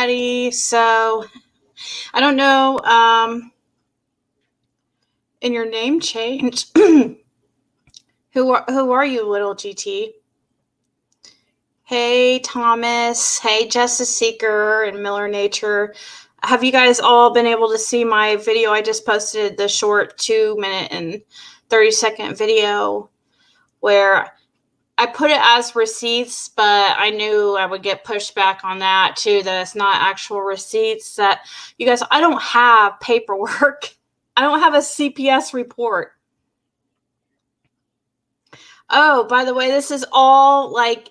everybody. So, I don't know, in your name change, who are you, little GT? Hey, Thomas. Hey, Justice Seeker and Miller Nature. Have you guys all been able to see my video? I just posted the short 2-minute and 30-second video where I put it as receipts, but I knew I would get pushback on that too, that it's not actual receipts. That you guys, I don't have paperwork. I don't have a CPS report. Oh, by the way, this is all like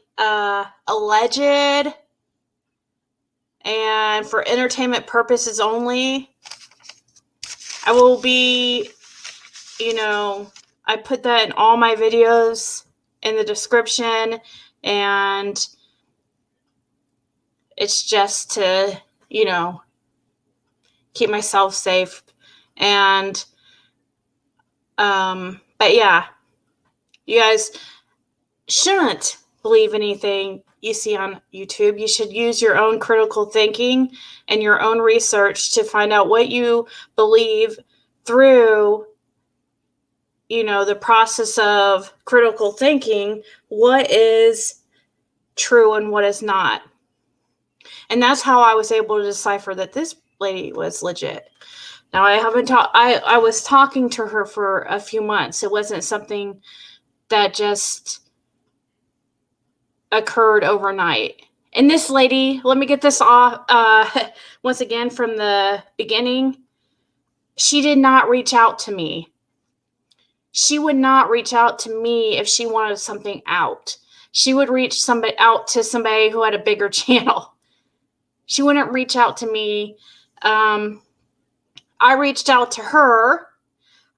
alleged and for entertainment purposes only. I will be, I put that in all my videos in the description, and it's just to, keep myself safe. And, but yeah, you guys shouldn't believe anything you see on YouTube. You should use your own critical thinking and your own research to find out what you believe through, the process of critical thinking, what is true and what is not. And that's how I was able to decipher that this lady was legit. Now, I was talking to her for a few months. It wasn't something that just occurred overnight. And this lady, let me get this off once again from the beginning. She did not reach out to me. She would not reach out to me if she wanted something out. She would reach out to somebody who had a bigger channel. She wouldn't reach out to me. I reached out to her.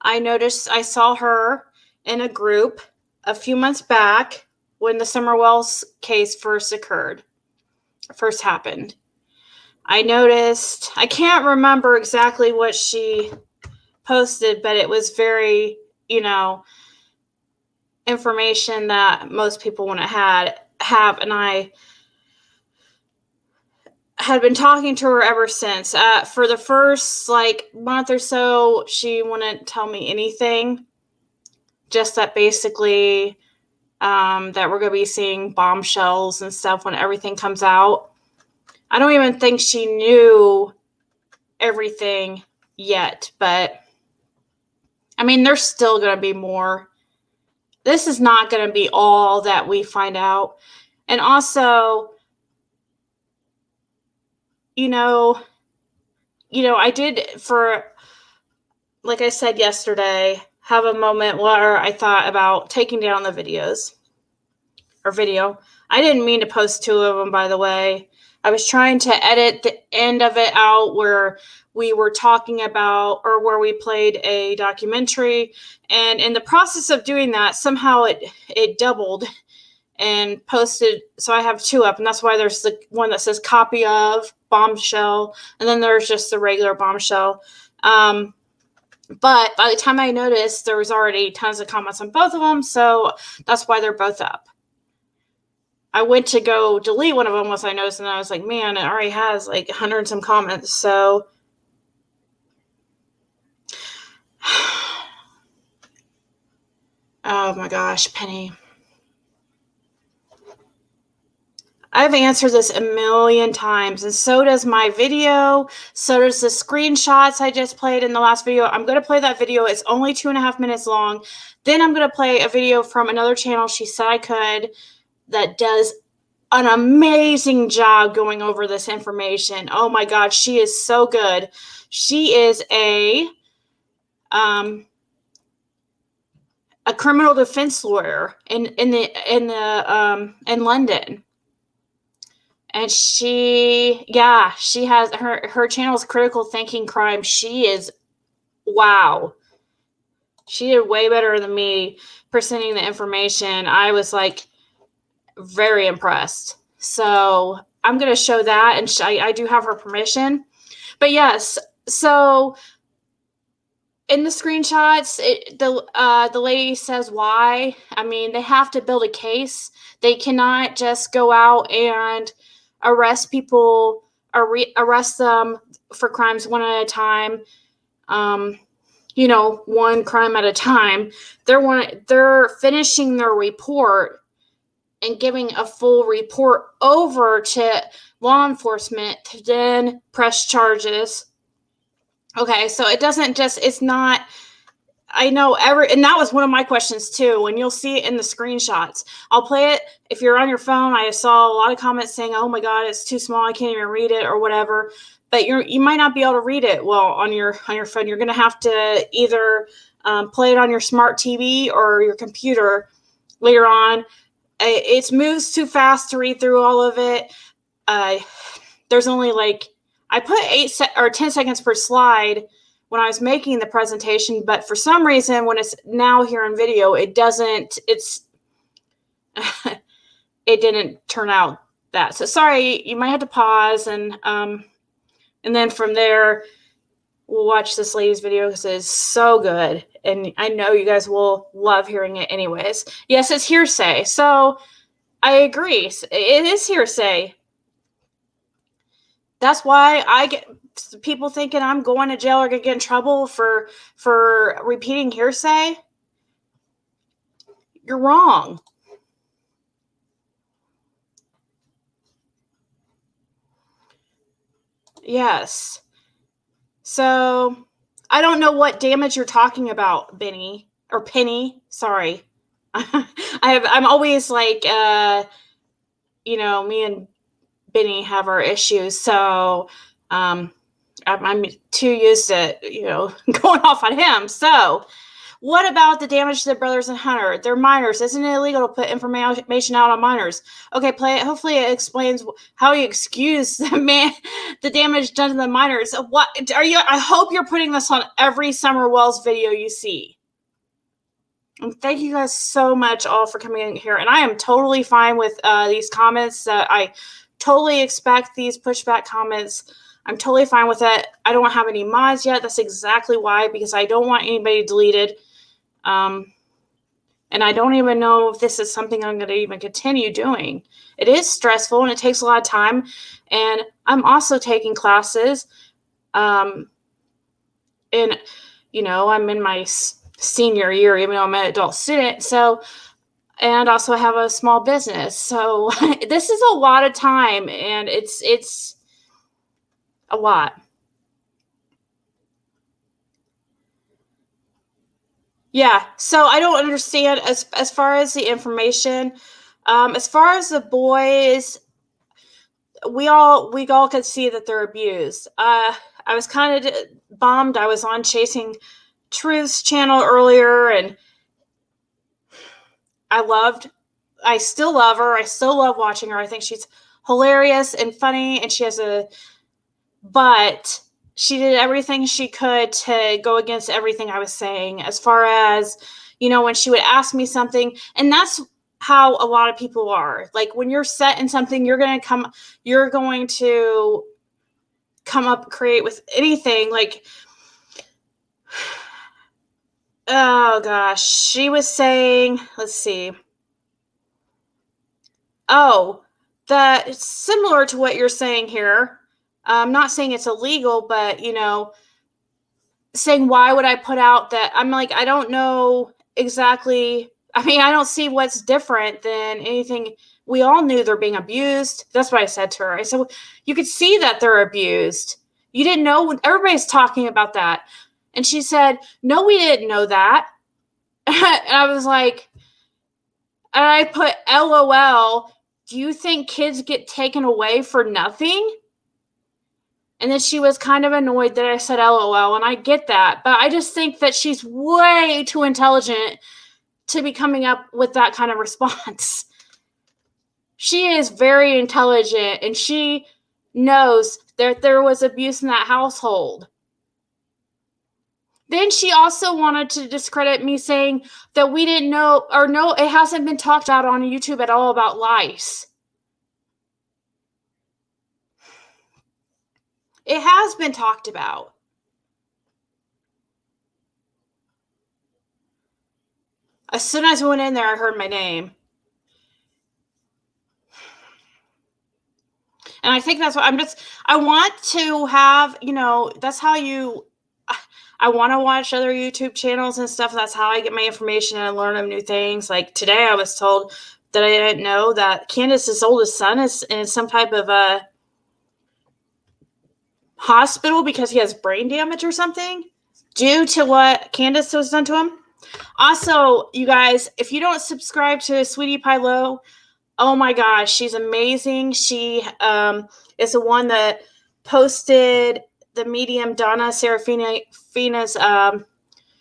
I saw her in a group a few months back when the Summer Wells case first happened. I noticed, I can't remember exactly what she posted, but it was very, information that most people wouldn't have. And I had been talking to her ever since. For the first month or so, she wouldn't tell me anything. Just that basically that we're going to be seeing bombshells and stuff when everything comes out. I don't even think she knew everything yet, but I mean, there's still going to be more. This is not going to be all that we find out. And also, I did, for, like I said yesterday, have a moment where I thought about taking down the video. I didn't mean to post 2 of them, by the way. I was trying to edit the end of it out where we were talking about, or where we played a documentary. And in the process of doing that, somehow it doubled and posted. So I have 2 up, and that's why there's the one that says copy of bombshell. And then there's just the regular bombshell. But by the time I noticed, there was already tons of comments on both of them. So that's why they're both up. I went to go delete one of them once I noticed, and I was like, man, it already has 100 and some comments. So oh my gosh, Penny. I've answered this a million times, and so does my video. So does the screenshots I just played in the last video. I'm going to play that video. It's only 2.5 minutes long. Then I'm going to play a video from another channel she said I could that does an amazing job going over this information. Oh my God, she is so good. She is a criminal defense lawyer in London. And she has her channel is Critical Thinking Crime. She is, wow. She did way better than me presenting the information. I was very impressed. So I'm going to show that, and I do have her permission. But yes, so in the screenshots, the lady says why. I mean, they have to build a case. They cannot just go out and arrest people arrest them for crimes one at a time. One crime at a time. They're finishing their report and giving a full report over to law enforcement to then press charges. Okay, so it's not, I know and that was one of my questions too, and you'll see it in the screenshots. I'll play it. If you're on your phone, I saw a lot of comments saying, oh my God, it's too small, I can't even read it or whatever. But you might not be able to read it well on your phone. You're going to have to either play it on your smart TV or your computer later on. It moves too fast to read through all of it. There's only I put 10 seconds per slide when I was making the presentation, but for some reason, when it's now here in video, it didn't turn out that. So sorry, you might have to pause, and then from there, we'll watch this lady's video because it's so good, and I know you guys will love hearing it anyways. Yes, it's hearsay, so I agree. It is hearsay. That's why I get people thinking I'm going to jail or going to get in trouble for repeating hearsay. You're wrong. Yes. So I don't know what damage you're talking about, Benny or Penny. Sorry. I'm always like, me and Benny have our issues. So, I'm too used to, going off on him. So what about the damage to the brothers and Hunter? They're minors. Isn't it illegal to put information out on minors? Okay, play it. Hopefully it explains how you excuse the damage done to the minors. What are you? I hope you're putting this on every Summer Wells video you see. And thank you guys so much all for coming in here. And I am totally fine with these comments. I totally expect these pushback comments. I'm totally fine with it. I don't have any mods yet. That's exactly why, because I don't want anybody deleted. And I don't even know if this is something I'm going to even continue doing. It is stressful and it takes a lot of time. And I'm also taking classes. And, I'm in my senior year, even though I'm an adult student. So, and also I have a small business. So this is a lot of time, and it's a lot. Yeah, so I don't understand as far as the information. As far as the boys, we all could see that they're abused. I was kind of bummed. I was on Chasing Truth's channel earlier, and I still love her. I still love watching her. I think she's hilarious and funny, and but she did everything she could to go against everything I was saying, as far as, when she would ask me something. And that's how a lot of people are. Like, when you're set in something, you're going to come up, create with anything. Like, oh gosh, she was saying, let's see. Oh, that similar to what you're saying here. I'm not saying it's illegal, but, saying, why would I put out that? I'm like, I don't know exactly. I mean, I don't see what's different than anything. We all knew they're being abused. That's what I said to her. I said, well, you could see that they're abused. You didn't know. Everybody's talking about that. And she said, no, we didn't know that. And I was like, and I put LOL. Do you think kids get taken away for nothing? And then she was kind of annoyed that I said LOL, and I get that. But I just think that she's way too intelligent to be coming up with that kind of response. She is very intelligent, and she knows that there was abuse in that household. Then she also wanted to discredit me, saying that we didn't know, or no, it hasn't been talked about on YouTube at all about lice. It has been talked about. As soon as I went in there, I heard my name. And I think that's what I want to have, that's how I want to watch other YouTube channels and stuff. That's how I get my information and learn new things. Like today I was told that I didn't know that Candace's oldest son is in some type of a hospital because he has brain damage or something due to what Candace was done to him. Also, you guys, if you don't subscribe to Sweetie Pie Low, oh my gosh, she's amazing. She is the one that posted the medium Donna Serafina's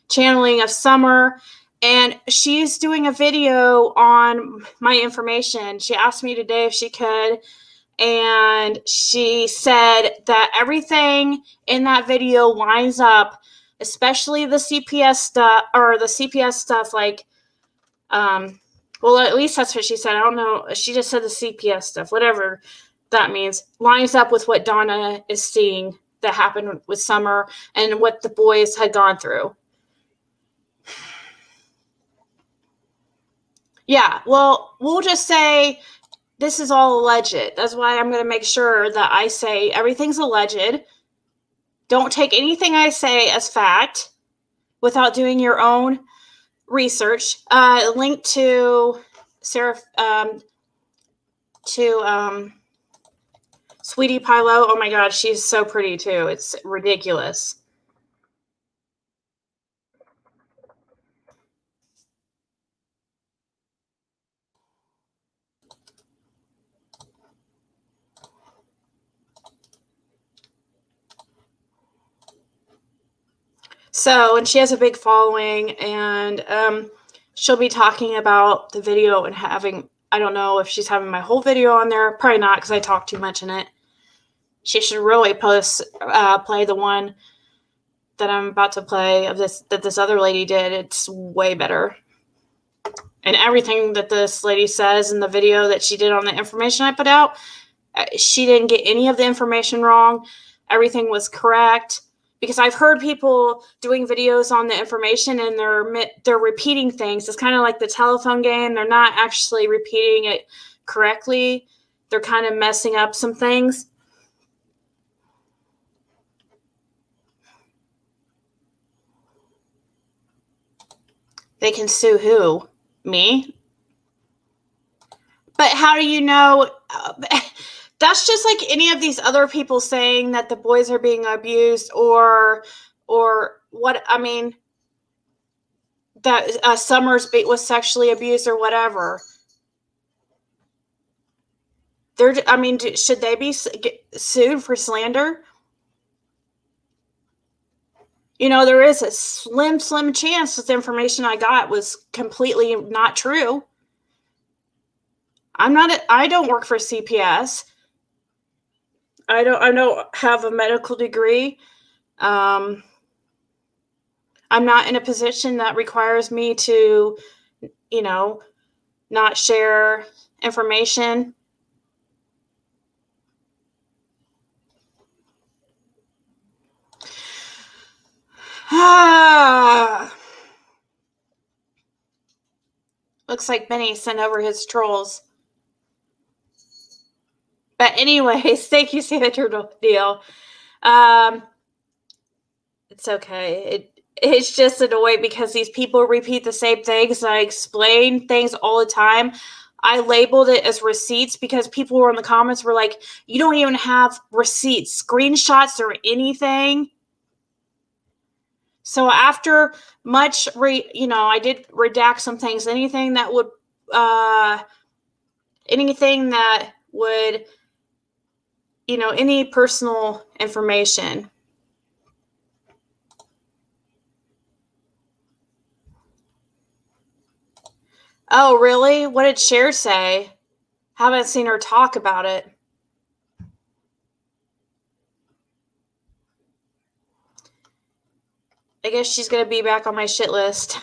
channeling of Summer, and she's doing a video on my information. She asked me today if she could, and she said that everything in that video lines up, especially the CPS stuff, like, well, at least that's what she said. I don't know. She just said the CPS stuff, whatever that means, lines up with what Donna is seeing that happened with Summer and what the boys had gone through. Yeah, well, we'll just say this is all alleged. That's why I'm going to make sure that I say everything's alleged. Don't take anything I say as fact without doing your own research. Link to Sarah, Sweetie Pie Low. Oh my God, she's so pretty too. It's ridiculous. So, and she has a big following, and she'll be talking about the video and I don't know if she's having my whole video on there. Probably not, because I talk too much in it. She should really play the one that I'm about to play that this other lady did. It's way better. And everything that this lady says in the video that she did on the information I put out, she didn't get any of the information wrong. Everything was correct. Because I've heard people doing videos on the information and they're repeating things. It's kind of like the telephone game. They're not actually repeating it correctly. They're kind of messing up some things. They can sue who? Me? But how do you know? That's just like any of these other people saying that the boys are being abused or what, I mean, that Summers was sexually abused or whatever. Should they be sued for slander? There is a slim chance that the information I got was completely not true. I don't work for CPS. I don't have a medical degree. I'm not in a position that requires me to, not share information. Looks like Benny sent over his trolls. But anyways, thank you, Sandra Deal. It's okay. It's just annoying because these people repeat the same things. I explain things all the time. I labeled it as receipts because people were in the comments were like, you don't even have receipts, screenshots, or anything. So after much, I did redact some things. Anything that would, any personal information. Oh, really? What did Cher say? Haven't seen her talk about it. I guess she's going to be back on my shit list.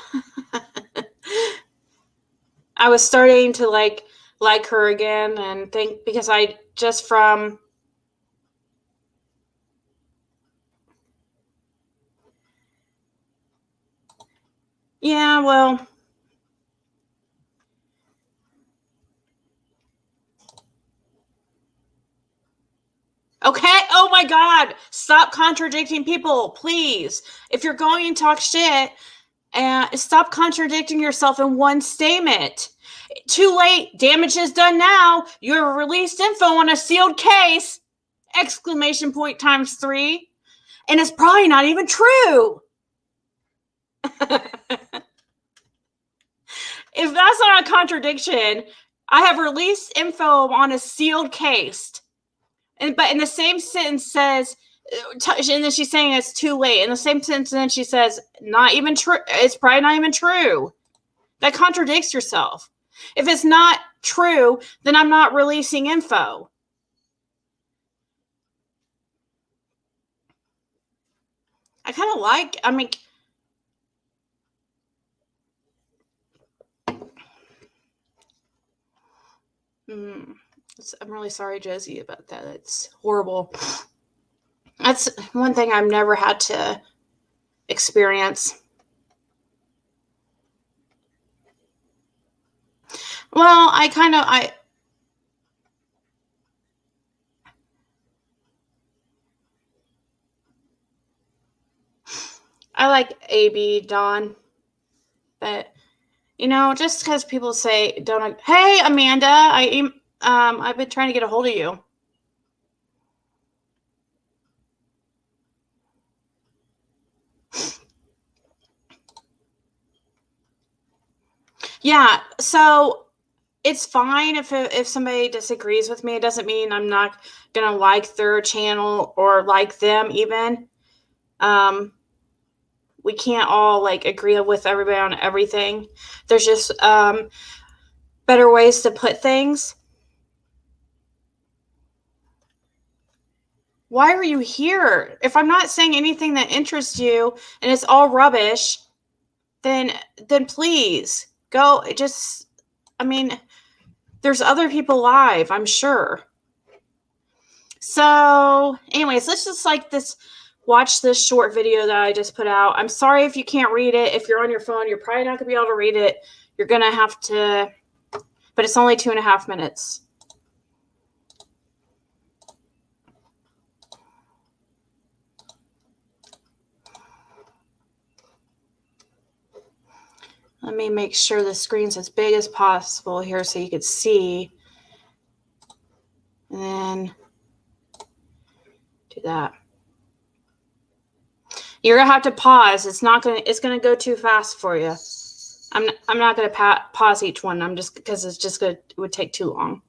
I was starting to like her again and think because I just from yeah, well, my God, stop contradicting people, please. If you're going to talk shit, stop contradicting yourself in one statement. Too late. Damage is done now. You have released info on a sealed case! Exclamation point times 3. And it's probably not even true. If that's not a contradiction, I have released info on a sealed case. But in the same sentence says, and then she's saying it's too late. In the same sentence, then she says, not even true. It's probably not even true. That contradicts yourself. If it's not true, then I'm not releasing info. I kind of like, I'm really sorry, Josie, about that. It's horrible. That's one thing I've never had to experience. Well, I like AB Dawn, but just because people say don't. Hey, Amanda, I've been trying to get a hold of you. Yeah, so it's fine if somebody disagrees with me. It doesn't mean I'm not gonna like their channel or like them even. We can't all agree with everybody on everything. There's just better ways to put things. Why are you here? If I'm not saying anything that interests you and it's all rubbish, then please go. There's other people live, I'm sure. So anyways, let's just watch this short video that I just put out. I'm sorry if you can't read it. If you're on your phone, you're probably not gonna be able to read it. You're gonna have to, but it's only 2.5 minutes. Let me make sure the screen's as big as possible here so you can see. And then do that. You're gonna have to pause. It's gonna go too fast for you. I'm not gonna pause each one. Because it would take too long.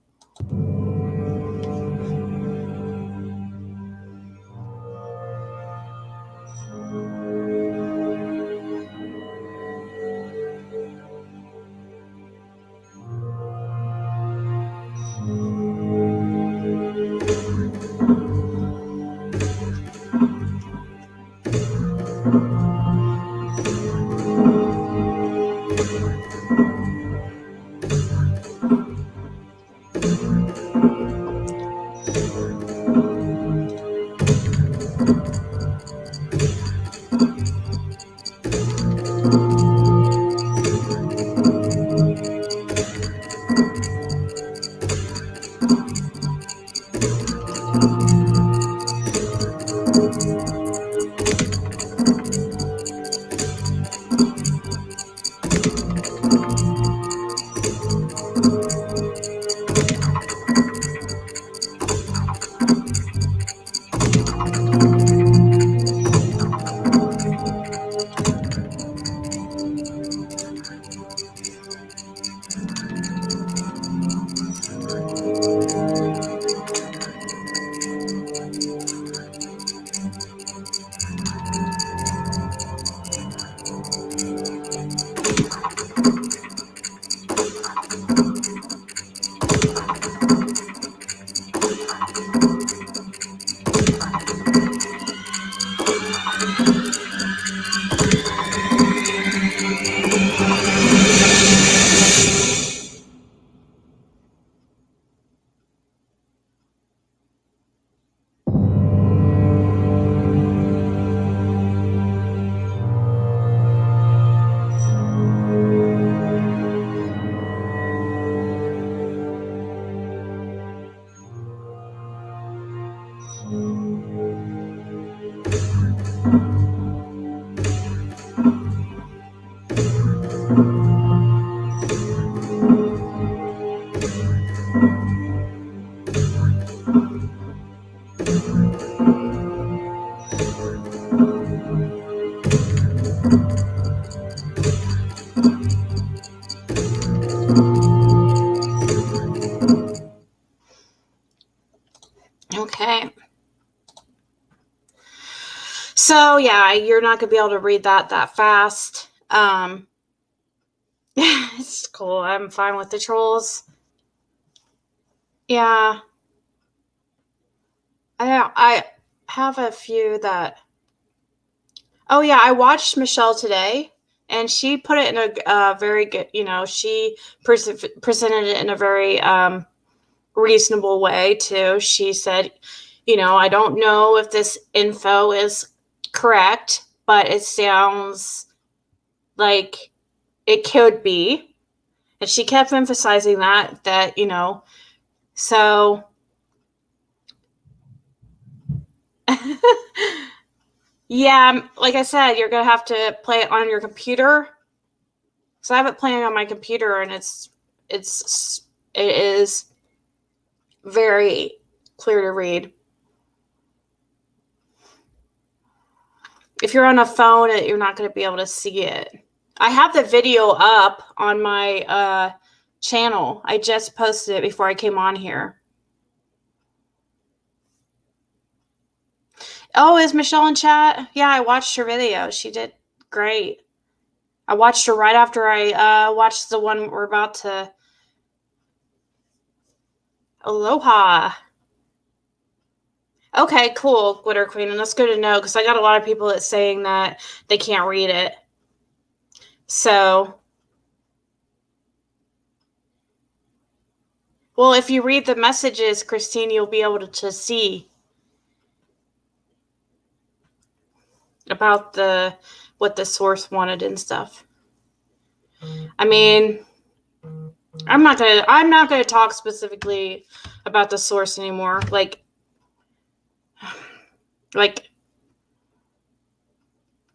So yeah, you're not gonna be able to read that fast. It's cool. I'm fine with the trolls. Yeah, I have a few that. Oh yeah, I watched Michelle today, and she put it in a very good. She presented it in a very reasonable way too. She said, I don't know if this info is correct, but it sounds like it could be. And she kept emphasizing that so yeah, like I said, you're gonna have to play it on your computer. So I have it playing on my computer, and it is very clear to read. If you're on a phone, you're not going to be able to see it. I have the video up on my channel. I just posted it before I came on here. Oh, is Michelle in chat? Yeah, I watched her video. She did great. I watched her right after I watched the one we're about to. Aloha. Okay, cool, Glitter Queen, and that's good to know because I got a lot of people that's saying that they can't read it. So, well, if you read the messages, Christine, you'll be able to see about what the source wanted and stuff. I mean, I'm not gonna talk specifically about the source anymore. Like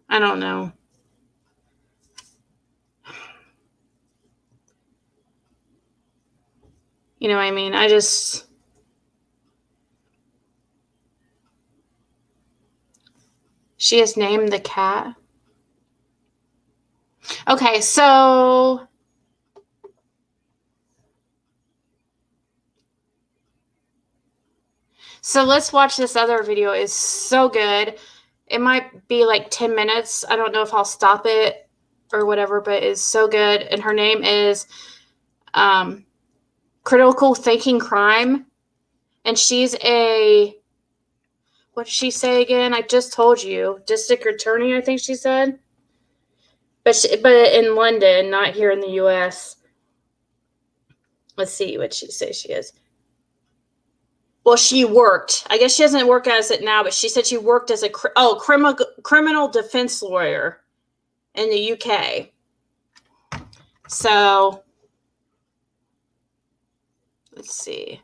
I don't know. You know what I mean? She has named the cat. Okay, so let's watch this other video. It's so good. It might be like 10 minutes. I don't know if I'll stop it or whatever, but it's so good. And her name is Critical Thinking Crime. And she's what did she say again? I just told you. District attorney, I think she said. But in London, not here in the U.S. Let's see what she says she is. Well, she worked. I guess she doesn't work as it now, but she said she worked as a criminal defense lawyer in the UK. So, let's see.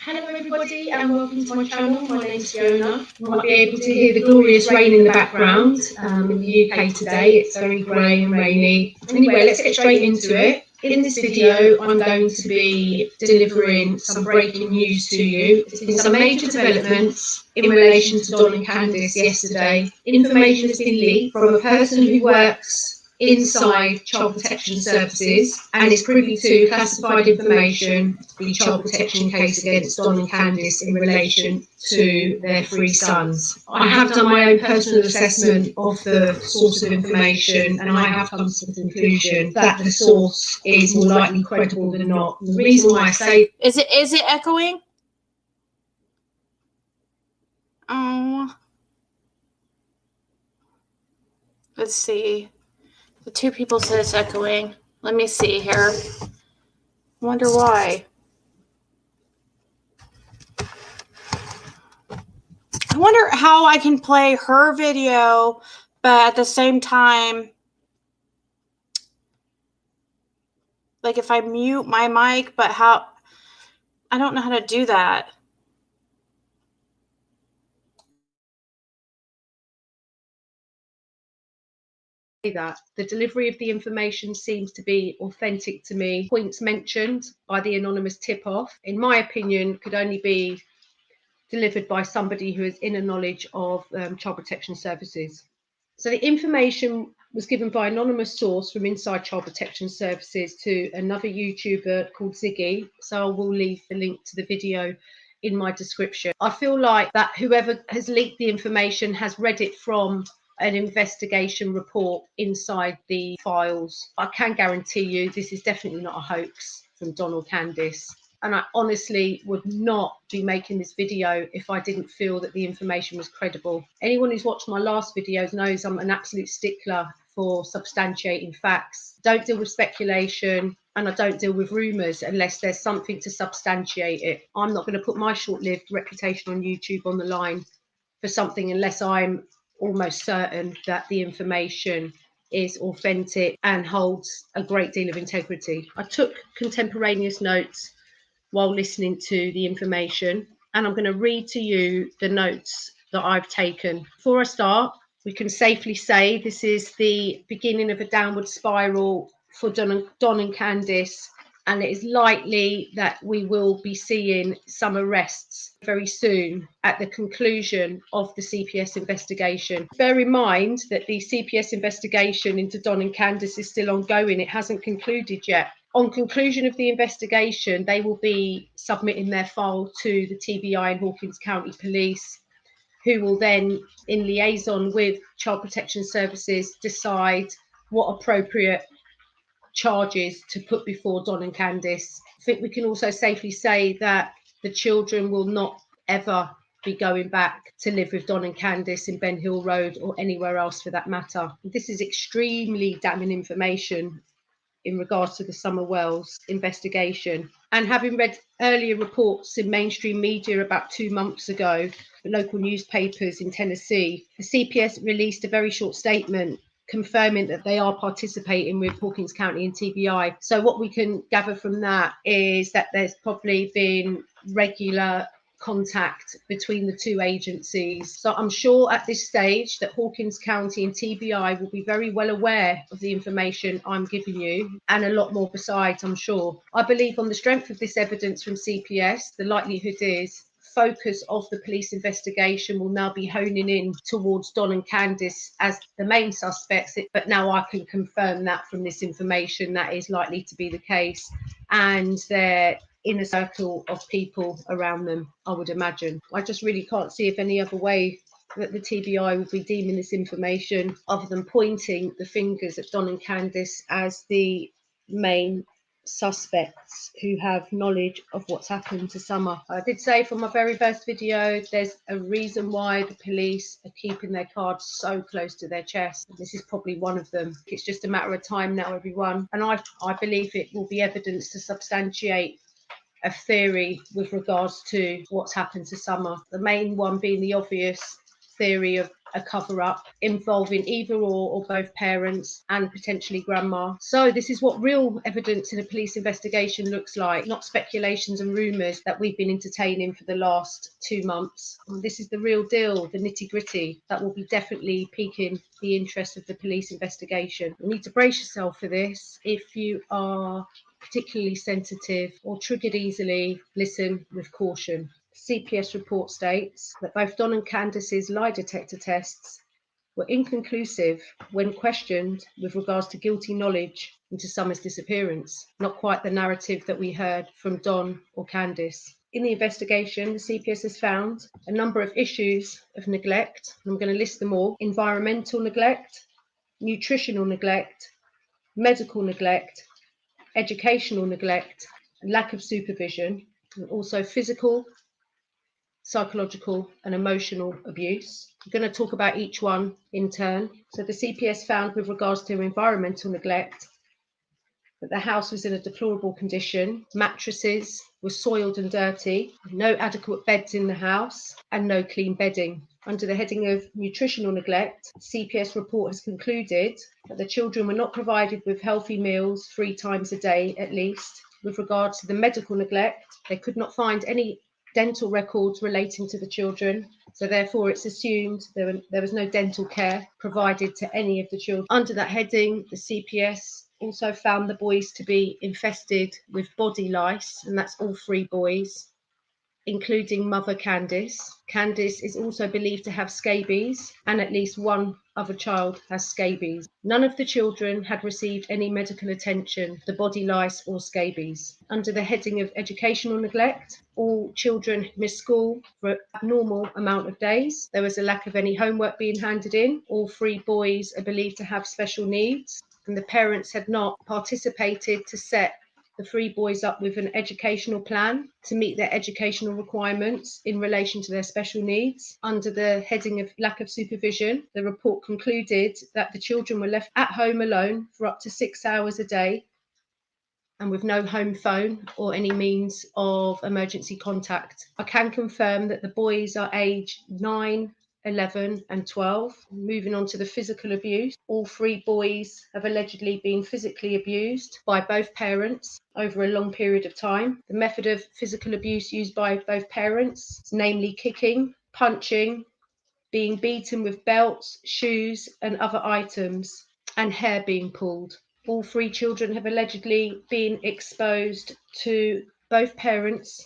Hello everybody and welcome to my channel. My name's Fiona. You might be able to hear the glorious rain in the background. In the UK today it's very grey and rainy. Anyway, let's get straight into it. In this video I'm going to be delivering some breaking news to you. There's been some major developments in relation to Don and Candice yesterday. Information has been leaked from a person who works inside Child Protection Services and is privy to classified information, the child protection case against Don and Candice in relation to their 3 sons. I have done my own personal assessment of the source of information and I have come to the conclusion that the source is more likely credible than not. The reason why I say... Is it echoing? Oh. Let's see. The 2 people said it's echoing. Let me see here. I wonder why. I wonder how I can play her video, but at the same time, like if I mute my mic, but how? I don't know how to do that. That the delivery of the information seems to be authentic to me. Points mentioned by the anonymous tip-off, in my opinion, could only be delivered by somebody who has inner knowledge of Child Protection Services. So the information was given by an anonymous source from inside Child Protection Services to another YouTuber called Ziggy. So I will leave the link to the video in my description. I feel like that whoever has leaked the information has read it from an investigation report inside the files. I can guarantee you this is definitely not a hoax from Don or Candice. And I honestly would not be making this video if I didn't feel that the information was credible. Anyone who's watched my last videos knows I'm an absolute stickler for substantiating facts. Don't deal with speculation, and I don't deal with rumours unless there's something to substantiate it. I'm not going to put my short-lived reputation on YouTube on the line for something unless I'm almost certain that the information is authentic and holds a great deal of integrity. I took contemporaneous notes while listening to the information, and I'm going to read to you the notes that I've taken. Before I start, we can safely say this is the beginning of a downward spiral for Don and Candice, and it is likely that we will be seeing some arrests very soon at the conclusion of the CPS investigation. Bear in mind that the CPS investigation into Don and Candice is still ongoing. It hasn't concluded yet. On conclusion of the investigation, they will be submitting their file to the TBI and Hawkins County Police, who will then, in liaison with Child Protection Services, decide what appropriate charges to put before Don and Candice. I think we can also safely say that the children will not ever be going back to live with Don and Candice in Ben Hill Road or anywhere else for that matter. This is extremely damning information in regards to the Summer Wells investigation. And having read earlier reports in mainstream media about 2 months ago, local newspapers in Tennessee, the CPS released a very short statement confirming that they are participating with Hawkins County and TBI. So what we can gather from that is that there's probably been regular contact between the two agencies. So I'm sure at this stage that Hawkins County and TBI will be very well aware of the information I'm giving you, and a lot more besides, I'm sure. I believe on the strength of this evidence from CPS, the likelihood is focus of the police investigation will now be honing in towards Don and Candice as the main suspects, but now I can confirm that from this information that is likely to be the case, and their inner circle of people around them, I would imagine. I just really can't see if any other way that the TBI would be deeming this information other than pointing the fingers at Don and Candice as the main suspects who have knowledge of what's happened to Summer. I did say from my very first video, there's a reason why the police are keeping their cards so close to their chest. This is probably one of them. It's just a matter of time now, everyone. And I believe it will be evidence to substantiate a theory with regards to what's happened to Summer. The main one being the obvious theory of a cover-up involving either or both parents and potentially grandma. So this is what real evidence in a police investigation looks like, not speculations and rumours that we've been entertaining for the last 2 months. This is the real deal, the nitty-gritty, that will be definitely piquing the interest of the police investigation. You need to brace yourself for this. If you are particularly sensitive or triggered easily, listen with caution. CPS report states that both Don and Candice's lie detector tests were inconclusive when questioned with regards to guilty knowledge into Summer's disappearance. Not quite the narrative that we heard from Don or Candice. In the investigation, the CPS has found a number of issues of neglect. I'm going to list them all: environmental neglect, nutritional neglect, medical neglect, educational neglect, lack of supervision, and also physical, psychological and emotional abuse. We're going to talk about each one in turn. So the CPS found with regards to environmental neglect that the house was in a deplorable condition. Mattresses were soiled and dirty, no adequate beds in the house, and no clean bedding. Under the heading of nutritional neglect, the CPS report has concluded that the children were not provided with healthy meals 3 times a day at least. With regards to the medical neglect, they could not find any dental records relating to the children, so therefore it's assumed there was no dental care provided to any of the children. Under that heading, the CPS also found the boys to be infested with body lice, and that's all 3 boys. including mother Candice. Candice is also believed to have scabies, and at least one other child has scabies. None of the children had received any medical attention, the body lice or scabies. Under the heading of educational neglect, all children missed school for an abnormal amount of days. There was a lack of any homework being handed in. All 3 boys are believed to have special needs, and the parents had not participated to set the 3 boys up with an educational plan to meet their educational requirements in relation to their special needs. Under the heading of lack of supervision, the report concluded that the children were left at home alone for up to 6 hours a day and with no home phone or any means of emergency contact. I can confirm that the boys are aged 9, 11 and 12. Moving on to the physical abuse, all 3 boys have allegedly been physically abused by both parents over a long period of time. The method of physical abuse used by both parents is namely kicking, punching, being beaten with belts, shoes and other items, and hair being pulled. All 3 children have allegedly been exposed to both parents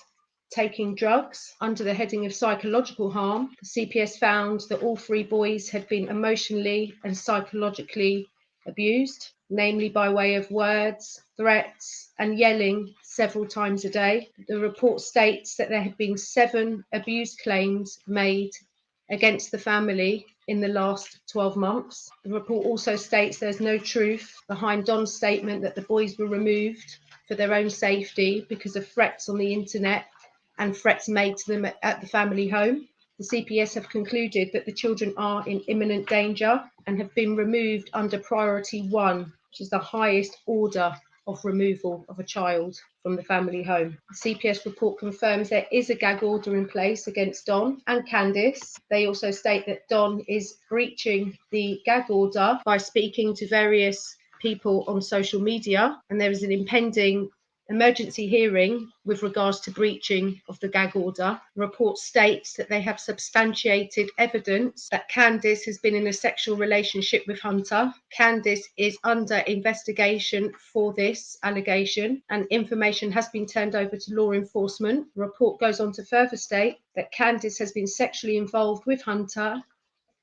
taking drugs. Under the heading of psychological harm, the CPS found that all 3 boys had been emotionally and psychologically abused, namely by way of words, threats, and yelling several times a day. The report states that there had been 7 abuse claims made against the family in the last 12 months. The report also states there's no truth behind Don's statement that the boys were removed for their own safety because of threats on the internet and threats made to them at the family home. The CPS have concluded that the children are in imminent danger and have been removed under priority 1, which is the highest order of removal of a child from the family home. The CPS report confirms there is a gag order in place against Don and Candice. They also state that Don is breaching the gag order by speaking to various people on social media, and there is an impending emergency hearing with regards to breaching of the gag order. The report states that they have substantiated evidence that Candice has been in a sexual relationship with Hunter. Candice is under investigation for this allegation, and information has been turned over to law enforcement. The report goes on to further state that Candice has been sexually involved with Hunter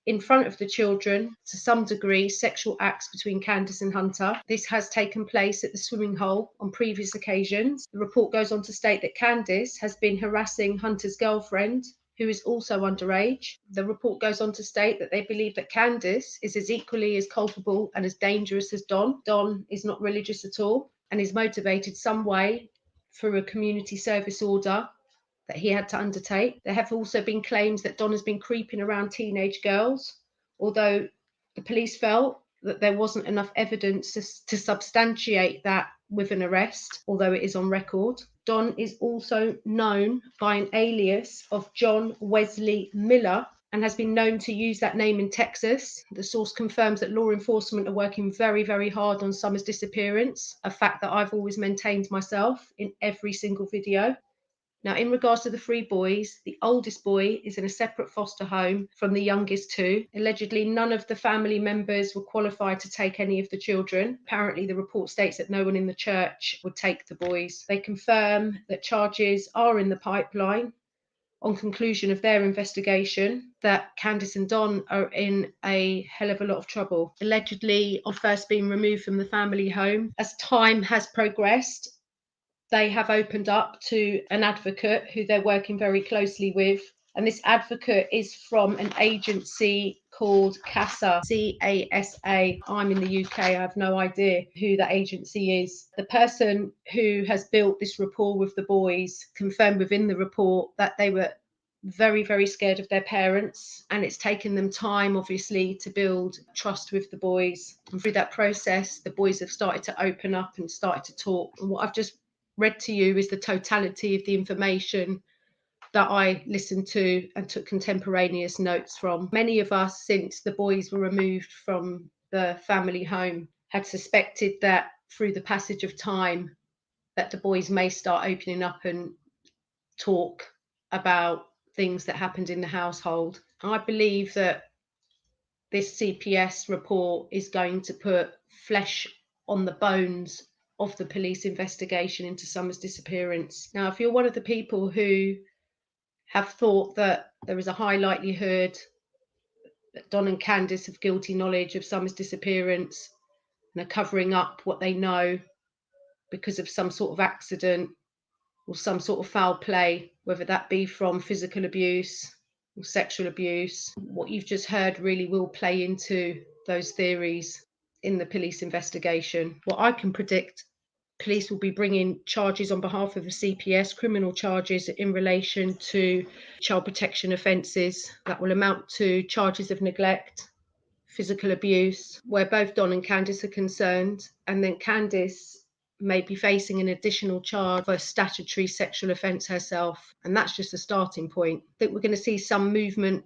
in front of the children, to some degree, sexual acts between Candice and Hunter. This has taken place at the swimming hole on previous occasions. The report goes on to state that Candice has been harassing Hunter's girlfriend, who is also underage. The report goes on to state that they believe that Candice is as equally as culpable and as dangerous as Don. Don is not religious at all and is motivated some way through a community service order that he had to undertake. There have also been claims that Don has been creeping around teenage girls, although the police felt that there wasn't enough evidence to substantiate that with an arrest, although it is on record. Don is also known by an alias of John Wesley Miller and has been known to use that name in Texas. The source confirms that law enforcement are working very, very hard on Summer's disappearance, a fact that I've always maintained myself in every single video. Now, in regards to the 3 boys, the oldest boy is in a separate foster home from the youngest 2. Allegedly, none of the family members were qualified to take any of the children. Apparently, the report states that no one in the church would take the boys. They confirm that charges are in the pipeline on conclusion of their investigation, that Candice and Don are in a hell of a lot of trouble. Allegedly, on first being removed from the family home, as time has progressed, they have opened up to an advocate who they're working very closely with. And this advocate is from an agency called Cashapp, C-A-S-A. I'm in the UK, I have no idea who that agency is. The person who has built this rapport with the boys confirmed within the report that they were very, very scared of their parents, and it's taken them time, obviously, to build trust with the boys. And through that process, the boys have started to open up and started to talk. And what I've just read to you is the totality of the information that I listened to and took contemporaneous notes from. Many of us, since the boys were removed from the family home, had suspected that through the passage of time that the boys may start opening up and talk about things that happened in the household. I believe that this CPS report is going to put flesh on the bones of the police investigation into Summer's disappearance. Now, if you're one of the people who have thought that there is a high likelihood that Don and Candice have guilty knowledge of Summer's disappearance and are covering up what they know because of some sort of accident or some sort of foul play, whether that be from physical abuse or sexual abuse. What you've just heard really will play into those theories in the police investigation. What I can predict, police will be bringing charges on behalf of the CPS, criminal charges in relation to child protection offences that will amount to charges of neglect, physical abuse, where both Don and Candice are concerned, and then Candice may be facing an additional charge for a statutory sexual offence herself, and that's just a starting point. I think we're going to see some movement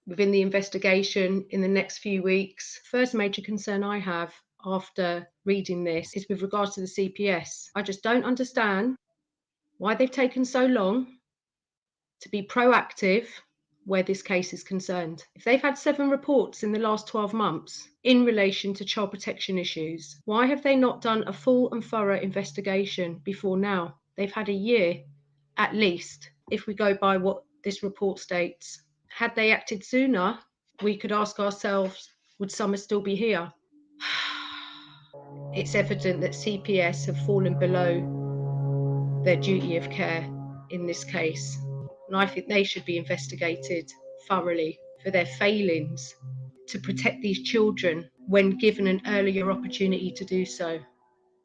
within the investigation in the next few weeks. First major concern I have after reading this is with regards to the CPS. I just don't understand why they've taken so long to be proactive where this case is concerned. If they've had 7 reports in the last 12 months in relation to child protection issues, why have they not done a full and thorough investigation before now? They've had a year at least, if we go by what this report states. Had they acted sooner, we could ask ourselves, would Summer still be here? It's evident that CPS have fallen below their duty of care in this case. And I think they should be investigated thoroughly for their failings to protect these children when given an earlier opportunity to do so.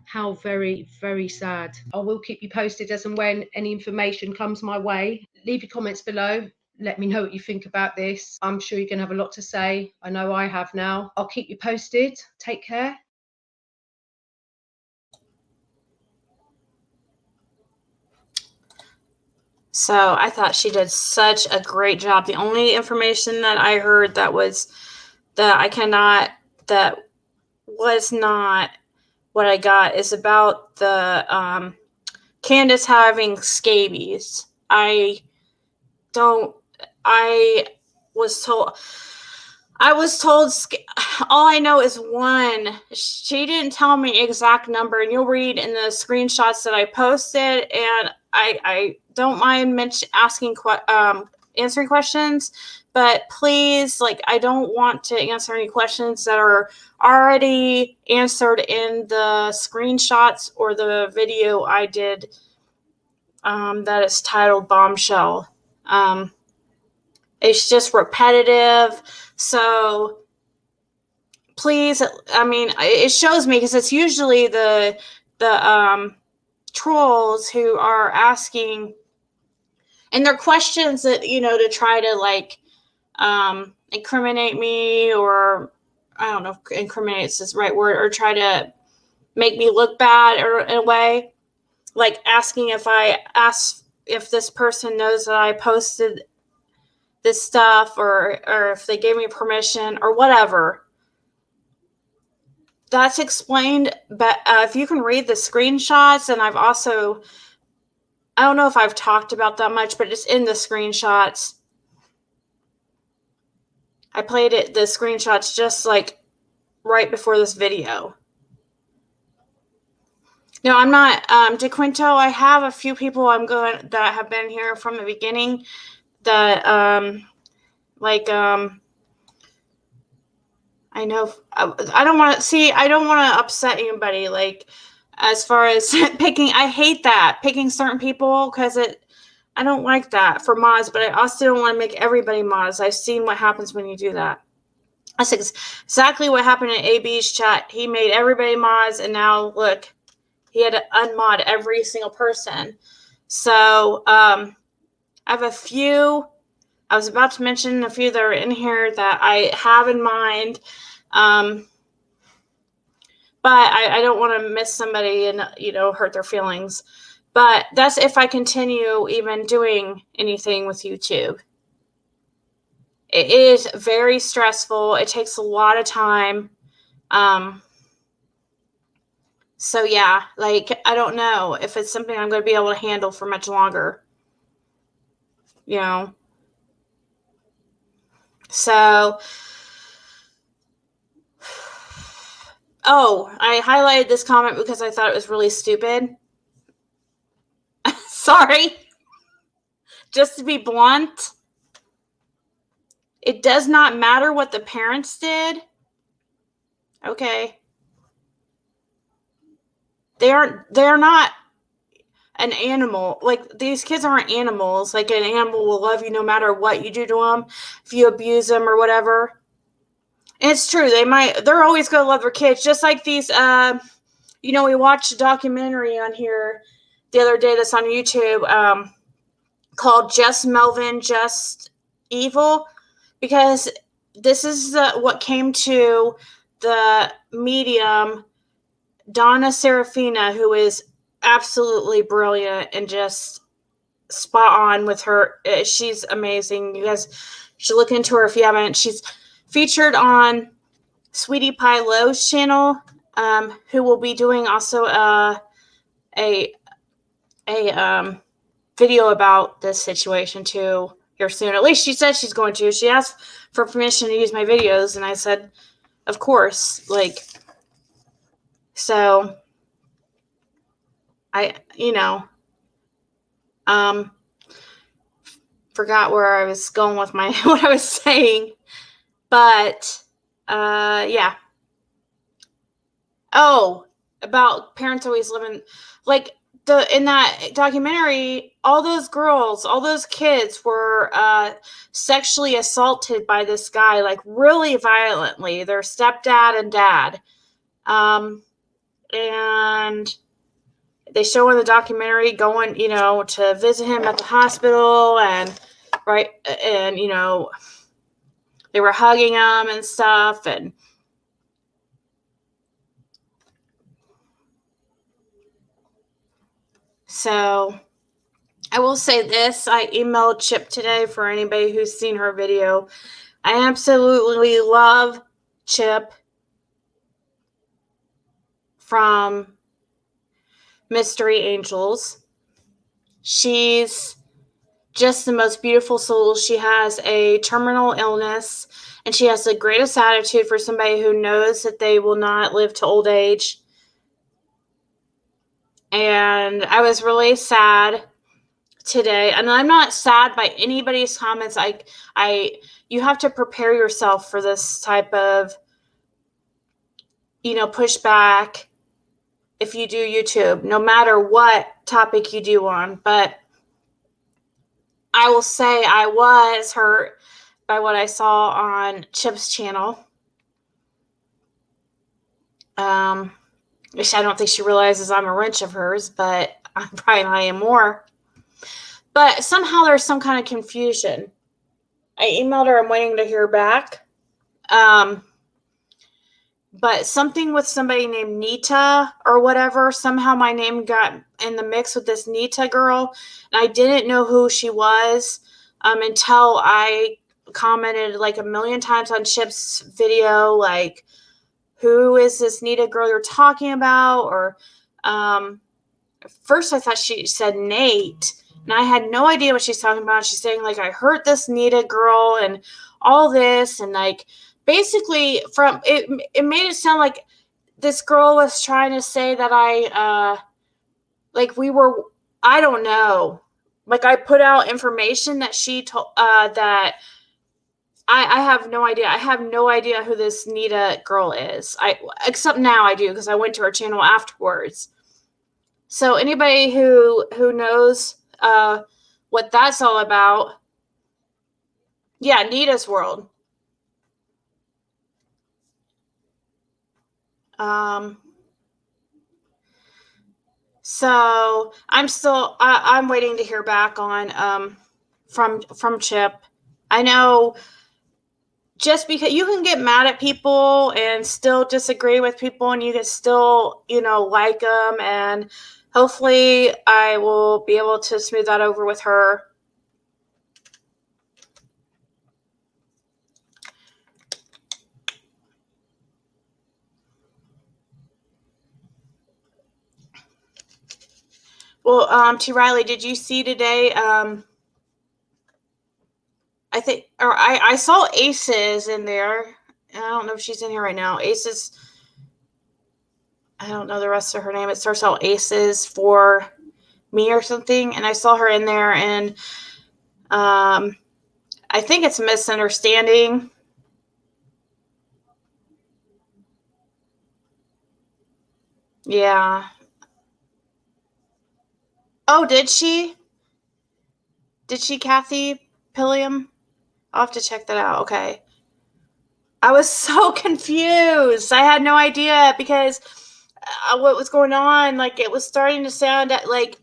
How very, very sad. I will keep you posted as and when any information comes my way. Leave your comments below. Let me know what you think about this. I'm sure you're going to have a lot to say. I know I have now. I'll keep you posted. Take care. So I thought she did such a great job. The only information that I heard that was not what I got is about the Candace having scabies. I was told all I know is 1. She didn't tell me exact number, and you'll read in the screenshots that I posted, and I don't mind answering questions, but please, I don't want to answer any questions that are already answered in the screenshots or the video I did that is titled Bombshell. It's just repetitive, so please, it shows me, because it's usually the trolls who are asking, and they're questions that, to try to incriminate me, or I don't know if incriminate is the right word, or try to make me look bad, or in a way, like asking if this person knows that I posted this stuff, or if they gave me permission or whatever. That's explained, but if you can read the screenshots, and I don't know if I've talked about that much, but it's in the screenshots. I played the screenshots just right before this video. No, I'm not. DeQuinto, I have a few people that have been here from the beginning that I know I don't want to upset anybody, as far as I hate that, picking certain people, because I don't like that for mods, but I also don't want to make everybody mods. I've seen what happens when you do that. That's exactly what happened in AB's chat. He made everybody mods, and now look, he had to unmod every single person. So I have a few. I was about to mention a few that are in here that I have in mind. But I don't want to miss somebody and, hurt their feelings. But that's if I continue even doing anything with YouTube. It is very stressful. It takes a lot of time. So yeah, I don't know if it's something I'm going to be able to handle for much longer. So, I highlighted this comment because I thought it was really stupid. Sorry. Just to be blunt, it does not matter what the parents did. Okay. They're not an animal. Like, these kids aren't animals. Like, an animal will love you no matter what you do to them, if you abuse them or whatever. And it's true, they're always going to love their kids, just like these we watched a documentary on here the other day that's on YouTube, called Just Melvin, Just Evil, because this is what came to the medium, Donna Serafina, who is absolutely brilliant and just spot on with her. She's amazing. You guys should look into her if you haven't. She's featured on Sweetie Pie Lowe's channel, who will be doing also a video about this situation too here soon. At least she said she's going to. She asked for permission to use my videos, and I said, of course. Like, so I forgot where I was going with what I was saying, but yeah. Oh, about parents always living, like, in that documentary, all those girls, all those kids were sexually assaulted by this guy, like, really violently, their stepdad and dad. And they show in the documentary going, to visit him at the hospital, and they were hugging him and stuff, and so I will say this. I emailed Chip today for anybody who's seen her video. I absolutely love Chip from Mystery Angels. She's just the most beautiful soul. She has a terminal illness, and she has the greatest attitude for somebody who knows that they will not live to old age. And I was really sad today, and I'm not sad by anybody's comments. You have to prepare yourself for this type of pushback if you do YouTube, no matter what topic you do on. But I will say I was hurt by what I saw on Chip's channel. Which I don't think she realizes I'm a wrench of hers, but I am more. But somehow there's some kind of confusion. I emailed her. I'm waiting to hear back. But something with somebody named Nita or whatever. Somehow my name got in the mix with this Nita girl, and I didn't know who she was until I commented like a million times on Chip's video, like, who is this Nita girl you're talking about? Or first I thought she said Nate, and I had no idea what she's talking about. She's saying, like, I hurt this Nita girl and all this, and like, basically from it made it sound like this girl was trying to say that I don't know, like, I put out information that she told that I have no idea. I have no idea who this Nita girl is. Except now I do, because I went to her channel afterwards. So anybody who knows what that's all about, yeah, Nita's World. So I'm waiting to hear back on from Chip. I know, just because you can get mad at people and still disagree with people, and you can still, like them, and hopefully I will be able to smooth that over with her. Well, T. Riley, did you see today? I think, or I saw Aces in there. I don't know if she's in here right now. Aces. I don't know the rest of her name. It starts out Aces for me or something. And I saw her in there, and I think it's a misunderstanding. Yeah. Oh, did she? Did she, Kathy Pilliam? I'll have to check that out. Okay. I was so confused. I had no idea because what was going on. Like, it was starting to sound like,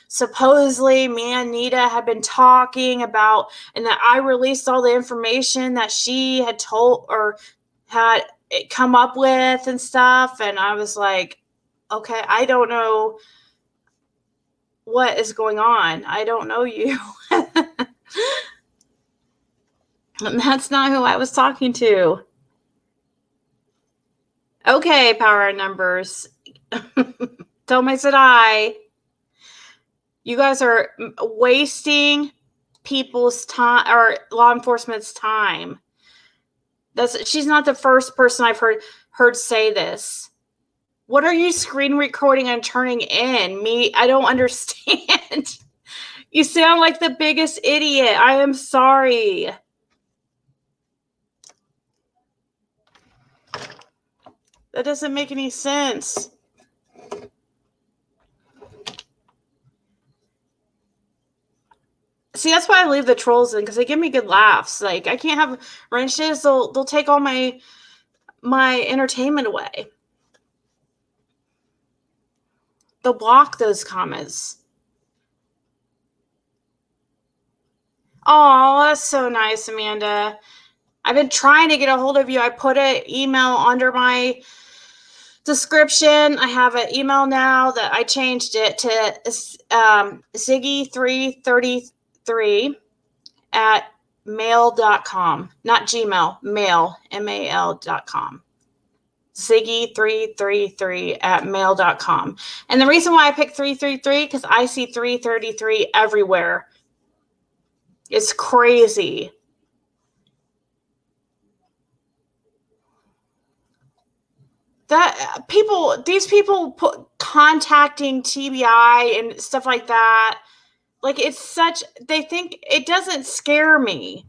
supposedly me and Nita had been talking about, and that I released all the information that she had told or had come up with and stuff. And I was like, okay, I don't know what is going on. I don't know you. And that's not who I was talking to. Okay, power numbers. Tell me, said I. You guys are wasting people's time, or law enforcement's time. She's not the first person I've heard say this. What are you screen recording and turning in? Me, I don't understand. You sound like the biggest idiot. I am sorry. That doesn't make any sense. See, that's why I leave the trolls in, because they give me good laughs. Like, I can't have wrenches. They'll take all my entertainment away. They'll block those comments. Oh, that's so nice, Amanda. I've been trying to get a hold of you. I put an email under my description. I have an email now that I changed it to ziggy333 at mail.com. Not Gmail, mail, MAL.com. Ziggy333 at mail.com. And the reason why I picked 333, because I see 333 everywhere. It's crazy. That these people contacting TBI and stuff like that, like, they think it doesn't scare me.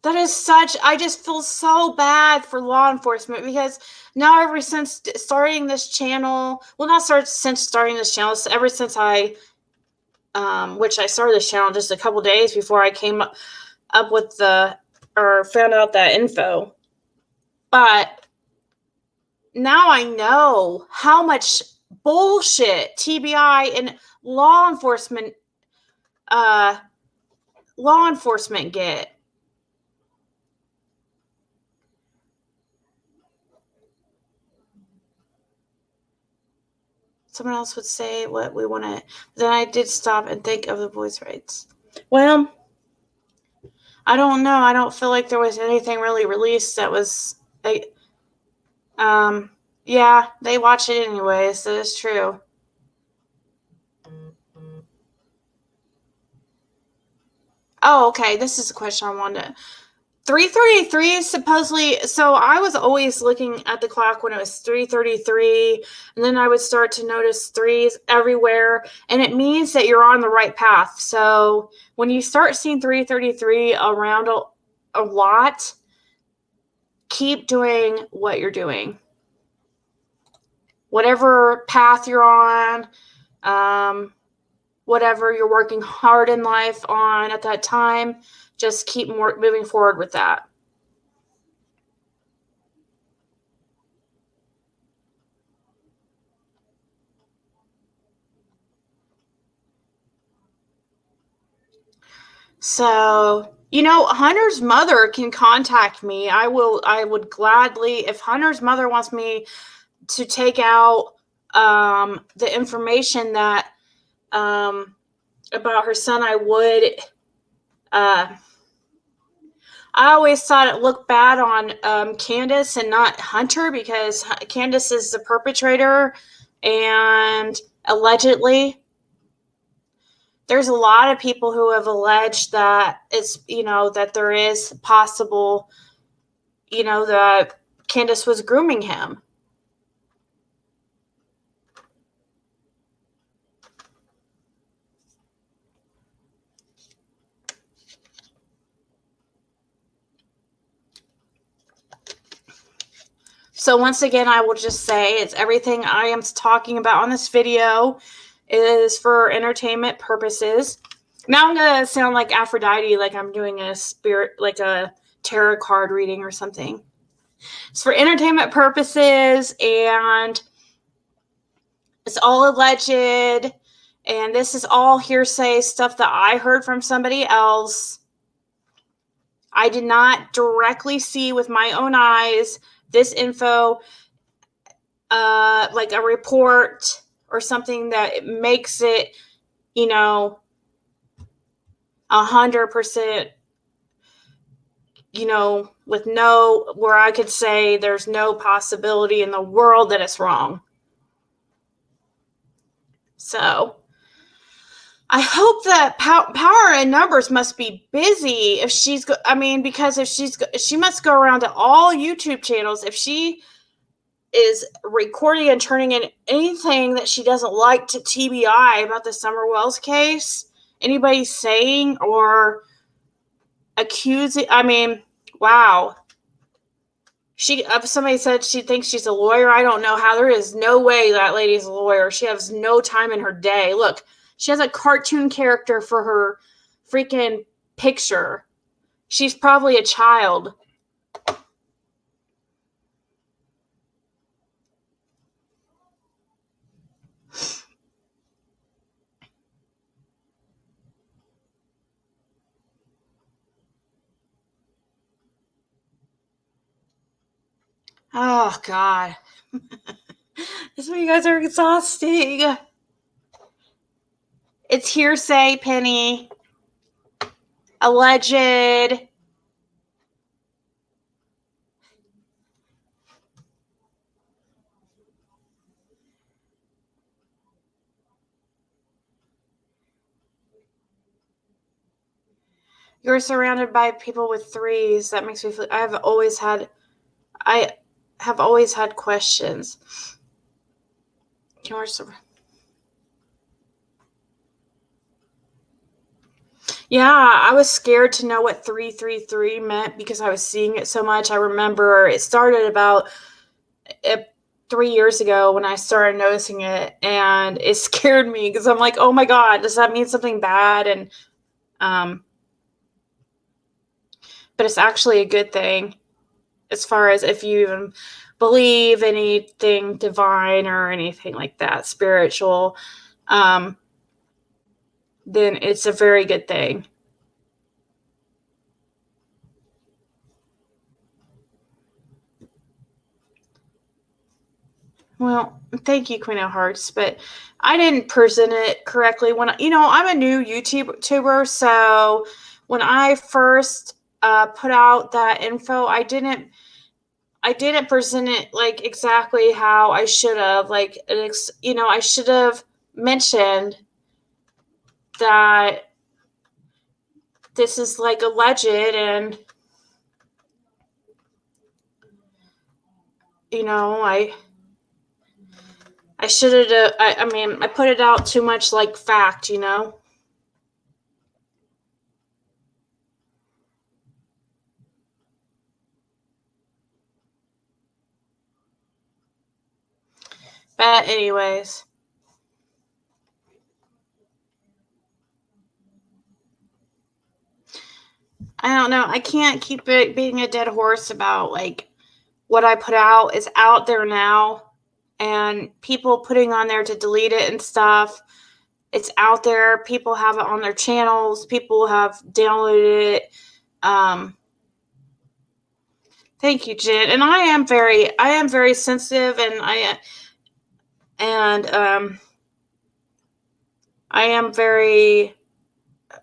That is I just feel so bad for law enforcement, because now, ever since starting this channel, well, not since starting this channel, ever since which I started this channel just a couple days before I came up with or found out that info. But now I know how much bullshit TBI and law enforcement get. Someone else would say what we want to. Then I did stop and think of the boys' rights. Well, I don't know. I don't feel like there was anything really released that was. Yeah, they watch it anyways. That is true. Oh, okay. This is a question I wanted. 3:33 is supposedly, so I was always looking at the clock when it was 3:33, and then I would start to notice threes everywhere, and it means that you're on the right path. So when you start seeing 3:33 around a lot, keep doing what you're doing. Whatever path you're on, whatever you're working hard in life on at that time, just keep moving forward with that. So, Hunter's mother can contact me. I would gladly, if Hunter's mother wants me to take out the information that about her son, I would. I always thought it looked bad on Candace and not Hunter, because Candace is the perpetrator, and allegedly there's a lot of people who have alleged that that there is possible, that Candace was grooming him. So once again, I will just say it's everything I am talking about on this video is for entertainment purposes. Now I'm going to sound like Aphrodite, like I'm doing a spirit, like a tarot card reading or something. It's for entertainment purposes, and it's all alleged, and this is all hearsay stuff that I heard from somebody else. I did not directly see with my own eyes this info, like a report or something that makes it, 100%, with no, where I could say there's no possibility in the world that it's wrong. So I hope that Power and Numbers must be busy if she's, because if she must go around to all YouTube channels. If she is recording and turning in anything that she doesn't like to TBI about the Summer Wells case, anybody saying or accusing, wow. Somebody said she thinks she's a lawyer. I don't know how. There is no way that lady's a lawyer. She has no time in her day. Look, she has a cartoon character for her freaking picture. She's probably a child. Oh, God. This is what you guys are exhausting. It's hearsay, Penny. Alleged. You're surrounded by people with threes. That makes me feel. I have always had questions. Yeah, I was scared to know what 333 meant because I was seeing it so much. I remember it started about 3 years ago when I started noticing it, and it scared me because I'm like, oh my God, does that mean something bad? And but it's actually a good thing as far as if you even believe anything divine or anything like that, spiritual, then it's a very good thing. Well, thank you, Queen of Hearts, but I didn't present it correctly. When I'm a new YouTuber, so when I first put out that info, I didn't present it like exactly how I should have. Like, I should have mentioned that this is like alleged, and I should have. I put it out too much like fact, But anyways. I don't know. I can't keep it being a dead horse about like what I put out is out there now, and people putting on there to delete it and stuff. It's out there. People have it on their channels. People have downloaded it. Thank you, Jen. And I am very sensitive, and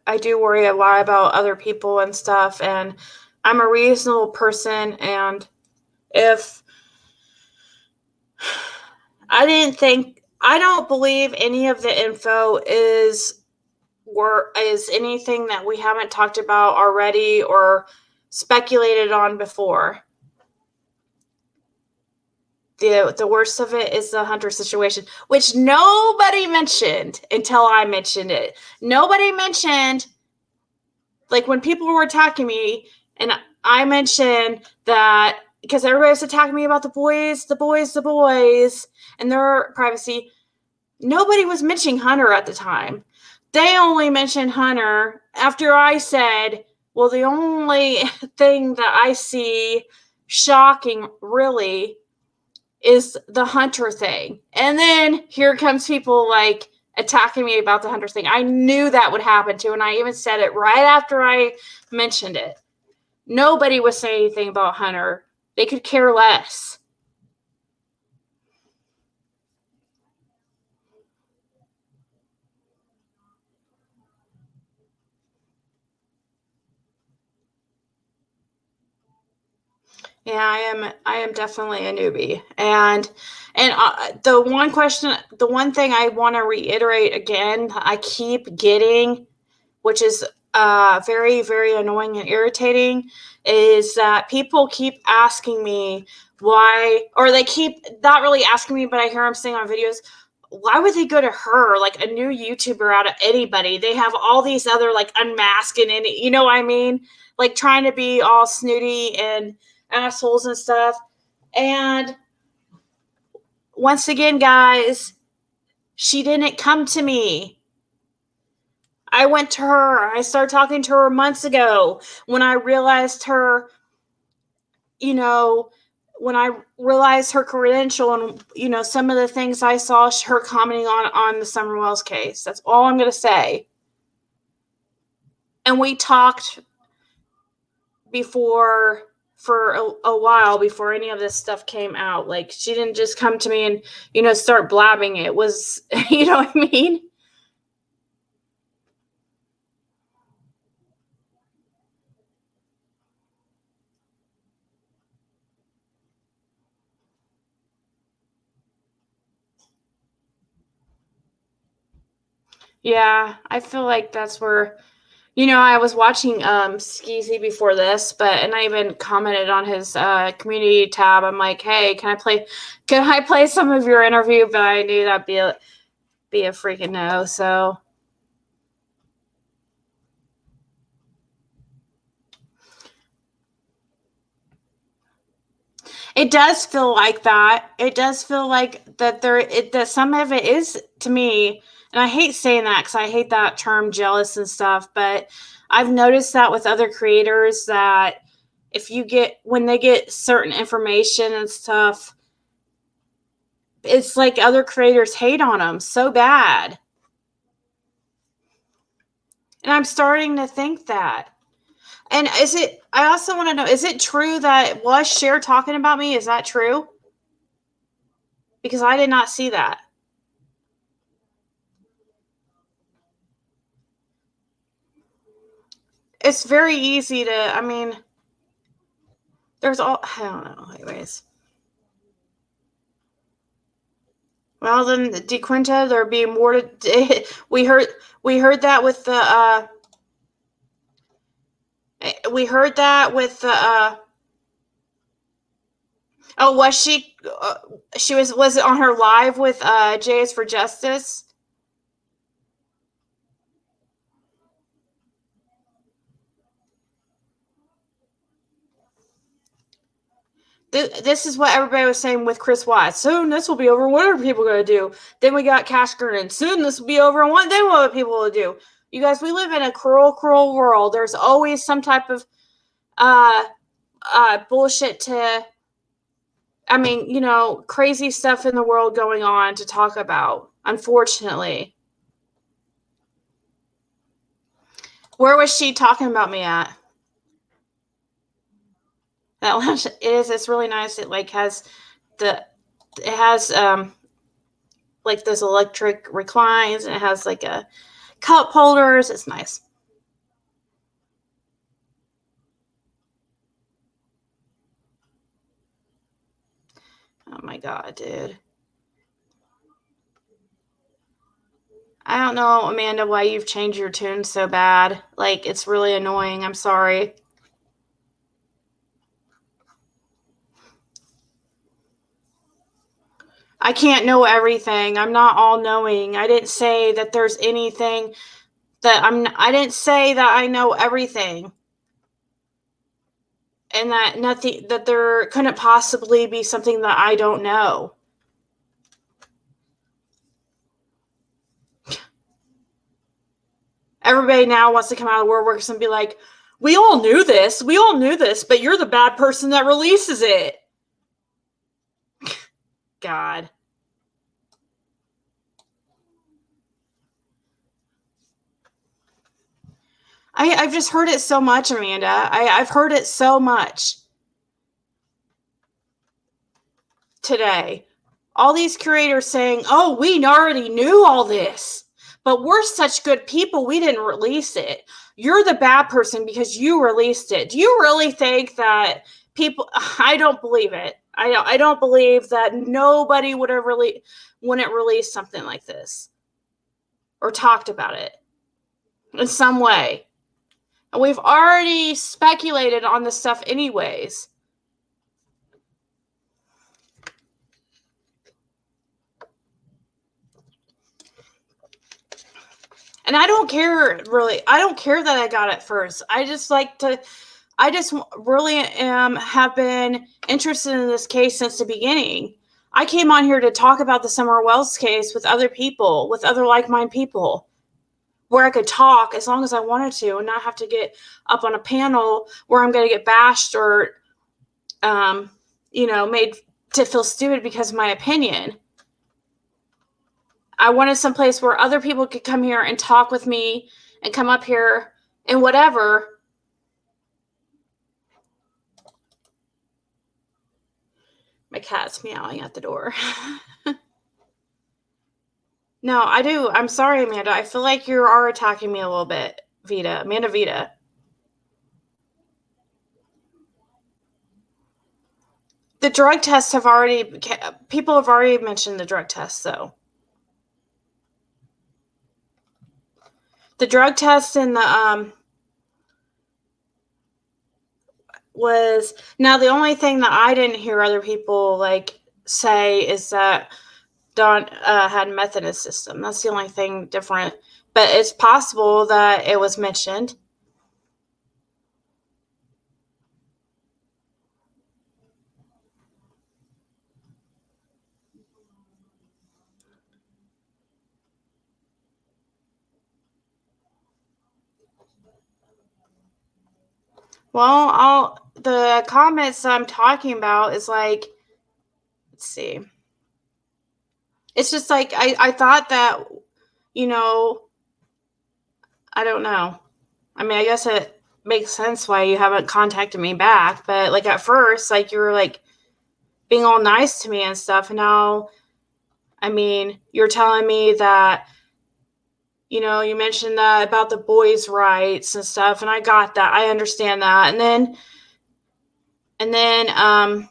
I do worry a lot about other people and stuff, and I'm a reasonable person, and if I don't believe any of the info is anything that we haven't talked about already or speculated on before. The worst of it is the Hunter situation, which nobody mentioned until I mentioned it. Nobody mentioned, like when people were attacking me and I mentioned that because everybody was attacking me about the boys, and their privacy. Nobody was mentioning Hunter at the time. They only mentioned Hunter after I said, well, the only thing that I see shocking, really, is the Hunter thing. And then here comes people like attacking me about the Hunter thing. I knew that would happen too, and I even said it right after I mentioned it. Nobody was saying anything about Hunter. They could care less. Yeah, I am definitely a newbie. And the one thing I want to reiterate again, I keep getting, which is very, very annoying and irritating, is that people keep asking me why, or they keep not really asking me, but I hear them saying on videos, why would they go to her, like a new YouTuber out of anybody? They have all these other like unmasking and you know what I mean? Like trying to be all snooty and assholes and stuff. And once again, guys, she didn't come to me. I went to her. I started talking to her months ago when I realized her, when I realized her credential and, some of the things I saw her commenting on the Summer Wells case. That's all I'm going to say. And we talked before for a while before any of this stuff came out. Like, she didn't just come to me and, start blabbing. It was, you know what I mean? Yeah, I feel like that's where, I was watching Skeezy before this, and I even commented on his community tab. I'm like, hey, can I play some of your interview? But I knew that'd be a freaking no. So it does feel like that. It does feel like that that some of it is, to me, and I hate saying that because I hate that term jealous and stuff, but I've noticed that with other creators that when they get certain information and stuff, it's like other creators hate on them so bad. And I'm starting to think that. And I also want to know, is it true that was Cher talking about me? Is that true? Because I did not see that. It's very easy there's I don't know, anyways. Well, then DeQuinta, there'd be more to, we heard that with the, we heard that with the, oh, was it on her live with, Jay is for Justice? This is what everybody was saying with Chris Watts. Soon this will be over. What are people going to do? Then we got Cash Gurnan. Soon this will be over. And what are people will do? You guys, we live in a cruel, cruel world. There's always some type of bullshit crazy stuff in the world going on to talk about, unfortunately. Where was she talking about me at? That lounge, it's really nice. It has like those electric reclines, and it has like a cup holders. It's nice. Oh my god, dude. I don't know, Amanda, why you've changed your tune so bad. Like, it's really annoying. I'm sorry. I can't know everything. I'm not all knowing. I didn't say that there's anything I didn't say that I know everything. and that there couldn't possibly be something that I don't know. Everybody now wants to come out of the woodworks and be like, we all knew this, but you're the bad person that releases it. God. I've just heard it so much, Amanda. I've heard it so much today. All these curators saying, oh, we already knew all this, but we're such good people, we didn't release it. You're the bad person because you released it. Do you really think that people, I don't believe it. I don't believe that nobody wouldn't release something like this or talked about it in some way. And we've already speculated on this stuff anyways. And I don't care, really. I don't care that I got it first. I just really have been interested in this case since the beginning. I came on here to talk about the Summer Wells case with other people, with other like-minded people, where I could talk as long as I wanted to and not have to get up on a panel where I'm going to get bashed or, made to feel stupid because of my opinion. I wanted some place where other people could come here and talk with me and come up here and whatever. My cat's meowing at the door. No, I do. I'm sorry, Amanda. I feel like you are attacking me a little bit, Vita. Amanda Vita. The drug tests people have already mentioned the drug tests, though. The drug test and the, was, now the only thing that I didn't hear other people, say is that Don had meth in his system. That's the only thing different. But it's possible that it was mentioned. Well, the comments I'm talking about is let's see. It's just I thought that, I don't know. I mean, I guess it makes sense why you haven't contacted me back. But at first, you were being all nice to me and stuff. And now, I mean, you're telling me that, you mentioned that about the boys' rights and stuff. And I got that. I understand that. And then,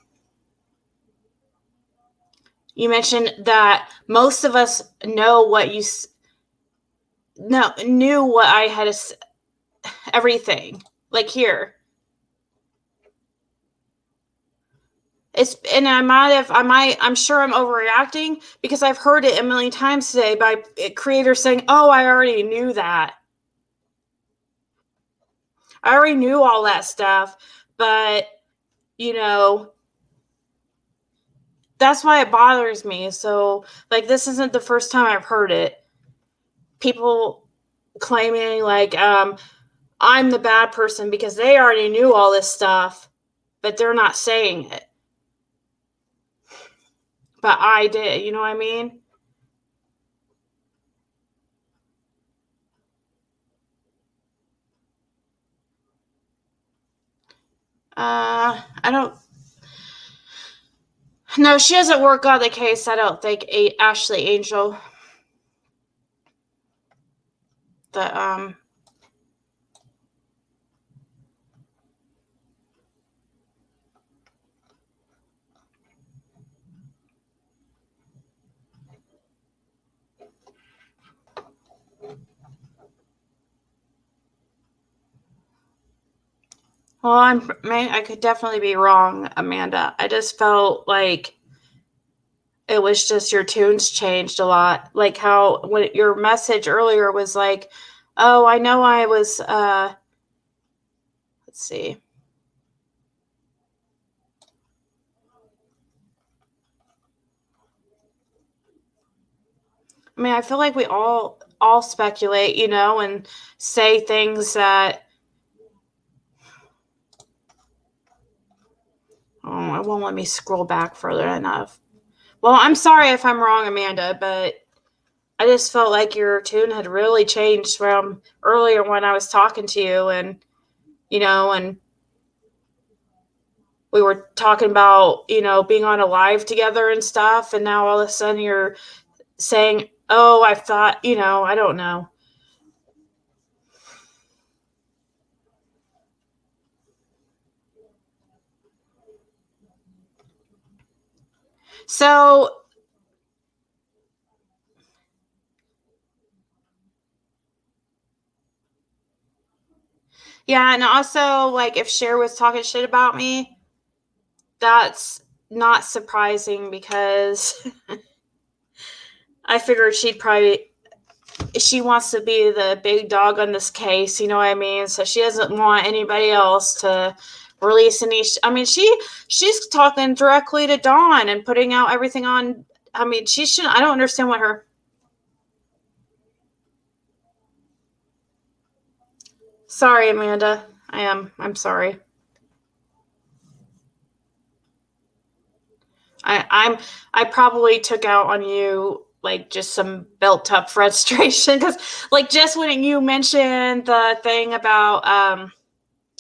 you mentioned that most of us know what knew what I had, everything. Here. I'm sure I'm overreacting because I've heard it a million times today by creators saying, oh, I already knew that. I already knew all that stuff, but, that's why it bothers me. So, this isn't the first time I've heard it. People claiming, I'm the bad person because they already knew all this stuff, but they're not saying it. But I did, you know what I mean? I don't. No, she doesn't work on the case. I don't think Ashley Angel. The Well, I could definitely be wrong, Amanda. I just felt like it was just your tunes changed a lot. Like how when your message earlier was oh, I know I was let's see. I mean, I feel like we all speculate, and say things that, oh, it won't let me scroll back further enough. Well, I'm sorry if I'm wrong, Amanda, but I just felt like your tune had really changed from earlier when I was talking to you, and and we were talking about, being on a live together and stuff, and now all of a sudden you're saying, oh, I thought, I don't know. So, yeah, and also, like, if Cher was talking shit about me, that's not surprising because I figured she wants to be the big dog on this case, you know what I mean? So she doesn't want anybody else to release any. I mean, she's talking directly to Dawn and putting out everything on. I mean, she shouldn't. I don't understand what her. Sorry, Amanda. I'm sorry. I probably took out on you like just some built up frustration because like just when you mentioned the thing about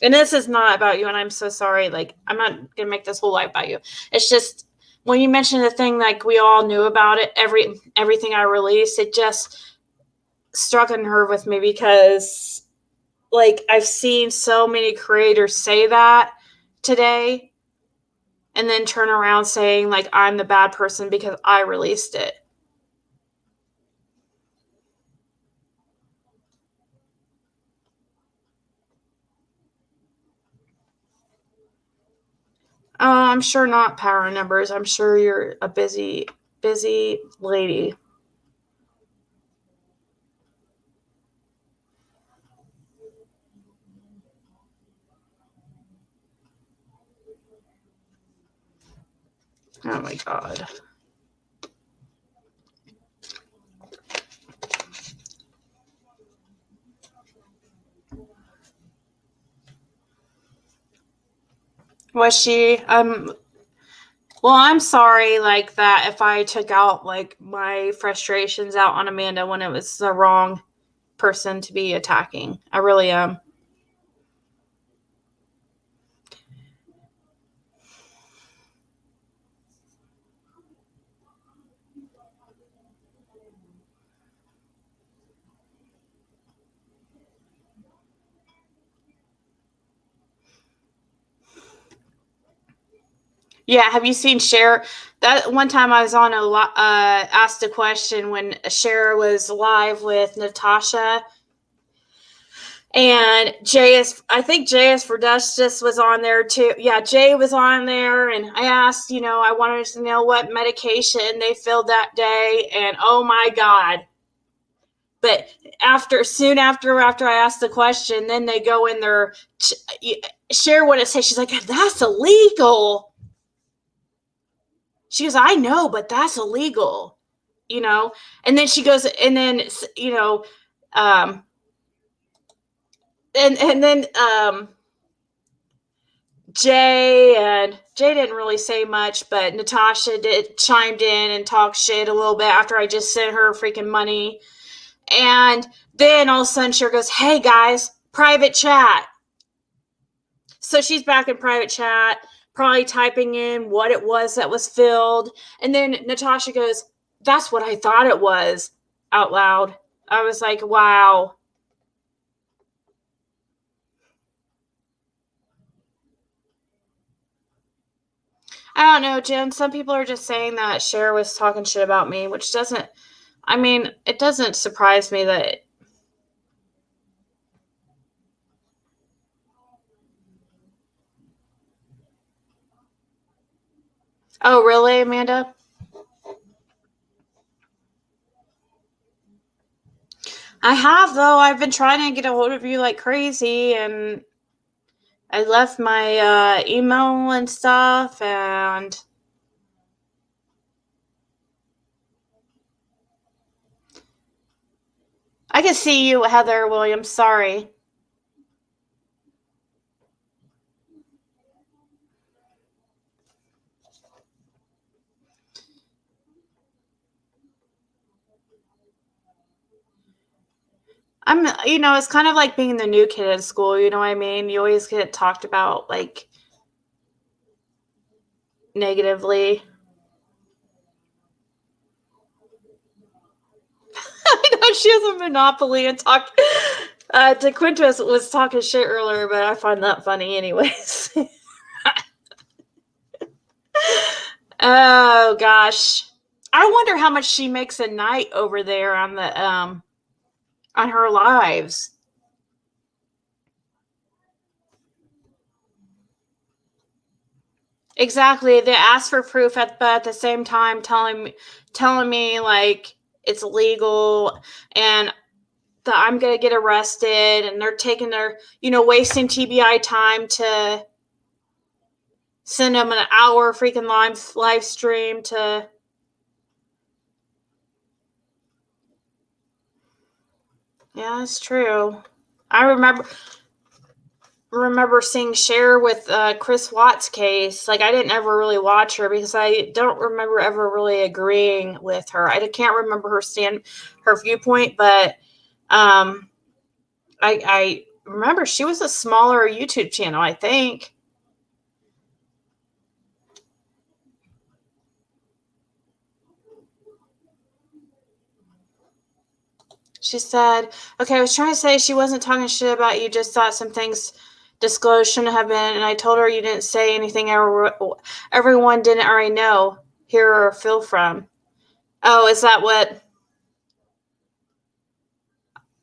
and this is not about you, and I'm so sorry, like I'm not gonna make this whole life about you. It's just when you mentioned the thing, like we all knew about it, everything I released, it just struck a nerve with me because like I've seen so many creators say that today and then turn around saying like I'm the bad person because I released it. I'm sure not power numbers. I'm sure you're a busy lady. Oh my god. Was she well, I'm sorry like that if I took out like my frustrations out on Amanda when it was the wrong person to be attacking. I really am. Yeah, have you seen Cher? That one time I was on asked a question when Cher was live with Natasha and I think JS for Justice was on there too. Yeah, Jay was on there, and I asked, I wanted to know what medication they filled that day, and oh my god! But soon after I asked the question, then they go in there, share what it says. She's like, "That's illegal." She goes, "I know, but that's illegal," And then she goes, and then um, and then Jay didn't really say much, but Natasha chimed in and talked shit a little bit after I just sent her freaking money. And then all of a sudden Cher goes, "Hey guys, private chat." So she's back in private chat, probably typing in what it was that was filled. And then Natasha goes, "That's what I thought it was," out loud. I was like, wow. I don't know, Jen. Some people are just saying that Cher was talking shit about me, which doesn't, I mean, it doesn't surprise me that. Oh, really, Amanda? I have, though. I've been trying to get a hold of you like crazy, and I left my email and stuff, and I can see you, Heather Williams. Sorry. It's kind of like being the new kid in school. You know what I mean? You always get talked about like negatively. I know she has a monopoly and talk. DeQuintus was talking shit earlier, but I find that funny, anyways. Oh gosh, I wonder how much she makes a night over there on her lives. Exactly. They ask for proof, but at the same time telling me like it's illegal and that I'm gonna get arrested, and they're taking their wasting TBI time to send them an hour freaking live stream to. Yeah, that's true. I remember seeing Cher with Chris Watts' case. Like, I didn't ever really watch her because I don't remember ever really agreeing with her. I can't remember her viewpoint, but I remember she was a smaller YouTube channel, I think. She said, okay, I was trying to say she wasn't talking shit about you, just thought some things disclosed shouldn't have been, and I told her you didn't say anything everyone didn't already know, hear or feel from. Oh, is that what?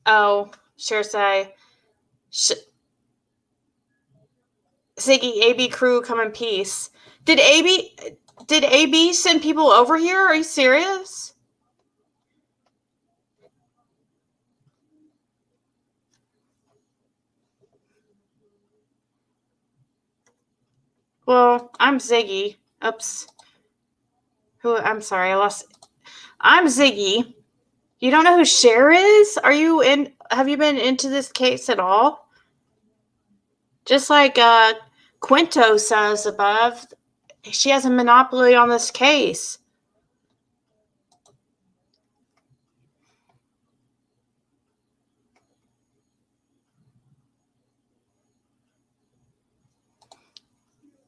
Oh, sure say. Ziggy, AB crew, come in peace. Did AB send people over here? Are you serious? Well, I'm Ziggy. Oops. I'm sorry, I lost. I'm Ziggy. You don't know who Cher is? Have you been into this case at all? Just like Quinto says above, she has a monopoly on this case.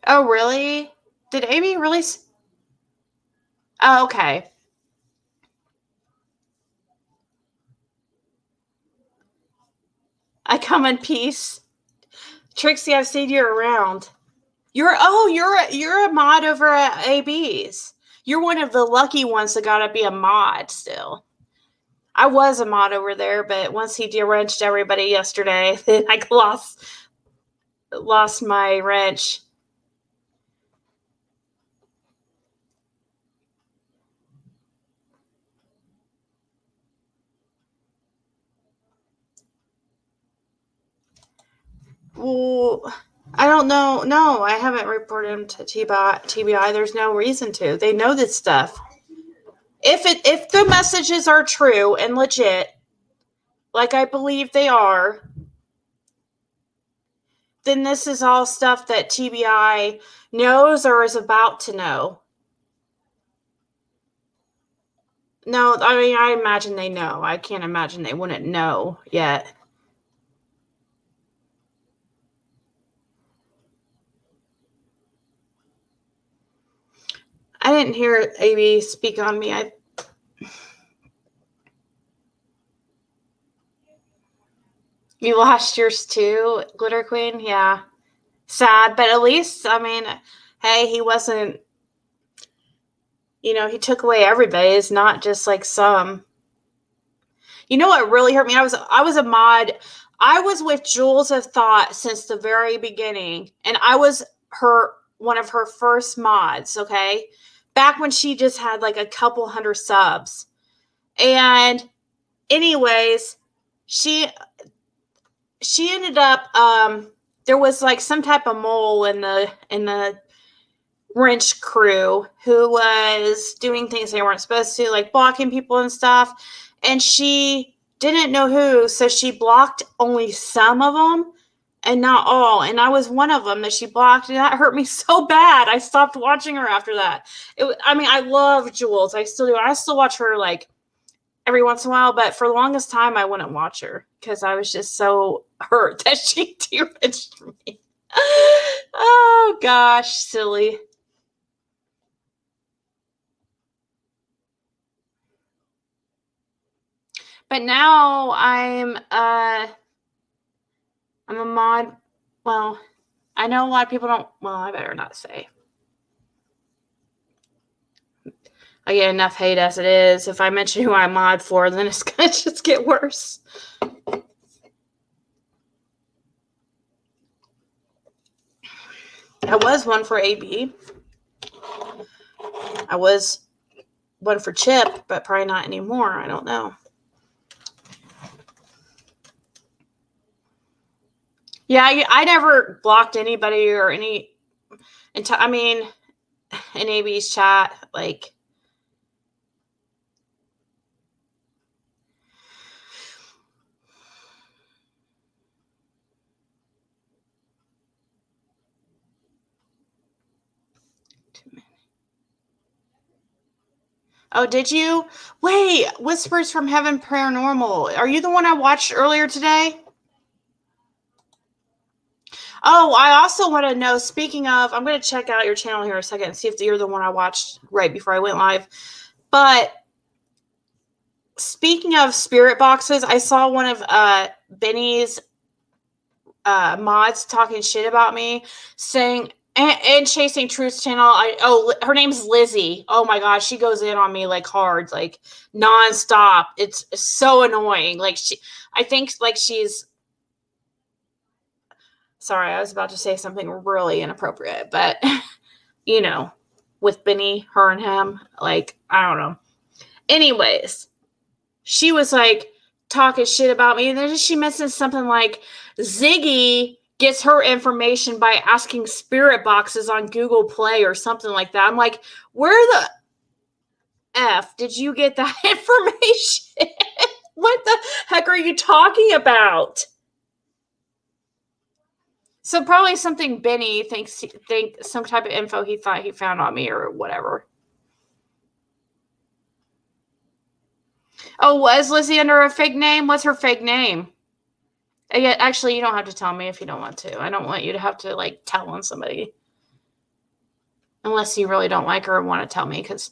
Oh, really? Did Amy really? Oh, okay. I come in peace. Trixie, I've seen you around. You're a mod over at AB's. You're one of the lucky ones that got to be a mod still. I was a mod over there, but once he deranged everybody yesterday, I lost my wrench. Well, I don't know. No, I haven't reported him to TBI. There's no reason to. They know this stuff. If the messages are true and legit, like I believe they are, then this is all stuff that TBI knows or is about to know. No, I mean, I imagine they know. I can't imagine they wouldn't know yet. I didn't hear AB speak on me. You lost yours too, Glitter Queen? Yeah. Sad, but at least, I mean, hey, he wasn't, he took away everybody's, not just like some. You know what really hurt me? I was a mod. I was with Jules of Thought since the very beginning, and I was one of her first mods, okay? Back when she just had like a couple hundred subs. And anyways, she ended up there was like some type of mole in the wrench crew who was doing things they weren't supposed to, like blocking people and stuff, and she didn't know who, so she blocked only some of them and not all. And I was one of them that she blocked, and that hurt me so bad. I stopped watching her after that. I love Jules. I still do. I still watch her like every once in a while, but for the longest time, I wouldn't watch her because I was just so hurt that she de-reached me. Oh gosh, silly. But now I'm a mod. Well, I know a lot of people don't. Well, I better not say. I get enough hate as it is. If I mention who I mod for, then it's gonna just get worse. I was one for AB. I was one for Chip, but probably not anymore. I don't know. Yeah, I never blocked anybody or any. Until in AB's chat, like. Oh, did you? Wait, Whispers from Heaven Paranormal. Are you the one I watched earlier today? Oh, I also want to know, speaking of, I'm going to check out your channel here in a second and see if you're the one I watched right before I went live. But speaking of spirit boxes, I saw one of Benny's mods talking shit about me, saying, and Chasing Truth's channel, her name's Lizzie. Oh my gosh, she goes in on me like hard, like nonstop. It's so annoying. Like I think like she's. Sorry, I was about to say something really inappropriate, but you know, with Benny, her and him, like I don't know. Anyways, she was like talking shit about me, and then she mentioned something like Ziggy gets her information by asking spirit boxes on Google Play or something like that. I'm like, where the F did you get that information? What the heck are you talking about? So probably something Benny think some type of info he thought he found on me or whatever. Oh, was Lizzie under a fake name? What's her fake name? Actually, you don't have to tell me if you don't want to. I don't want you to have to like tell on somebody. Unless you really don't like her and want to tell me, because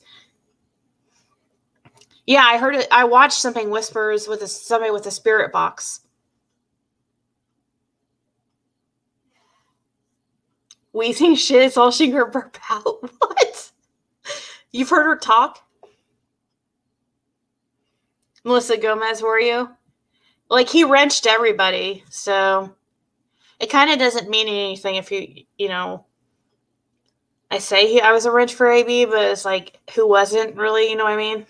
yeah, I heard it. I watched something Whispers with somebody with a spirit box. Wheezing shit is all she can burp out. What? You've heard her talk? Melissa Gomez, were you? Like, he wrenched everybody, so it kind of doesn't mean anything if you know, I say I was a wrench for AB, but it's like, who wasn't really, you know what I mean?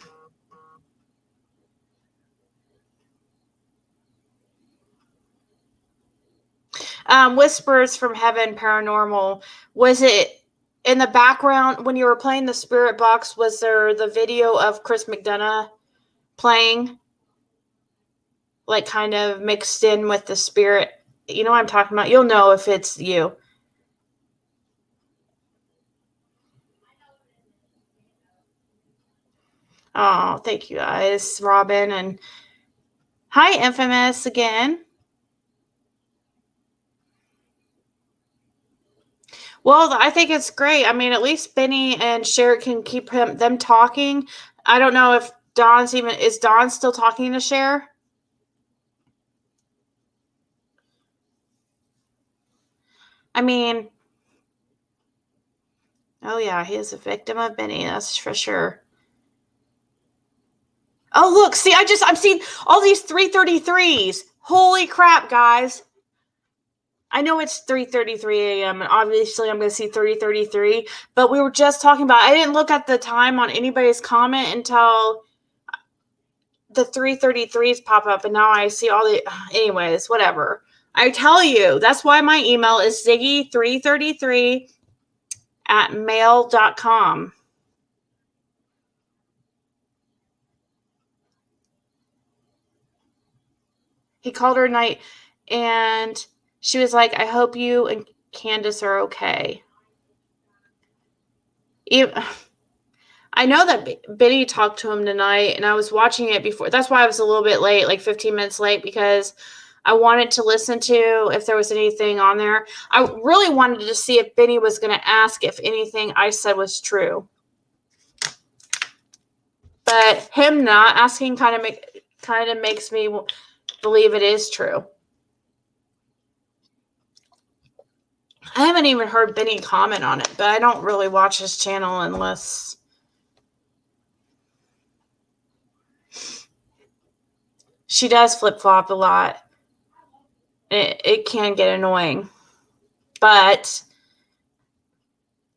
Whispers from Heaven Paranormal, was it in the background when you were playing the spirit box? Was there the video of Chris McDonough playing, like kind of mixed in with the spirit? You know what I'm talking about? You'll know if it's you. Oh, thank you guys, Robin, and hi, Infamous again. Well, I think it's great. I mean, at least Benny and Sherry can keep them talking. I don't know if is Dawn still talking to Cher? I mean, oh yeah, he is a victim of Benny, that's for sure. Oh, look, see, I'm seeing all these 333s. Holy crap, guys. I know it's 3:33 a.m. and obviously I'm going to see 3:33, but we were just talking about, I didn't look at the time on anybody's comment until the 3:33s pop up, and now I see all the, anyways, whatever. I tell you, that's why my email is ziggy333@mail.com. he called her tonight, and she was like, I hope you and Candace are okay. I know that Benny talked to him tonight, and I was watching it before. That's why I was a little bit late, like 15 minutes late, because I wanted to listen to if there was anything on there. I really wanted to see if Benny was going to ask if anything I said was true. But him not asking kind of makes me believe it is true. I haven't even heard Benny comment on it, but I don't really watch his channel unless... She does flip-flop a lot. It can get annoying. But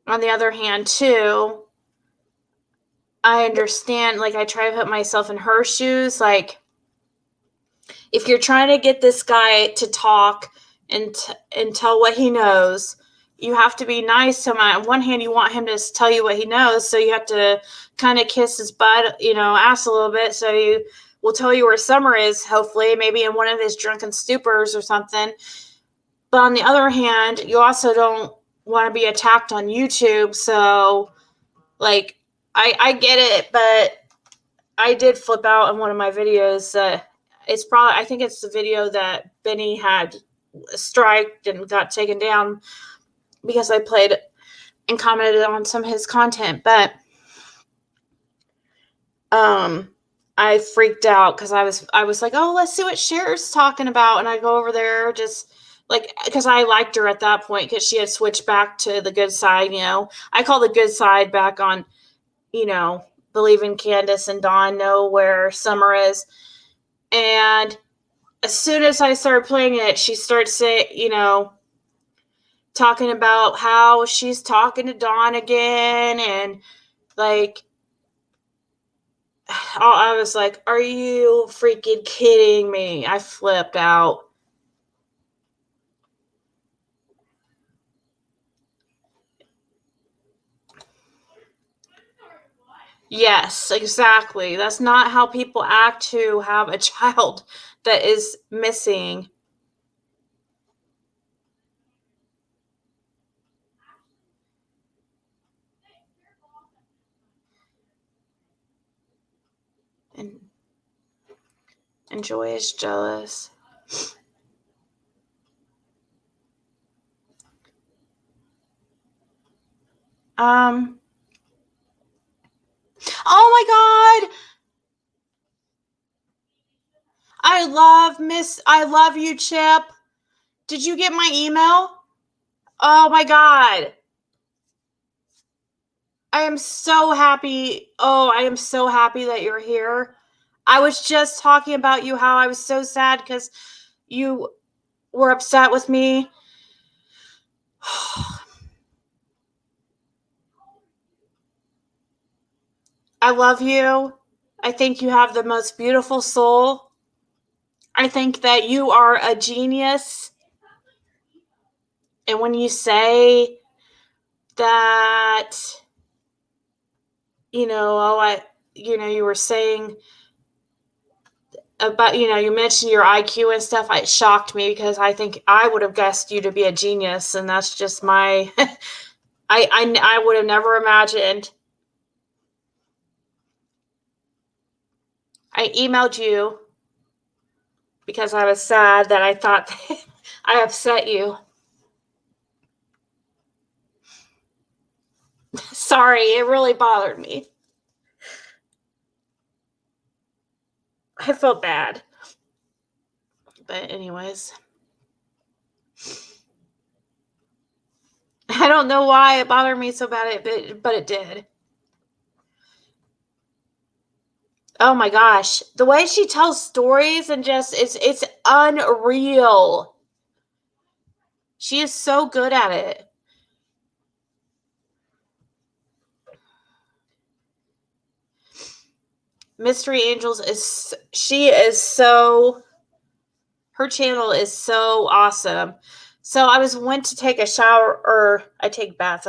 on the other hand, too, I understand, like, I try to put myself in her shoes. Like, if you're trying to get this guy to talk and tell what he knows, you have to be nice to him. On one hand, you want him to tell you what he knows, so you have to kind of kiss his butt, ass a little bit, so you will tell you where Summer is, hopefully, maybe in one of his drunken stupors or something. But on the other hand, you also don't want to be attacked on YouTube. So, like, I get it, but I did flip out in one of my videos. I think it's the video that Benny had striked and got taken down because I played and commented on some of his content. But I freaked out because I was like, oh, let's see what Cher's talking about. And I go over there just like, because I liked her at that point because she had switched back to the good side. I call the good side back on, believing Candace and Dawn know where Summer is. And as soon as I started playing it, she starts saying, talking about how she's talking to Dawn again. And like, I was like, are you freaking kidding me? I flipped out. Yes, exactly. That's not how people act who have a child that is missing. And Joy is jealous. Oh my God! I love you, Chip. Did you get my email? Oh my God. I am so happy. Oh, I am so happy that you're here. I was just talking about you, how I was so sad because you were upset with me. I love you. I think you have the most beautiful soul. I think that you are a genius. And when you say that, you were saying about, you mentioned your IQ and stuff, it shocked me because I think I would have guessed you to be a genius. And that's just my, I would have never imagined. I emailed you because I was sad that I thought that I upset you. Sorry, it really bothered me. I felt bad. But anyways. I don't know why it bothered me so bad, but it did. Oh my gosh. The way she tells stories and just, it's unreal. She is so good at it. Mystery Angels her channel is so awesome. So I went to take a shower, or I take baths.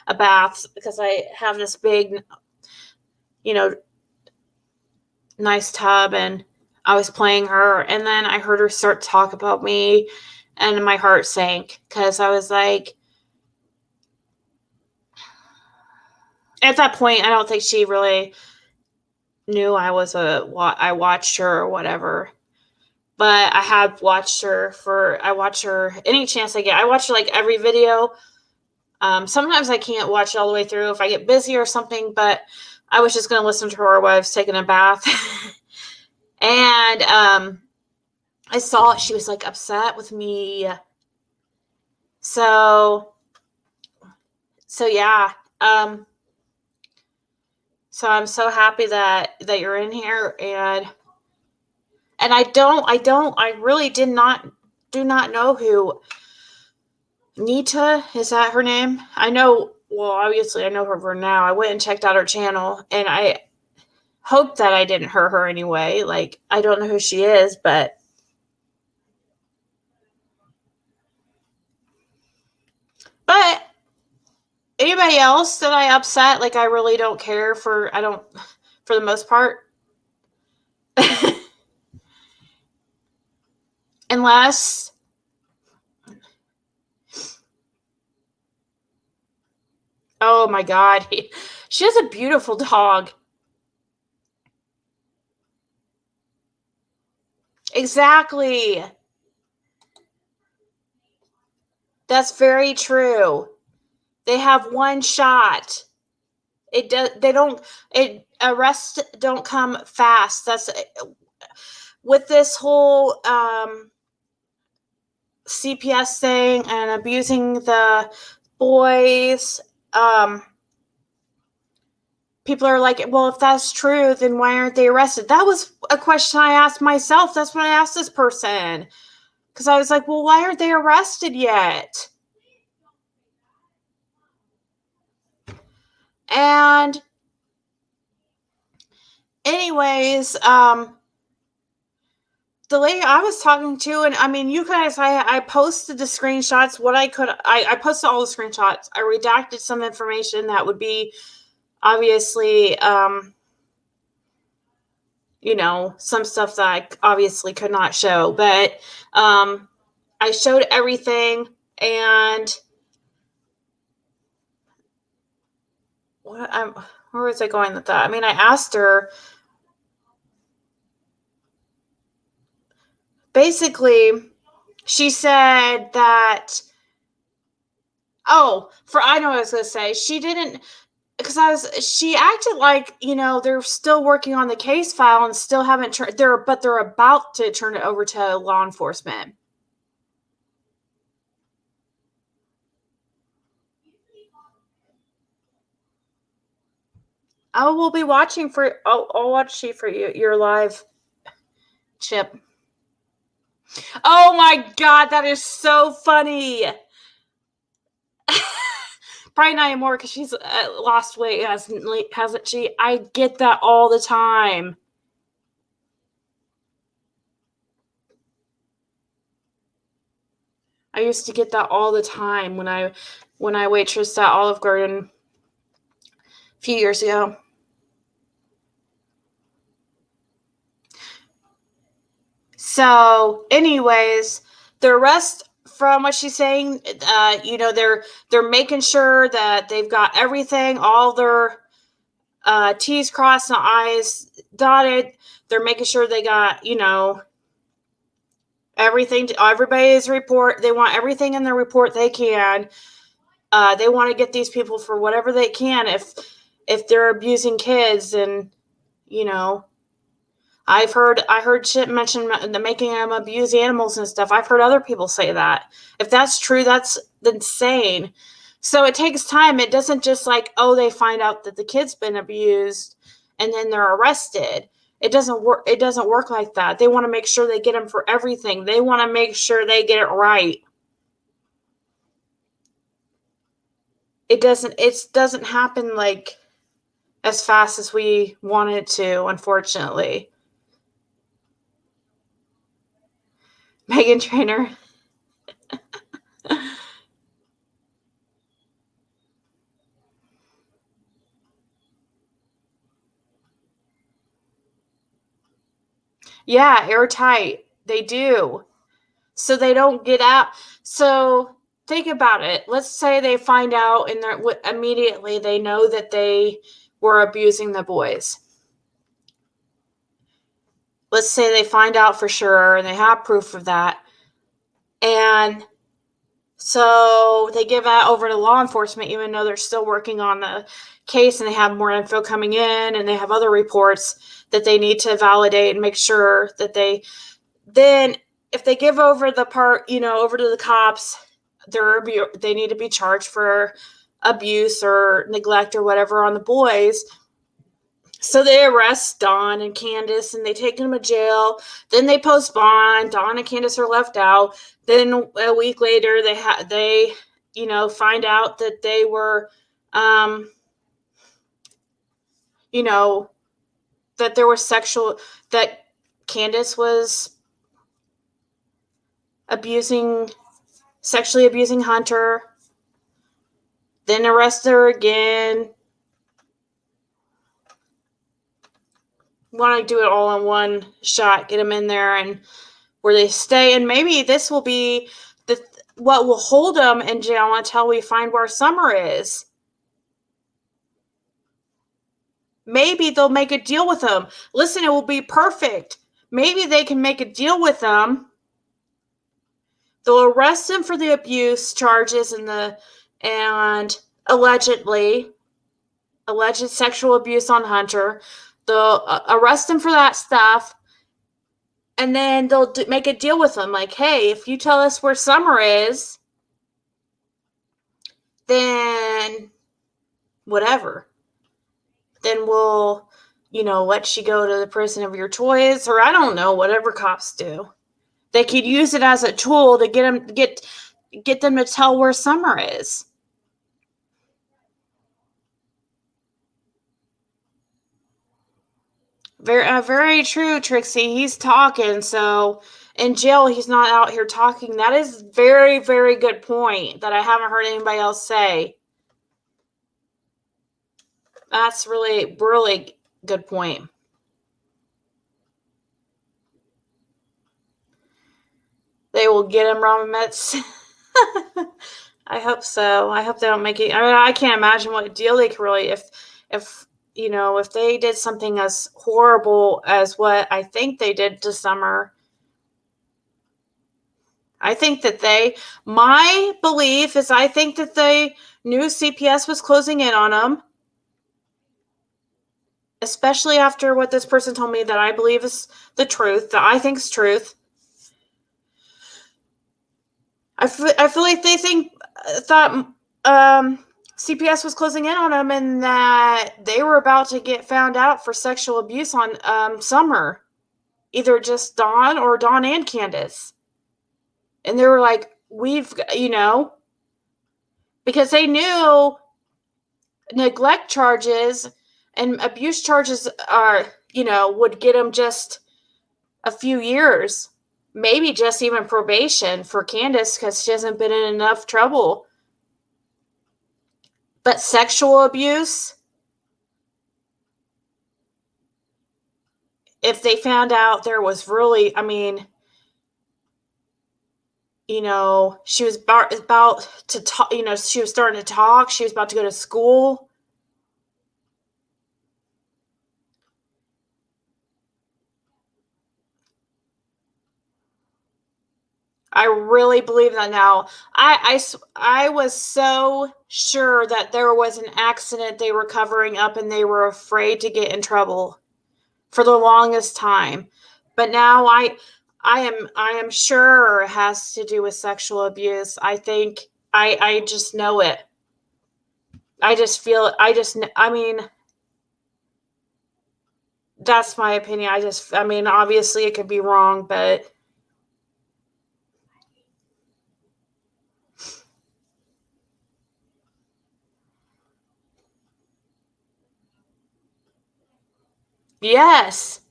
A bath because I have this big, nice tub, and I was playing her, and then I heard her start to talk about me, and my heart sank because I was like, at that point, I don't think she really knew I watched her or whatever. But I have watched her I watch her any chance I get. I watch like every video. Sometimes I can't watch it all the way through if I get busy or something, but I was just going to listen to her while I was taking a bath. And I saw she was like upset with me. So yeah. So I'm so happy that you're in here, and I really do not know who Nita, is that her name? I know, well, obviously I know her now. I went and checked out her channel, and I hope that I didn't hurt her anyway. Like, I don't know who she is, but anybody else that I upset, like, I really don't care for, I don't, for the most part. Unless, oh my God, she has a beautiful dog. Exactly. That's very true. They have one shot. It does. They don't. It arrests don't come fast. That's with this whole CPS thing and abusing the boys. People are like, well, if that's true, then why aren't they arrested? That was a question I asked myself. That's what I asked this person, because I was like, well, why aren't they arrested yet? And anyways, the lady I was talking to, and I mean, you guys, I posted the screenshots. I posted all the screenshots. I redacted some information that would be obviously, some stuff that I obviously could not show, but I showed everything. And where was I going with that? I mean, I asked her, basically, she said that, I know what I was going to say. She didn't, because she acted like, they're still working on the case file and still haven't they're about to turn it over to law enforcement. I will be watching I'll watch you for your live, Chip. Oh my God, that is so funny. Probably not anymore because she's lost weight, hasn't she? I get that all the time. I used to get that all the time when I waitressed at Olive Garden a few years ago. So, anyways, the rest, from what she's saying, they're making sure that they've got everything, all their T's crossed and I's dotted. They're making sure they got, everything. Everybody's report. They want everything in their report they can. They want to get these people for whatever they can. If they're abusing kids, and I heard Chip mention making them abuse animals and stuff. I've heard other people say that. If that's true, that's insane. So it takes time. It doesn't just like, they find out that the kid's been abused and then they're arrested. It doesn't work. It doesn't work like that. They want to make sure they get them for everything. They want to make sure they get it right. It doesn't happen like as fast as we want it to, unfortunately. Megan Trainor. Yeah, airtight. They do. So they don't get out. So think about it. Let's say they find out and immediately they know that they were abusing the boys. Let's say they find out for sure and they have proof of that. And so they give that over to law enforcement, even though they're still working on the case and they have more info coming in and they have other reports that they need to validate and make sure that then if they give over the part, over to the cops, they need to be charged for abuse or neglect or whatever on the boys. So they arrest Dawn and Candace and they take them to jail. Then they post bond. Dawn and Candace are left out. Then a week later, they find out that they were, that there was that Candace was sexually abusing Hunter. Then arrest her again. Want to do it all in one shot, get them in there and where they stay, and maybe this will be what will hold them in jail until we find where Summer is. Maybe they'll make a deal with them. Listen, it will be perfect. Maybe they can make a deal with them. They'll arrest him for the abuse charges and alleged sexual abuse on Hunter. They'll arrest him for that stuff. And then they'll make a deal with them. Like, hey, if you tell us where Summer is, then whatever. Then we'll, let you go to the prison of your choice. Or I don't know, whatever cops do. They could use it as a tool to get them to tell where Summer is. Very true, Trixie. He's talking, so in jail he's not out here talking. That is very, very good point that I haven't heard anybody else say. That's really, really good point. They will get him, Ramamets. I hope so. I hope they don't make it. I mean, I can't imagine what deal they could really, if they did something as horrible as what I think they did to Summer. I think that my belief is I think that they knew CPS was closing in on them, especially after what this person told me that I believe is the truth, that I think is truth. I feel like they thought CPS was closing in on them and that they were about to get found out for sexual abuse on Summer, either just Dawn or Dawn and Candace. And they were like, because they knew neglect charges and abuse charges would get them just a few years, maybe just even probation for Candace because she hasn't been in enough trouble. But sexual abuse, if they found out there was really, she was about to talk, she was starting to talk, she was about to go to school. I really believe that now. I was so sure that there was an accident they were covering up and they were afraid to get in trouble for the longest time. But now I am sure it has to do with sexual abuse. I think I just know it. I just feel it. That's my opinion. Obviously it could be wrong, but yes.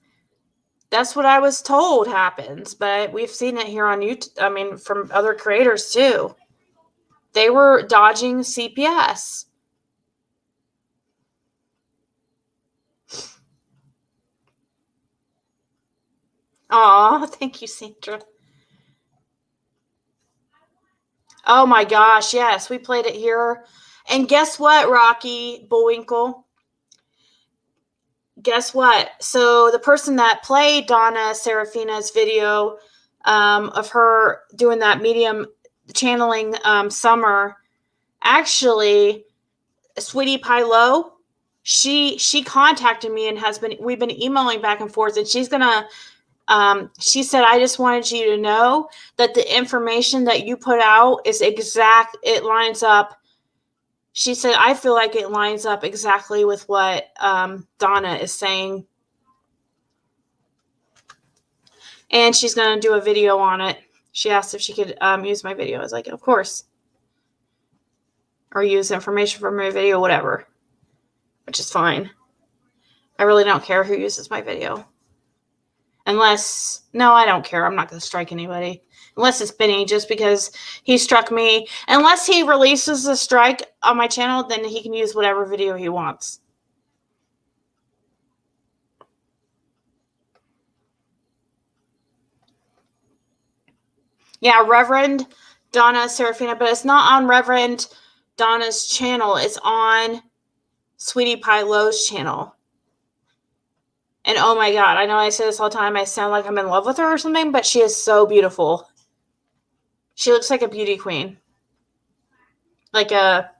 That's what I was told happens, but we've seen it here on YouTube. From other creators too. They were dodging CPS. Aw, thank you, Sandra. Oh my gosh, yes, we played it here. And guess what, Rocky Bullwinkle? Guess what? So the person that played Donna Serafina's video of her doing that medium channeling Summer, actually, Sweetie Pie Low, she contacted me and we've been emailing back and forth, and she's gonna she said, I just wanted you to know that the information that you put out is exact. It lines up. She said, I feel like it lines up exactly with what Donna is saying. And she's going to do a video on it. She asked if she could use my video. I was like, of course. Or use information from my video, whatever. Which is fine. I really don't care who uses my video. Unless, no, I don't care. I'm not going to strike anybody. Unless it's Benny, just because he struck me. Unless he releases a strike on my channel, then he can use whatever video he wants. Yeah, Reverend Donna Serafina, but it's not on Reverend Donna's channel. It's on Sweetie Pie Low's channel. And oh my God, I know I say this all the time. I sound like I'm in love with her or something, but she is so beautiful. She looks like a beauty queen. Like a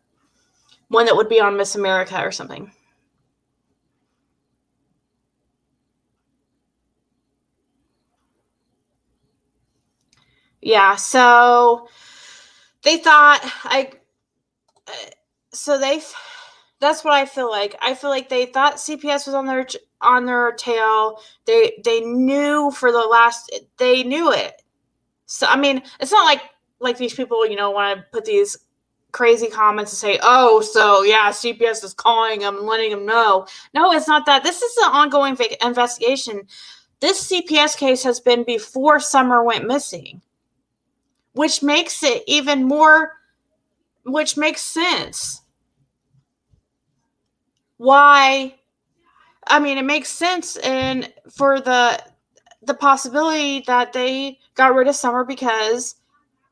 one that would be on Miss America or something. Yeah, so they thought that's what I feel like. I feel like they thought CPS was on their tail. They knew they knew it. So I mean, it's not like these people, want to put these crazy comments and say, oh, so yeah, CPS is calling them and letting them know. No, it's not that. This is an ongoing investigation. This CPS case has been before Summer went missing, which makes it even more, which makes sense. Why? I mean, it makes sense, and for the possibility that they got rid of Summer because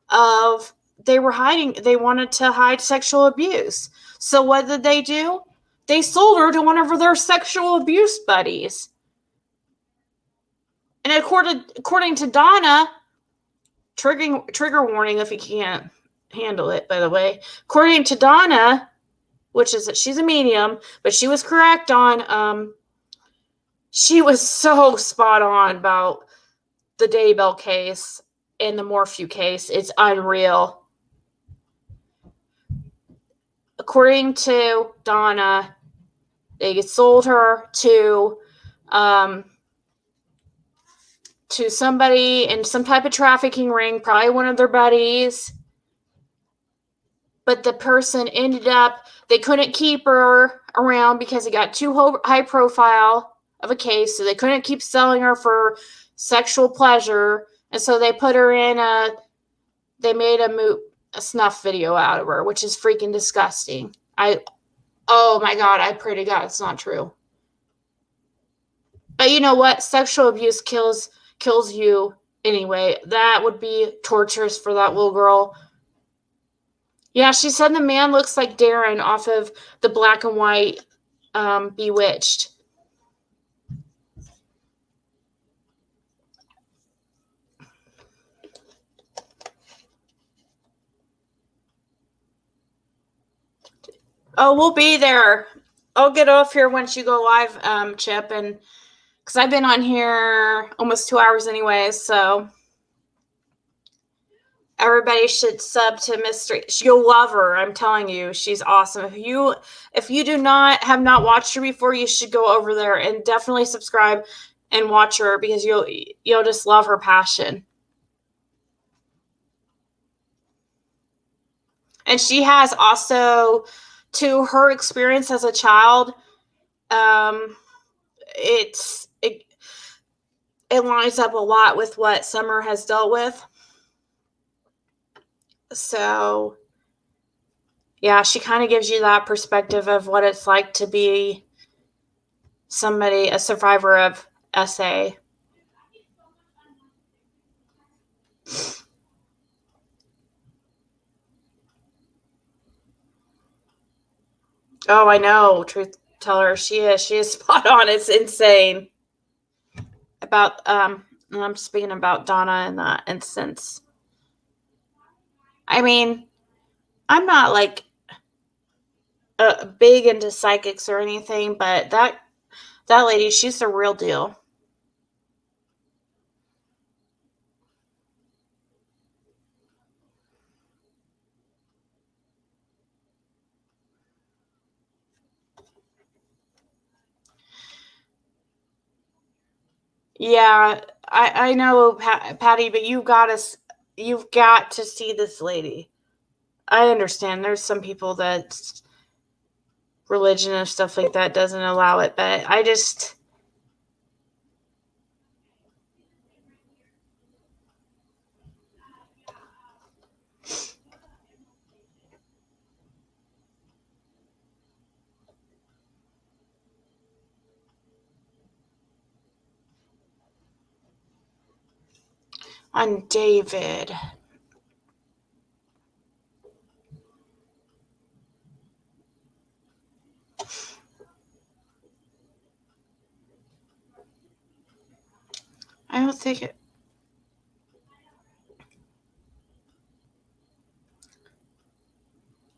of they wanted to hide sexual abuse. So what did they do? They sold her to one of their sexual abuse buddies. And according to Donna, trigger warning if you can't handle it, by the way. According to Donna, which is that she's a medium, but she was correct on she was so spot on about the Daybell case and the Morphew case. It's unreal. According to Donna, they sold her to somebody in some type of trafficking ring, probably one of their buddies. But the person ended up, they couldn't keep her around because it got too high profile of a case, so they couldn't keep selling her for sexual pleasure, and so they put her in they made a snuff video out of her, which is freaking disgusting. Oh my God, I pray to God it's not true. But you know what? Sexual abuse kills you anyway. That would be torturous for that little girl. Yeah, she said the man looks like Darren off of the black and white Bewitched. Oh, we'll be there. I'll get off here once you go live, Chip, and because I've been on here almost 2 hours anyway, so everybody should sub to Mystery. You'll love her. I'm telling you, she's awesome. If you have not watched her before, you should go over there and definitely subscribe and watch her because you'll just love her passion. And she has also, to her experience as a child, it lines up a lot with what Summer has dealt with. So, yeah, she kind of gives you that perspective of what it's like to be a survivor of SA. Oh, I know. Truth teller, she is spot on. It's insane. About I'm speaking about Donna in that instance. I mean, I'm not like big into psychics or anything, but that lady, she's the real deal. Yeah, I know, Patty, but you've got to see this lady. I understand. There's some people that religion and stuff like that doesn't allow it, but I just on David. I don't think it.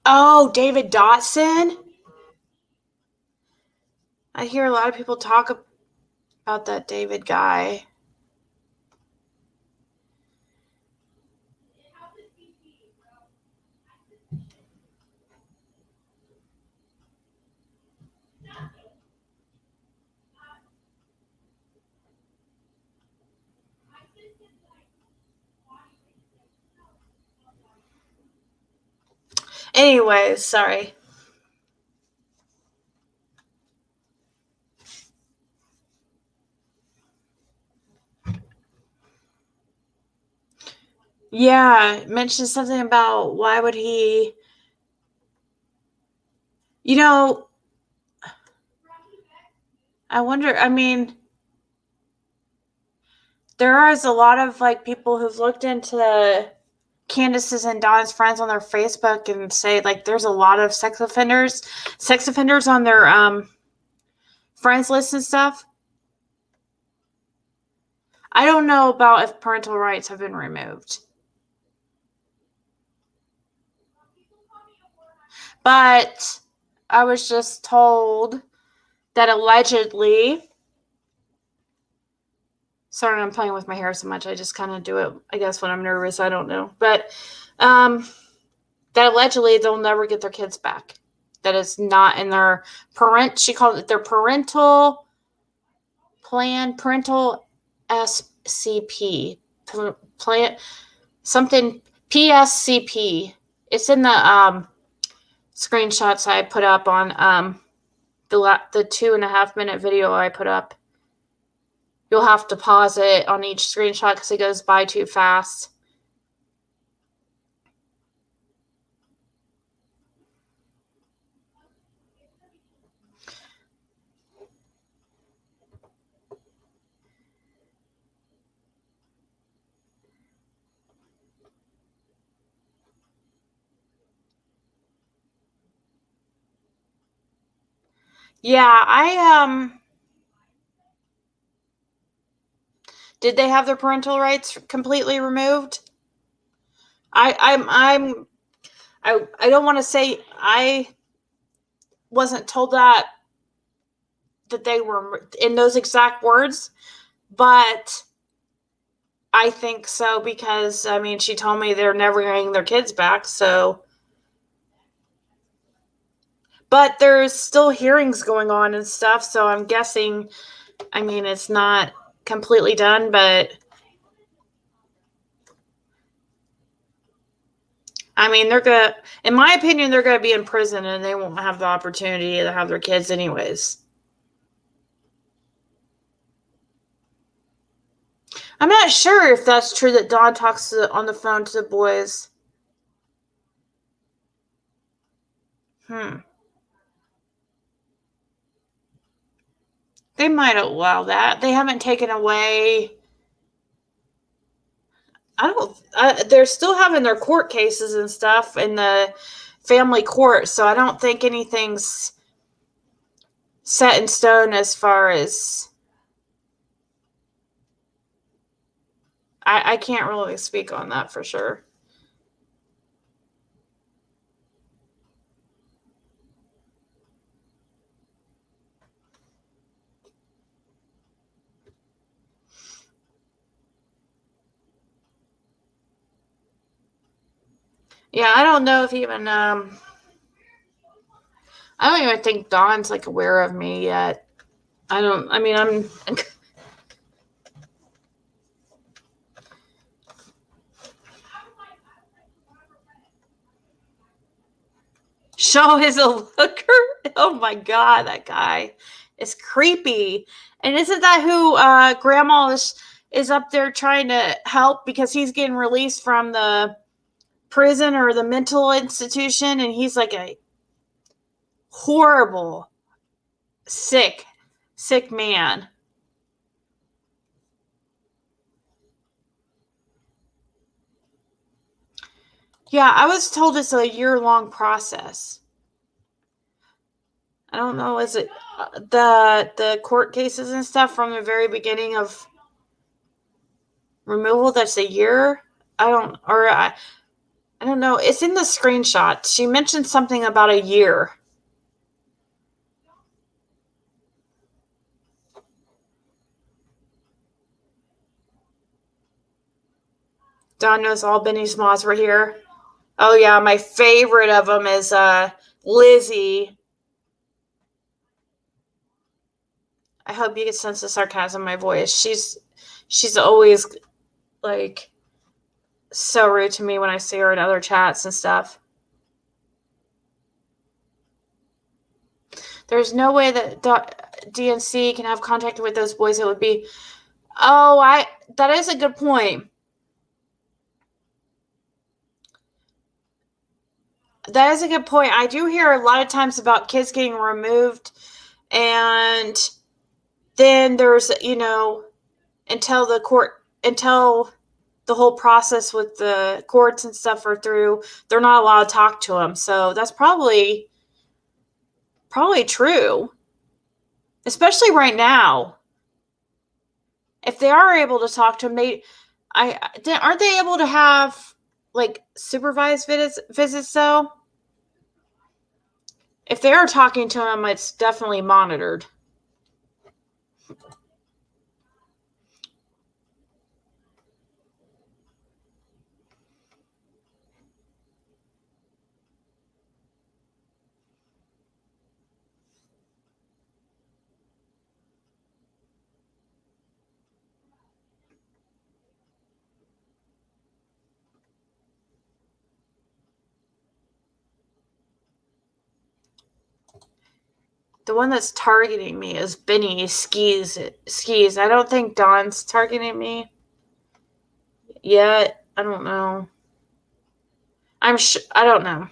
Oh, David Dotson. I hear a lot of people talk about that David guy. Anyways, sorry. Yeah, mentioned something about why would he. You know, I wonder. I mean, there is a lot of like people who've looked into Candace's and Don's friends on their Facebook and say like there's a lot of sex offenders on their friends list and stuff. I don't know about if parental rights have been removed. But I was just told that allegedly. Sorry, I'm playing with my hair so much. I just kind of do it, I guess, when I'm nervous. I don't know. But that allegedly they'll never get their kids back. That is not in their she called it their parental plan, parental SCP, plan, something PSCP. It's in the screenshots I put up on the 2.5 minute video I put up. You'll have to pause it on each screenshot because it goes by too fast. Yeah, did they have their parental rights completely removed? I don't want to say I wasn't told that they were in those exact words, but I think so because I mean she told me they're never getting their kids back, so but there's still hearings going on and stuff, so I'm guessing I mean it's not completely done, but I mean they're gonna in my opinion they're gonna be in prison and they won't have the opportunity to have their kids anyways. I'm not sure if that's true that Dawn talks on the phone to the boys. They might allow that. They haven't taken away. I don't. They're still having their court cases and stuff in the family court, so I don't think anything's set in stone as far as I can't really speak on that for sure. Yeah, I don't know if even I don't even think Dawn's like aware of me yet. I'm Show is a looker. Oh my god, that guy is creepy. And isn't that who Grandma is up there trying to help because he's getting released from the prison or the mental institution, and he's like a horrible, sick man. Yeah, I was told it's a year-long process. I don't know, is it the court cases and stuff from the very beginning of removal that's a year? I don't know. It's in the screenshot. She mentioned something about a year. Don knows all Benny's moms were here. Oh yeah, my favorite of them is Lizzie. I hope you can sense the sarcasm in my voice. She's always like so rude to me when I see her in other chats and stuff. There's no way that DNC can have contact with those boys. It would be, that is a good point. That is a good point. I do hear a lot of times about kids getting removed, and then there's, until the whole process with the courts and stuff are through, they're not allowed to talk to them. So that's probably true, especially right now. If they are able to talk to them, aren't they able to have like supervised visits though? If they are talking to them, it's definitely monitored. The one that's targeting me is Benny Skis. I don't think Don's targeting me yet. I don't know. I don't know.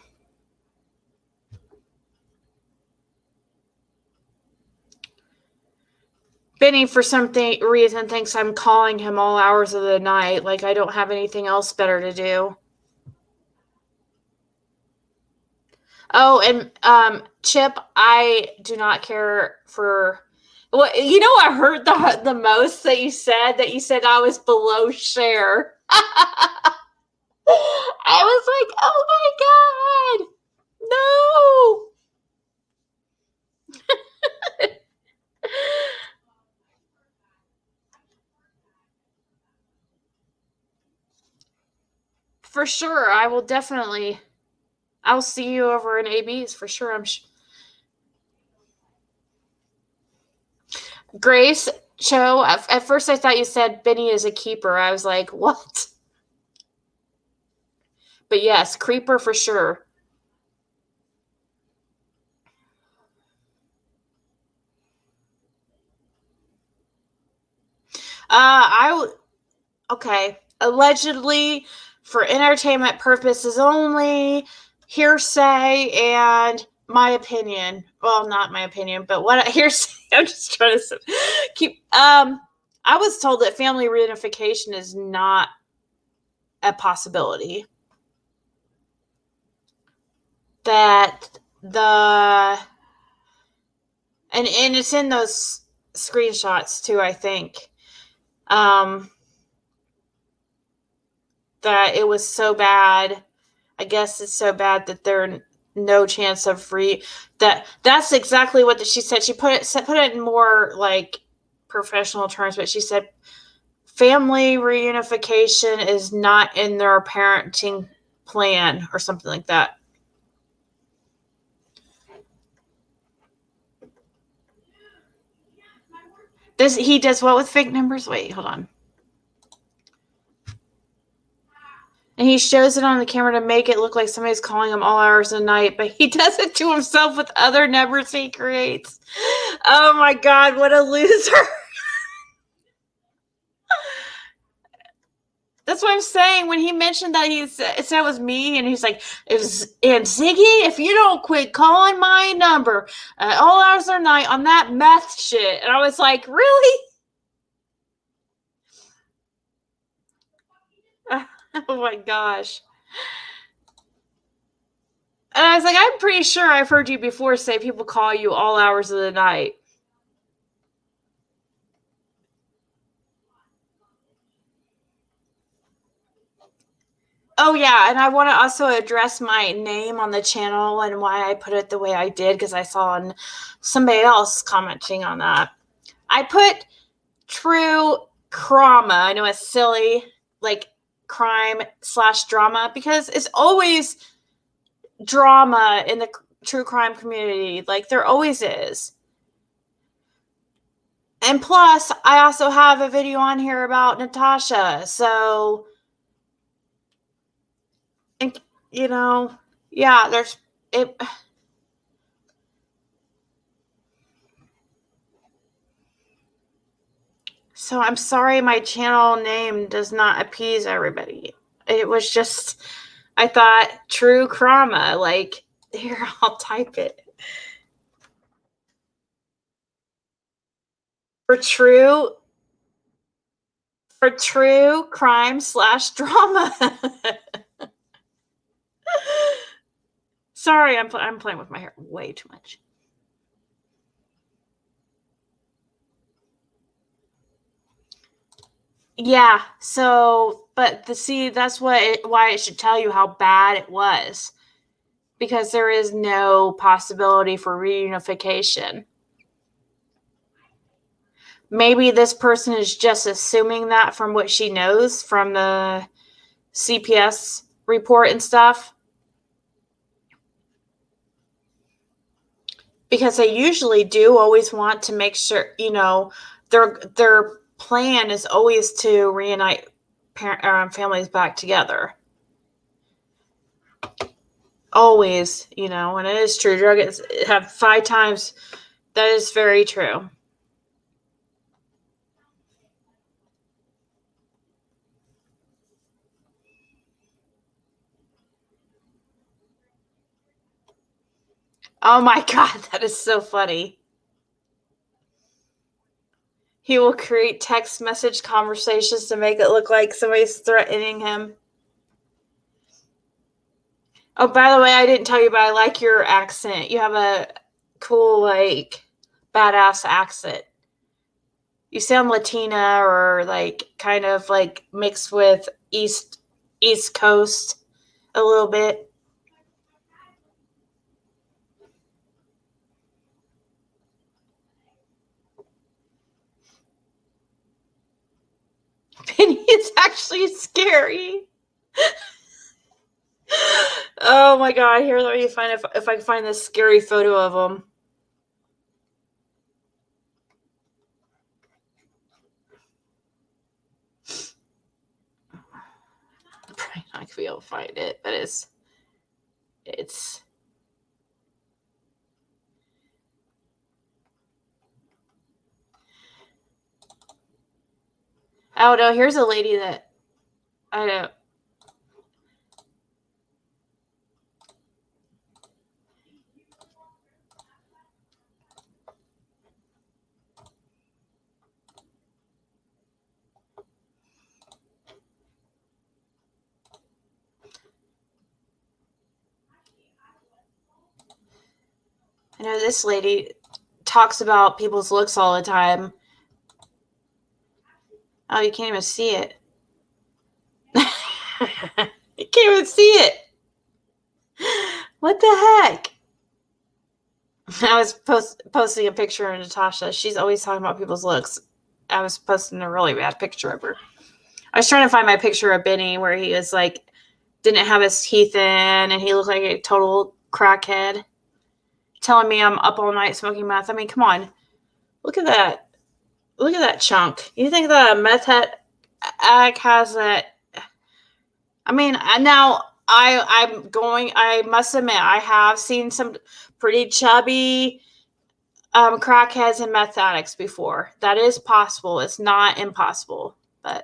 Benny, for some reason, thinks I'm calling him all hours of the night, like I don't have anything else better to do. Oh, and Chip, I do not care for. Well, I heard the most that you said. That you said I was below share. I was like, oh my god, no. For sure, I will definitely. I'll see you over in AB's for sure. Grace Cho. At first, I thought you said Benny is a keeper. I was like, what? But yes, creeper for sure. Okay. Allegedly, for entertainment purposes only, hearsay, and my opinion. Well, not my opinion, but what hearsay. I'm just trying to keep. I was told that family reunification is not a possibility. That And it's in those screenshots too, I think. That it was so bad. I guess it's so bad that there no chance of that's exactly what she said. She put it in more like professional terms, but she said family reunification is not in their parenting plan or something like that. He does what with fake numbers? Wait, hold on. And he shows it on the camera to make it look like somebody's calling him all hours of the night, but he does it to himself with other numbers he creates. Oh my God, what a loser. That's what I'm saying. When he mentioned that it said it was me, and he's like, and Ziggy, if you don't quit calling my number all hours of the night on that meth shit. And I was like, really? Oh my gosh. And I was like, I'm pretty sure I've heard you before say people call you all hours of the night. Oh yeah, and I want to also address my name on the channel and why I put it the way I did, because I saw somebody else commenting on that. I put true crama. I know it's silly, like crime/drama, because it's always drama in the true crime community. Like there always is. And plus, I also have a video on here about Natasha. So, and, yeah, there's it. So I'm sorry my channel name does not appease everybody. It was just, I thought true crama. Like, here, I'll type it. For true crime/drama. Sorry, I'm playing with my hair way too much. Yeah. So, but that's why it should tell you how bad it was, because there is no possibility for reunification. Maybe this person is just assuming that from what she knows from the CPS report and stuff. Because they usually do always want to make sure, their plan is always to reunite families back together. Always, and it is true. Drugs have 5 times. That is very true. Oh my God, that is so funny. He will create text message conversations to make it look like somebody's threatening him. Oh, by the way, I didn't tell you, but I like your accent. You have a cool, like, badass accent. You sound Latina, or like kind of like mixed with East Coast a little bit. Penny is actually scary. Oh my God! Here, let me find if I can find this scary photo of him. I'm probably not gonna be able to find it, but it's. Oh no! Here's a lady that I don't. I know this lady talks about people's looks all the time. Oh, you can't even see it. You can't even see it. What the heck? I was posting a picture of Natasha. She's always talking about people's looks. I was posting a really bad picture of her. I was trying to find my picture of Benny where he was like, didn't have his teeth in and he looked like a total crackhead. Telling me I'm up all night smoking meth. I mean, come on. Look at that. Look at that chunk. You think that a meth addict has that? I mean, now I must admit, I have seen some pretty chubby crackheads and meth addicts before. That is possible. It's not impossible, but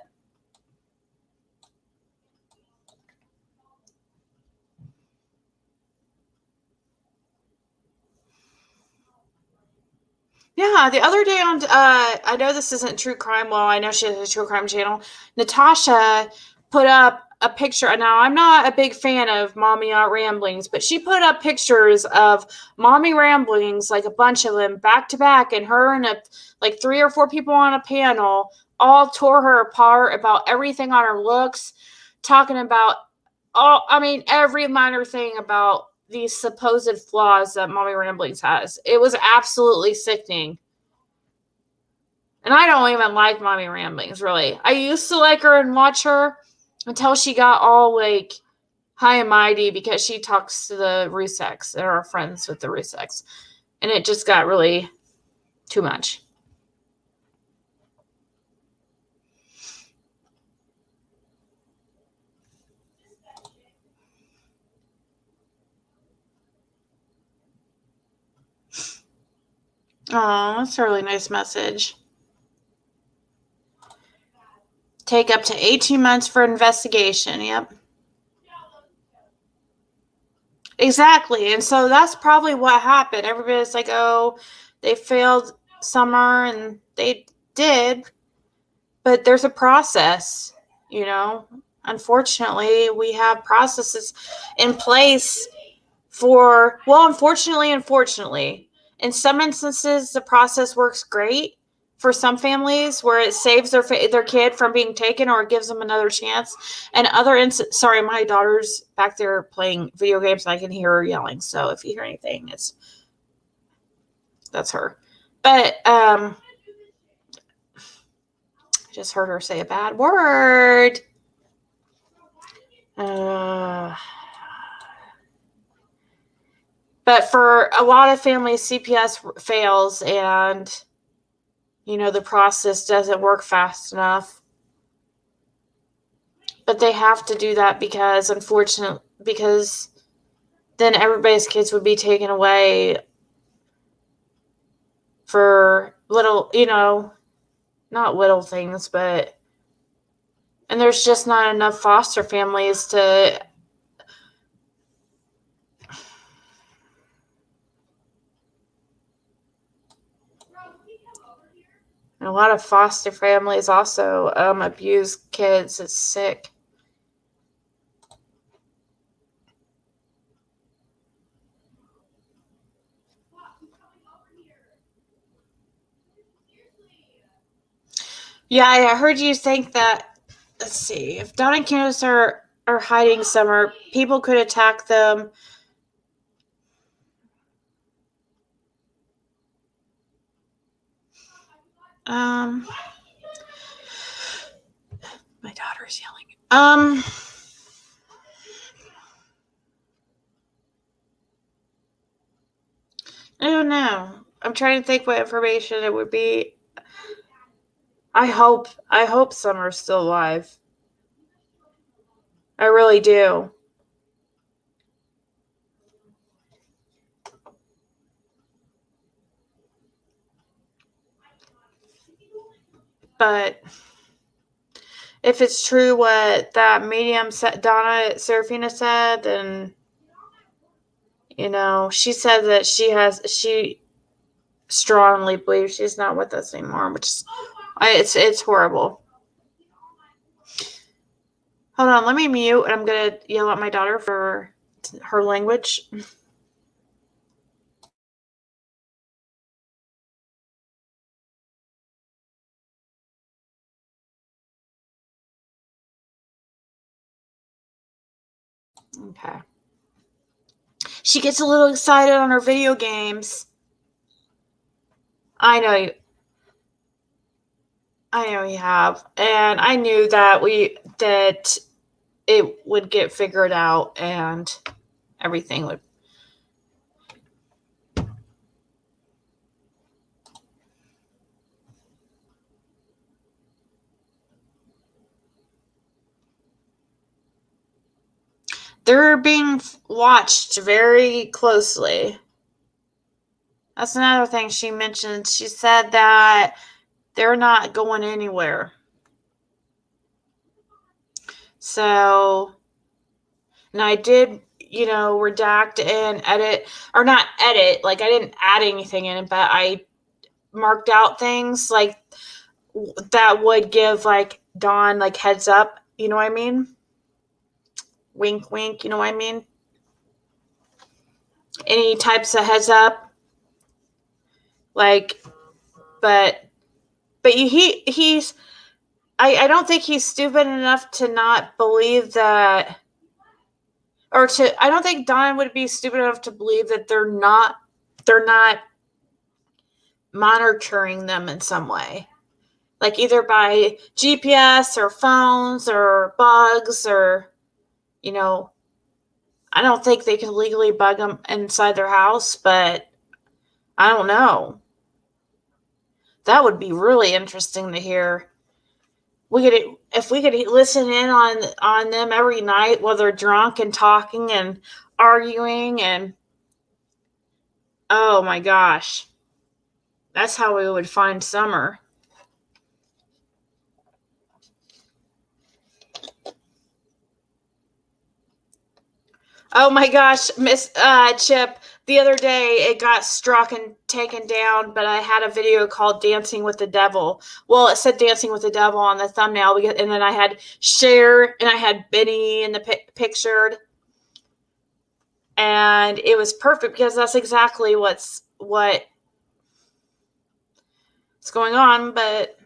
yeah, the other day on I know this isn't true crime. Well, I know she has a true crime channel. Natasha put up a picture. Now, I'm not a big fan of Mommy Ramblings, but she put up pictures of Mommy Ramblings, like a bunch of them back to back, and her and like 3 or 4 people on a panel all tore her apart about everything on her looks, talking about every minor thing about these supposed flaws that Mommy Ramblings has. It was absolutely sickening. And I don't even like Mommy Ramblings, really. I used to like her and watch her until she got all like high and mighty because she talks to the Ruseks and are friends with the Ruseks. And it just got really too much. Oh, that's a really nice message. Take up to 18 months for investigation. Yep. Exactly. And so that's probably what happened. Everybody's like, oh, they failed summer, and they did. But there's a process, you know. Unfortunately, we have processes in place for, well, unfortunately, in some instances, the process works great for some families where it saves their kid from being taken or gives them another chance. And other instances, sorry, my daughter's back there playing video games and I can hear her yelling. So if you hear anything, that's her. But I just heard her say a bad word. But for a lot of families, CPS fails and, you know, the process doesn't work fast enough. But they have to do that because then everybody's kids would be taken away for little, you know, not little things, but, and there's just not enough foster families to, a lot of foster families also abuse kids. It's sick. Yeah, I heard you think that, let's see, if Don and Candace are hiding somewhere, people could attack them. My daughter's yelling. I don't know. I'm trying to think what information it would be. I hope Summer's still alive. I really do. But if it's true what that medium Donna Serafina said, then, you know, she said that she strongly believes she's not with us anymore, which is, it's horrible. Hold on, let me mute, and I'm gonna yell at my daughter for her language. Okay. She gets a little excited on her video games. I know you have. And I knew that it would get figured out and everything would. They're being watched very closely. That's another thing she mentioned. She said that they're not going anywhere. So, and I did, redact and edit, or not edit, like I didn't add anything in it, but I marked out things like that would give like Dawn like heads up, you know what I mean? Wink, wink, you know what I mean? Any types of heads up, like, but he's. I don't think he's stupid enough to not believe that, I don't think Dawn would be stupid enough to believe that they're not monitoring them in some way, like either by GPS or phones or bugs or, I don't think they can legally bug them inside their house, but I don't know. That would be really interesting to hear. If we could listen in on them every night while they're drunk and talking and arguing, and oh my gosh, that's how we would find Summer. Oh my gosh, Miss Chip, the other day it got struck and taken down, but I had a video called Dancing with the Devil. Well, it said Dancing with the Devil on the thumbnail, and then I had Cher and I had Benny in the pictured. And it was perfect because that's exactly what's going on. But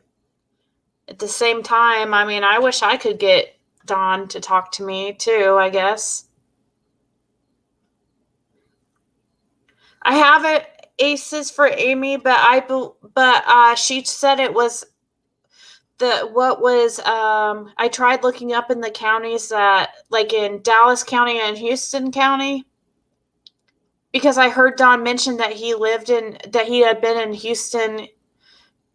at the same time, I mean, I wish I could get Dawn to talk to me too, I guess. I have aces for Amy, but she said it was I tried looking up in the counties that, like in Dallas County and Houston County, because I heard Dawn mention that he had been in Houston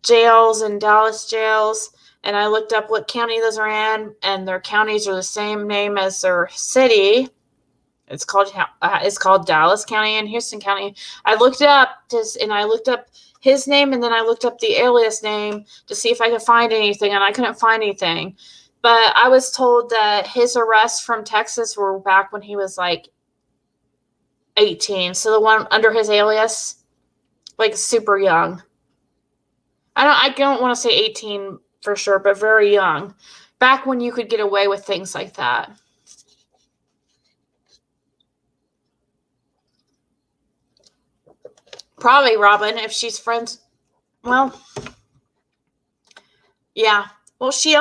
jails and Dallas jails, and I looked up what county those are in, and their counties are the same name as their city. It's called Dallas County and Houston County. I looked up his name, and then I looked up the alias name to see if I could find anything, and I couldn't find anything. But I was told that his arrests from Texas were back when he was like 18. So the one under his alias, like super young. I don't want to say 18 for sure, but very young. Back when you could get away with things like that. Probably Robin, if she's friends. Well, yeah. Well, she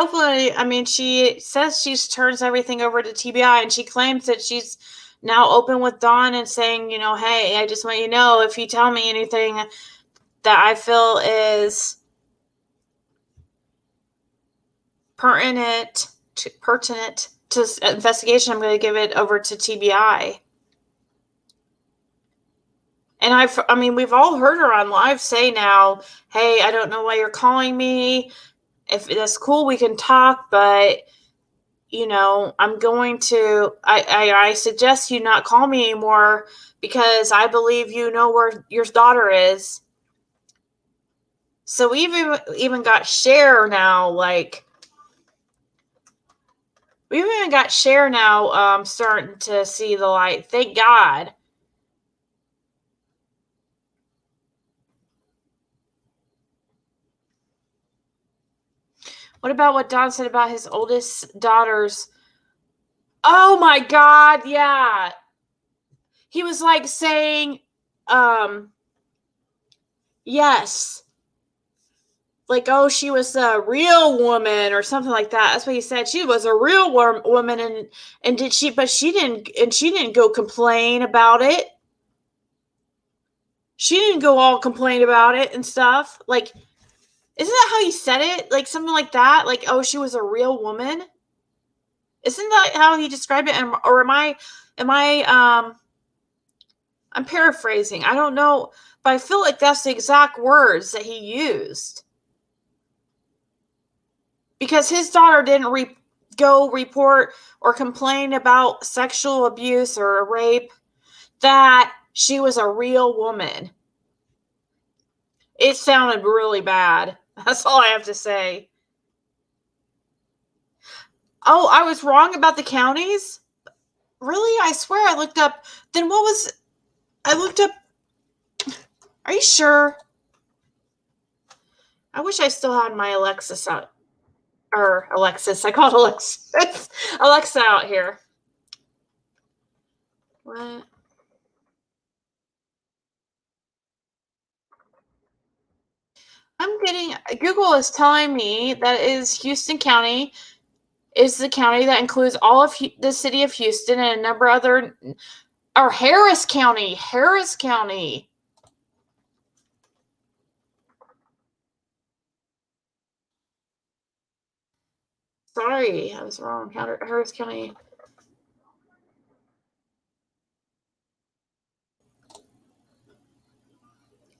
says she turns everything over to TBI, and she claims that she's now open with Dawn and saying, hey, I just want you to know, if you tell me anything that I feel is pertinent to investigation, I'm going to give it over to TBI. And we've all heard her on live say now, hey, I don't know why you're calling me. If that's cool, we can talk, but I'm going to, I suggest you not call me anymore because I believe you know where your daughter is. So we even got Cher now, we've even got Cher now starting to see the light. Thank God. What about what Don said about his oldest daughters? Oh my God, yeah. He was like saying, yes. like, oh, she was a real woman or something like that. That's what he said. She was a real woman, and she didn't go complain about it. She didn't go all complain about it and stuff. Like, isn't that how he said it? Like something like that. Like, oh, she was a real woman. Isn't that how he described it? Or I'm paraphrasing. I don't know, but I feel like that's the exact words that he used. Because his daughter didn't go report or complain about sexual abuse or rape, that she was a real woman. It sounded really bad. That's all I have to say. Oh, I was wrong about the counties? Really? I swear I looked up. Then what was. I looked up. Are you sure? I wish I still had my Alexis out. Or Alexis. I called Alexis. Alexa out here. What? Google is telling me that is Houston County is the county that includes all of the city of Houston and a number of other, or Harris County. Sorry, I was wrong. Harris County.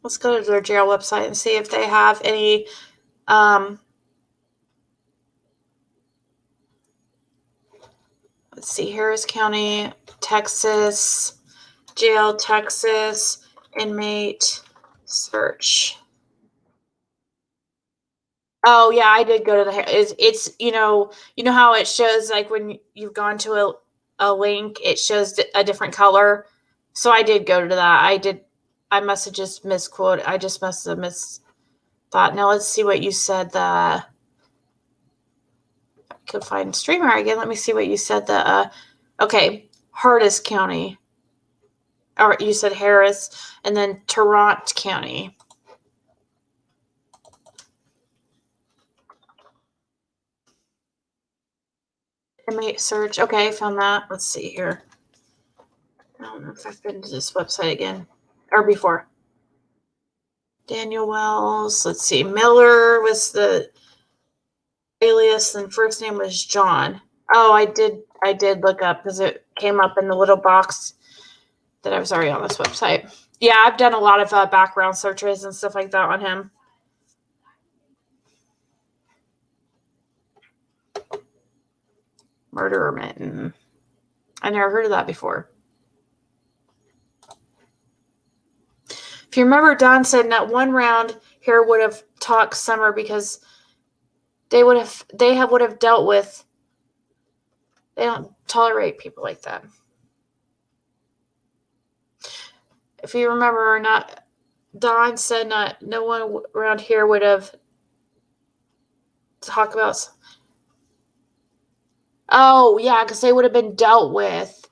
Let's go to their jail website and see if they have any. Let's see, Harris County, Texas, jail, Texas, inmate search. Oh yeah, I did go to the. It's you know how it shows like when you've gone to a link, it shows a different color. So I did go to that. I must have just misquoted. I just must have misthought. Now let's see what you said. I could find streamer again. Let me see what you said. Okay, Harris County. Or you said Harris, and then Tarrant County. Inmate search. Okay, found that. Let's see here. I don't know if I've been to this website again or before. Daniel Wells. Let's see. Miller was the alias, and first name was John. Oh, I did look up because it came up in the little box that I was already on this website. Yeah, I've done a lot of background searches and stuff like that on him. Murderer Mitten. I never heard of that before. If you remember, Don said not one round here would have talked Summer because they would have dealt with. They don't tolerate people like that. If you remember, not Don said no one around here would have talked about. Oh yeah, because they would have been dealt with.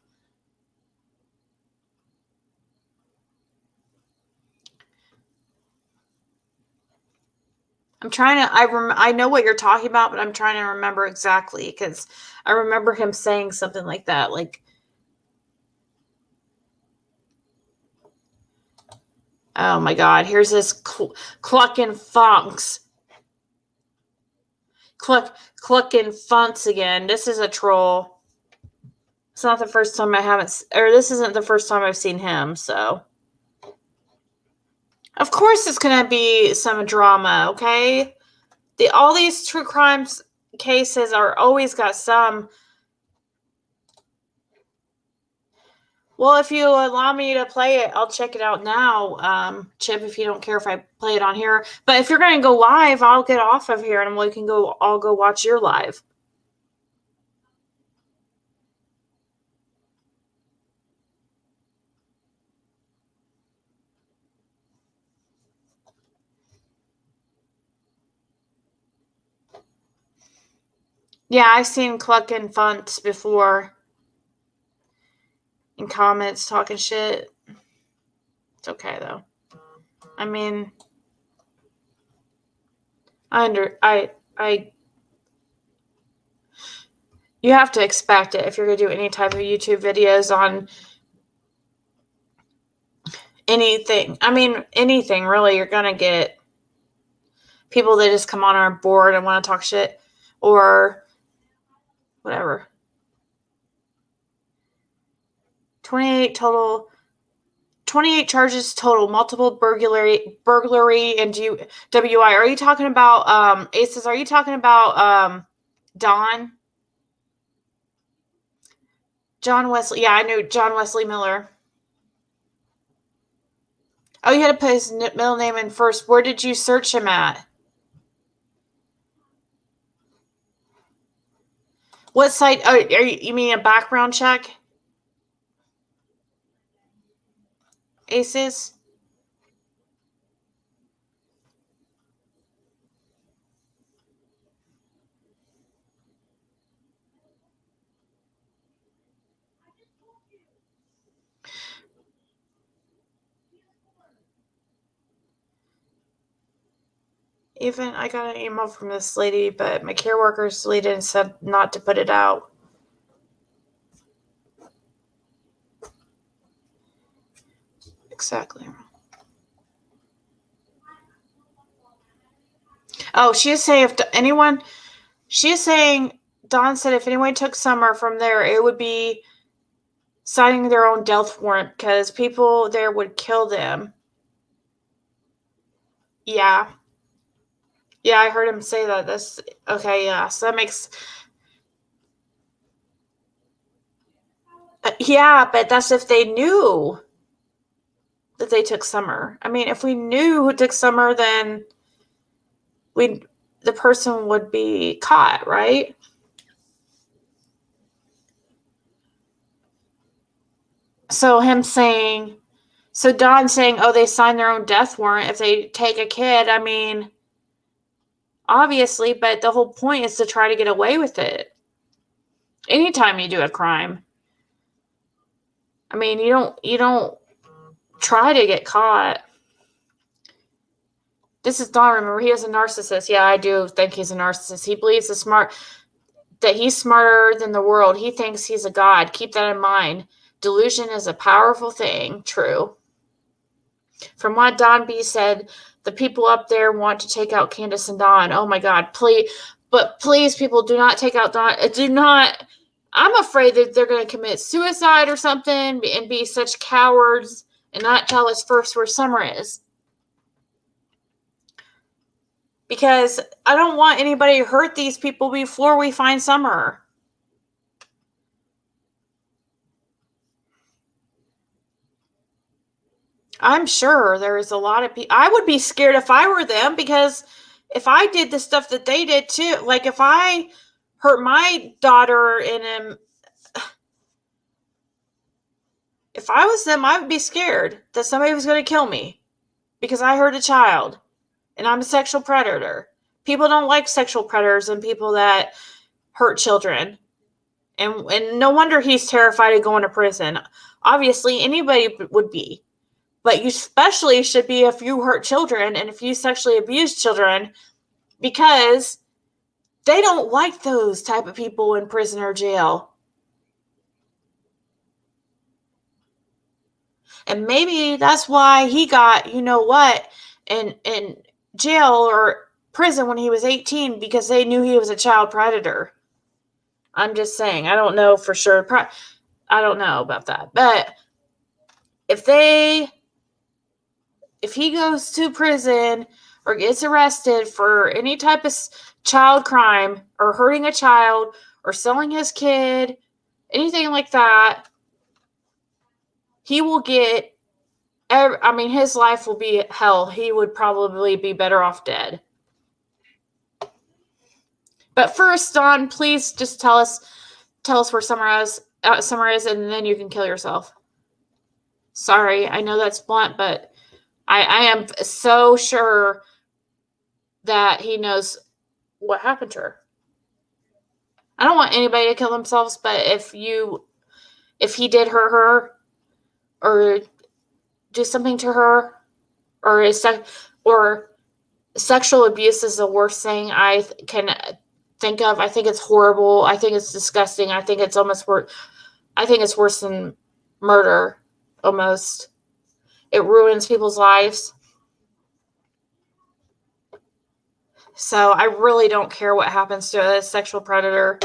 I'm trying to. I know what you're talking about, but I'm trying to remember exactly because I remember him saying something like that. Like, oh my God, here's this clucking funks. Clucking funks again. This is a troll. It's not the first time this isn't the first time I've seen him. So, of course, it's gonna be some drama. Okay. All these true crimes cases are always got some. Well, if you allow me to play it, I'll check it out now, Chip. If you don't care if I play it on here, but if you're going to go live, I'll get off of here and we can go. I'll go watch your live. Yeah, I've seen Cluck and Funtz before in comments talking shit. It's okay though. I mean, You have to expect it if you're going to do any type of YouTube videos on anything. I mean, anything really. You're going to get people that just come on are bored and want to talk shit or whatever. 28 charges total, multiple burglary and WI. Are you talking about Aces? Are you talking about Don? John Wesley. Yeah, I knew John Wesley Miller. Oh, you had to put his middle name in first. Where did you search him at? What site? Oh, you mean a background check? Aces? Even I got an email from this lady, but my care workers deleted and said not to put it out. Exactly. Oh, she is saying Dawn said if anyone took Summer from there, it would be signing their own death warrant because people there would kill them. Yeah. Yeah, I heard him say that. Okay, yeah. So that makes... yeah, but that's if they knew that they took Summer. I mean, if we knew who took Summer, then the person would be caught, right? So Don saying, oh, they signed their own death warrant if they take a kid. I mean, obviously, but the whole point is to try to get away with it. Anytime you do a crime, I mean, you don't try to get caught. This is Don. Remember, he is a narcissist. Yeah, I do think he's a narcissist. He believes that he's smarter than the world. He thinks he's a god. Keep that in mind. Delusion is a powerful thing. True. From what Don B said, the people up there want to take out Candace and Don. Oh my God, please. But please, people, do not take out Don. Do not. I'm afraid that they're going to commit suicide or something and be such cowards and not tell us first where Summer is. Because I don't want anybody to hurt these people before we find Summer. I'm sure there is a lot of people. I would be scared if I were them because if I did the stuff that they did too, like if I hurt my daughter if I was them, I would be scared that somebody was going to kill me because I hurt a child and I'm a sexual predator. People don't like sexual predators and people that hurt children. And no wonder he's terrified of going to prison. Obviously, anybody would be. But you especially should be if you hurt children and if you sexually abuse children because they don't like those type of people in prison or jail. And maybe that's why he got, you know what, in jail or prison when he was 18 because they knew he was a child predator. I'm just saying. I don't know for sure. I don't know about that. But if he goes to prison or gets arrested for any type of child crime or hurting a child or selling his kid, anything like that, he will get, his life will be hell. He would probably be better off dead. But first, Don, please just tell us where Summer is, and then you can kill yourself. Sorry, I know that's blunt, but I am so sure that he knows what happened to her. I don't want anybody to kill themselves, but if he did hurt her or do something to her or sexual abuse is the worst thing I can think of. I think it's horrible. I think it's disgusting. I think it's almost worse. I think it's worse than murder, almost. It ruins people's lives. So I really don't care what happens to a sexual predator.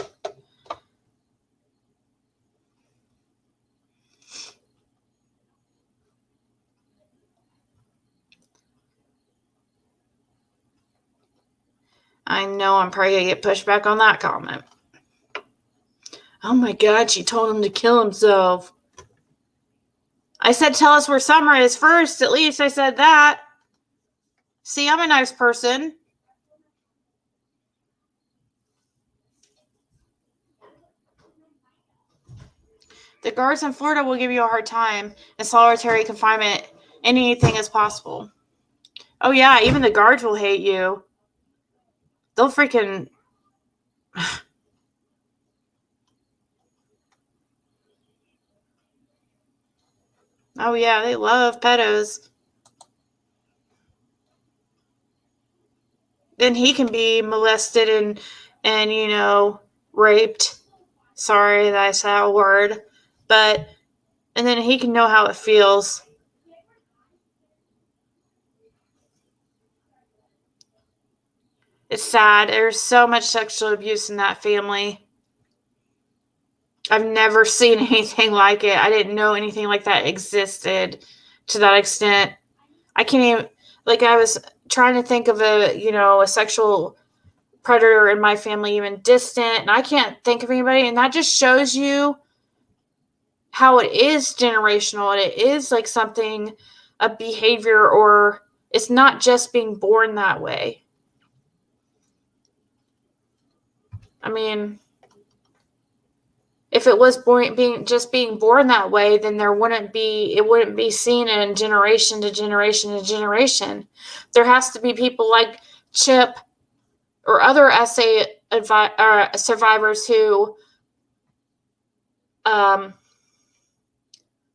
I know I'm probably going to get pushback on that comment. Oh my God, she told him to kill himself. I said, tell us where Summer is first. At least I said that. See, I'm a nice person. The guards in Florida will give you a hard time. In solitary confinement, anything is possible. Oh yeah, even the guards will hate you. They'll freaking... Oh yeah, they love pedos. Then he can be molested and you know, raped. Sorry that I said a word. But, and then he can know how it feels. It's sad. There's so much sexual abuse in that family. I've never seen anything like it. I didn't know anything like that existed to that extent. I can't even, like, I was trying to think of a sexual predator in my family, even distant, and I can't think of anybody. And that just shows you how it is generational, and it is like something, a behavior, or it's not just being born that way. I mean, if it was being born that way, then it wouldn't be seen in generation to generation to generation. There has to be people like Chip or other survivors who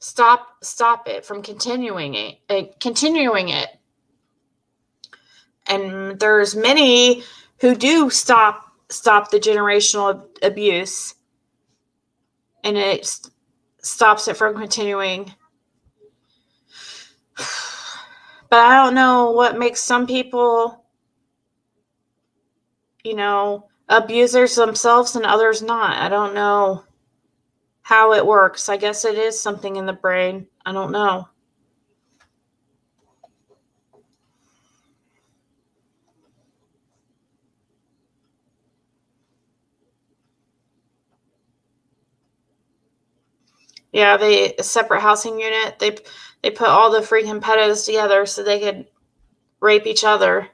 stop it from continuing it. And there's many who do stop the generational abuse, and it stops it from continuing. But I don't know what makes some people, abusers themselves and others not. I don't know how it works. I guess it is something in the brain. I don't know. Yeah, a separate housing unit. They put all the freaking pedos together so they could rape each other.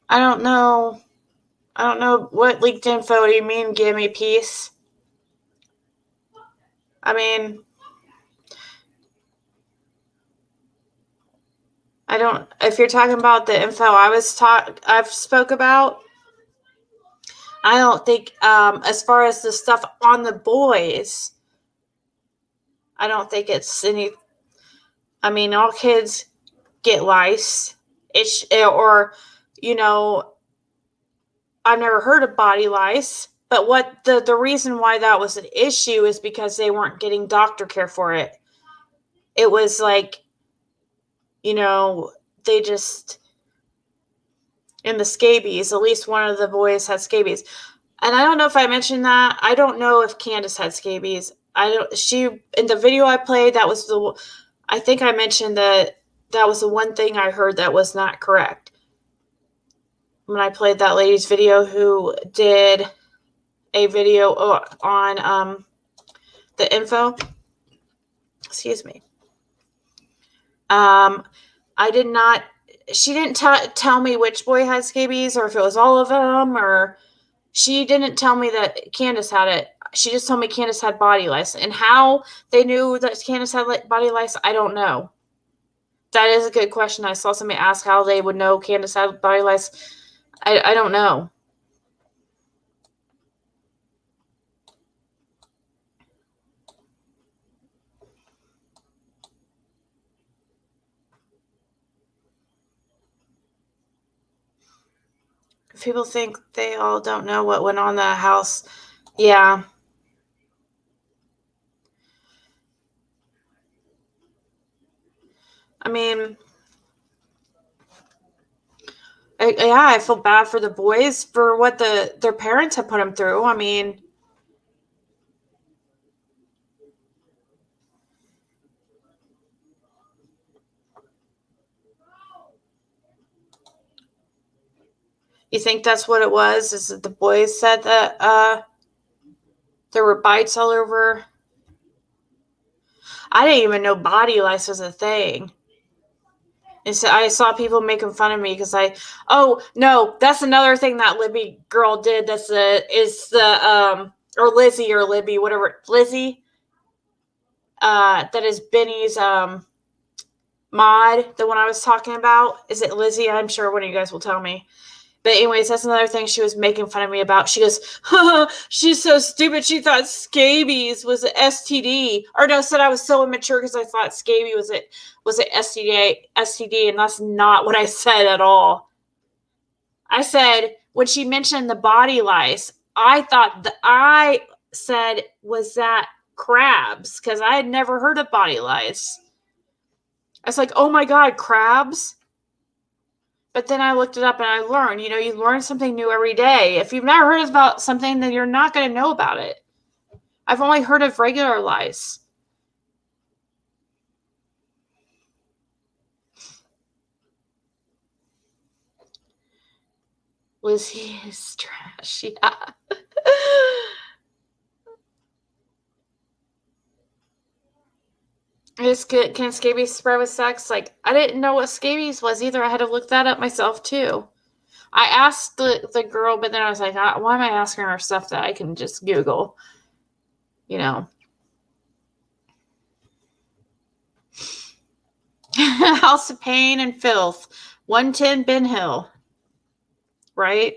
I don't know. What leaked info do you mean, give me peace? I mean, I don't, if you're talking about the info I've spoke about, I don't think, as far as the stuff on the boys, I don't think it's any, I mean, all kids get lice. I've never heard of body lice, but what the reason why that was an issue is because they weren't getting doctor care for it. It was like, they just, in the scabies, at least one of the boys had scabies. And I don't know if I mentioned that. I don't know if Candace had scabies. In the video I played, I think I mentioned that was the one thing I heard that was not correct. When I played that lady's video who did a video on the info. Excuse me. She didn't tell me which boy had scabies or if it was all of them, or she didn't tell me that Candace had it. She just told me Candace had body lice. And how they knew that Candace had body lice, I don't know. That is a good question. I saw somebody ask how they would know Candace had body lice. I don't know. People think they all don't know what went on in the house. Yeah. I mean, I feel bad for the boys for what their parents have put them through. I mean, you think that's what it was? Is that the boys said that there were bites all over? I didn't even know body lice was a thing. And so I saw people making fun of me because oh no, that's another thing that Libby girl did. That's or Lizzie or Libby, whatever. Lizzie, that is Benny's mod, the one I was talking about. Is it Lizzie? I'm sure one of you guys will tell me. But anyways, that's another thing she was making fun of me about. She goes, she's so stupid. She thought scabies was an STD. Or no, said I was so immature because I thought scabies was an STD, and that's not what I said at all. I said, when she mentioned the body lice, I thought that I said, was that crabs? Because I had never heard of body lice. I was like, oh my God, crabs? But then I looked it up and I learned, you learn something new every day. If you've never heard about something, then you're not going to know about it. I've only heard of regular lice. Lizzie is trash. Yeah. Can scabies spread with sex? Like, I didn't know what scabies was either. I had to look that up myself too. I asked the girl, but then I was like, why am I asking her stuff that I can just Google? House of Pain and Filth, 110 Ben Hill, right?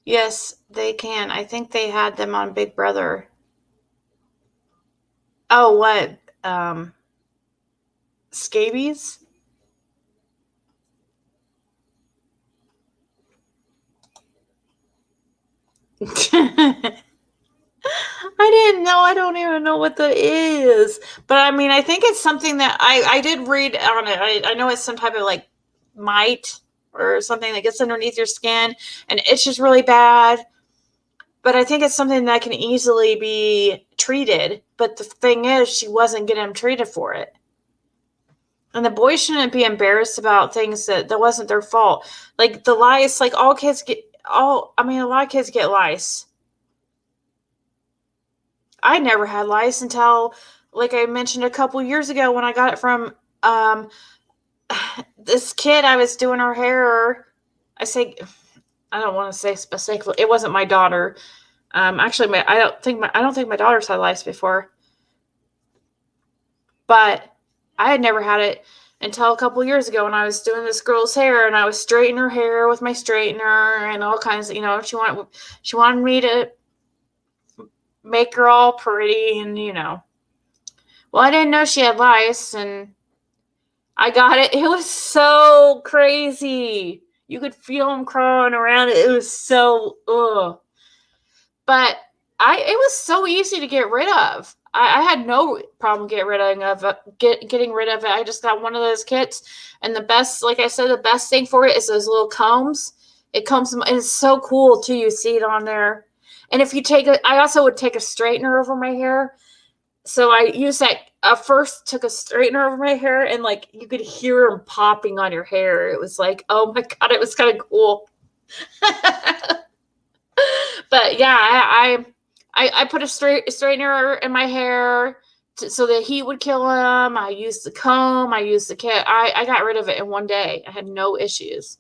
Yes, they can. I think they had them on Big Brother. Oh, what? Scabies? I didn't know. I don't even know what that is. But I mean, I think it's something that I did read on it. I know it's some type of like mite or something that gets underneath your skin and itches really bad. But I think it's something that can easily be treated. But the thing is, she wasn't getting treated for it. And the boys shouldn't be embarrassed about things that wasn't their fault. Like the lice, like a lot of kids get lice. I never had lice until, like I mentioned a couple years ago, when I got it from this kid. I was doing her hair. I don't want to say specifically. It wasn't my daughter. Actually, I don't think my daughter's had lice before. But I had never had it until a couple years ago when I was doing this girl's hair, and I was straightening her hair with my straightener and all kinds of, she wanted me to make her all pretty, and well, I didn't know she had lice, and I got it. It was so crazy. You could feel them crawling around it. It was so ugh. But it was so easy to get rid of. I had no problem getting rid of it. I just got one of those kits, and the best, like I said, the best thing for it is those little combs. It combs them, and it's so cool too. You see it on there. And if you I also would take a straightener over my hair. So I used that. First took a straightener over my hair, and like you could hear them popping on your hair. It was like, oh my God, it was kind of cool. But yeah, I put a straightener in my hair so the heat would kill them. I used the comb. I used the kit. I got rid of it in one day. I had no issues.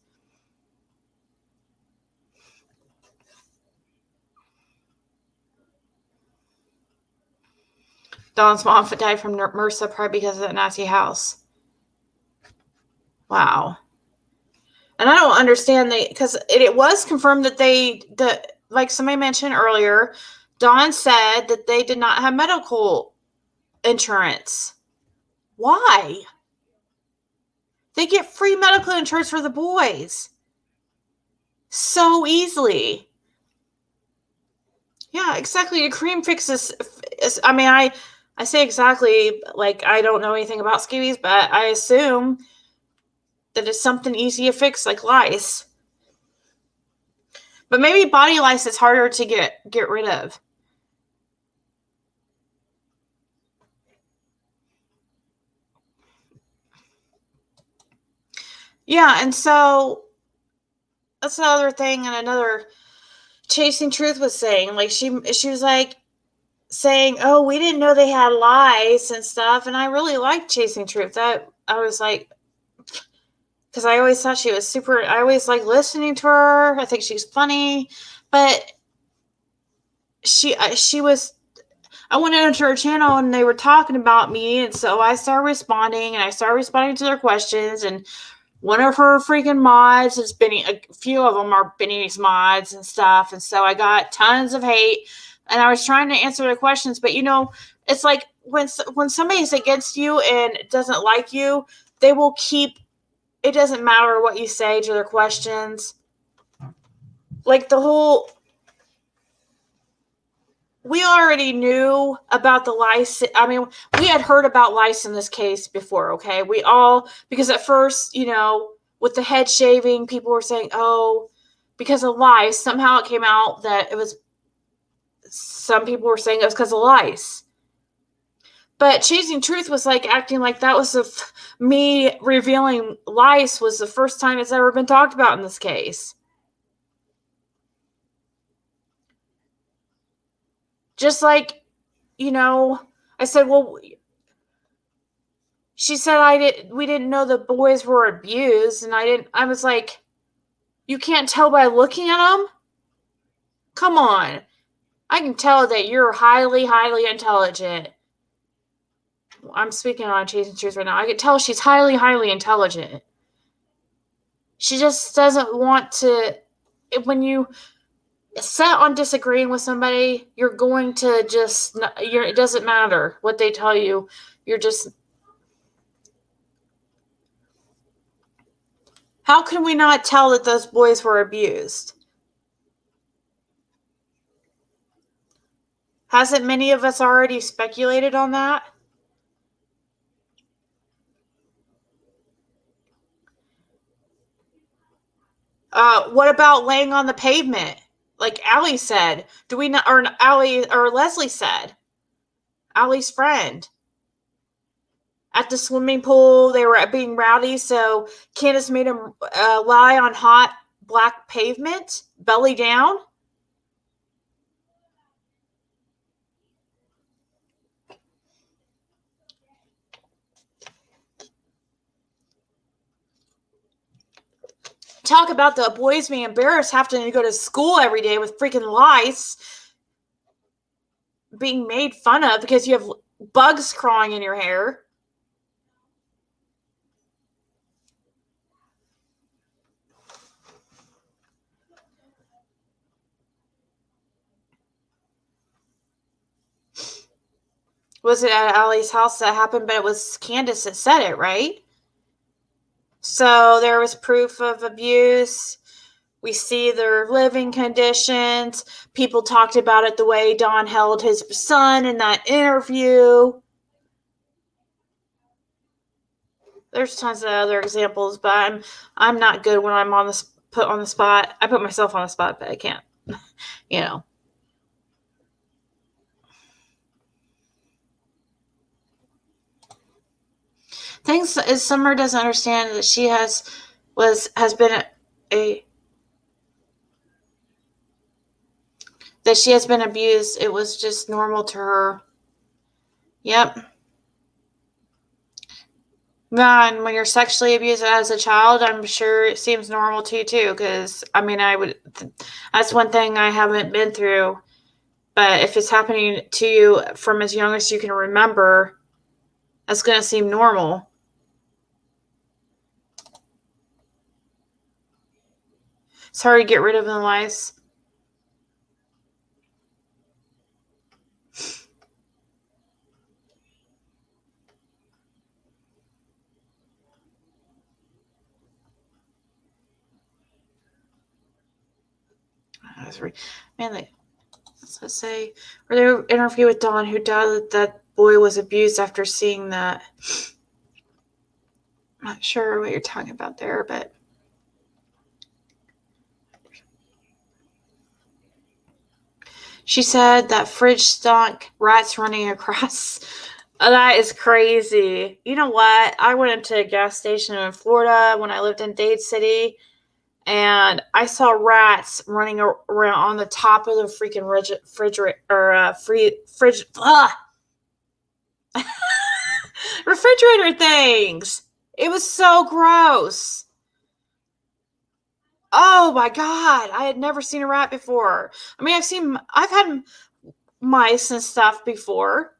Dawn's mom died from MRSA probably because of that nasty house. Wow. And I don't understand because it was confirmed that like somebody mentioned earlier, Dawn said that they did not have medical insurance. Why? They get free medical insurance for the boys so easily. Yeah, exactly. A cream fixes. I mean, I say exactly like I don't know anything about scabies, but I assume that it's something easy to fix, like lice. But maybe body lice is harder to get rid of. Yeah, and so that's another thing, and another Chasing Truth was saying, like she was like saying, "Oh, we didn't know they had lice and stuff," and I really liked Chasing Truth. That I was like, because I always thought she was super. I always like listening to her. I think she's funny, but she was. I went into her channel and they were talking about me, and so I started responding, and I started responding to their questions, and one of her freaking mods is Benny. A few of them are Benny's mods and stuff, and so I got tons of hate. And I was trying to answer their questions, but it's like when somebody's against you and doesn't like you, they will keep. It doesn't matter what you say to their questions. Like the whole. We already knew about the lice. I mean, we had heard about lice in this case before, okay? Because at first, with the head shaving, people were saying, oh, because of lice. Somehow it came out that some people were saying it was because of lice. But Chasing Truth was like acting like that was me revealing lice was the first time it's ever been talked about in this case. Just like, I said, well, she said we didn't know the boys were abused, and I was like, you can't tell by looking at them? Come on. I can tell that you're highly, highly intelligent. I'm speaking on Chasing Truth right now. I can tell she's highly, highly intelligent. She just doesn't want to. When you set on disagreeing with somebody, you're going to just. It doesn't matter what they tell you. You're just. How can we not tell that those boys were abused? Hasn't many of us already speculated on that? What about laying on the pavement? Like Allie said. Do we not, or Allie, or Leslie said, Allie's friend. At the swimming pool, they were being rowdy, so Candace made him lie on hot black pavement, belly down. Talk about the boys being embarrassed having to go to school every day with freaking lice being made fun of because you have bugs crawling in your hair. Was it at Allie's house that happened? But it was Candace that said it, right? So there was proof of abuse. We see their living conditions. People talked about it the way Don held his son in that interview. There's tons of other examples, but I'm not good when I'm put on the spot. I put myself on the spot, but I can't. Things is Summer doesn't understand that she has been that she has been abused. It was just normal to her. Yep. Man, when you're sexually abused as a child, I'm sure it seems normal to you too. Because that's one thing I haven't been through. But if it's happening to you from as young as you can remember, that's going to seem normal. Sorry to get rid of the lice. Man, let's say, or their interview with Dawn, who doubted that boy was abused after seeing that. I'm not sure what you're talking about there, but she said that fridge stunk rats running across. That is crazy. You know what? I went into a gas station in Florida when I lived in Dade City, and I saw rats running around on the top of the freaking refrigerator things. It was so gross. Oh my God. I had never seen a rat before. I mean, I've had mice and stuff before,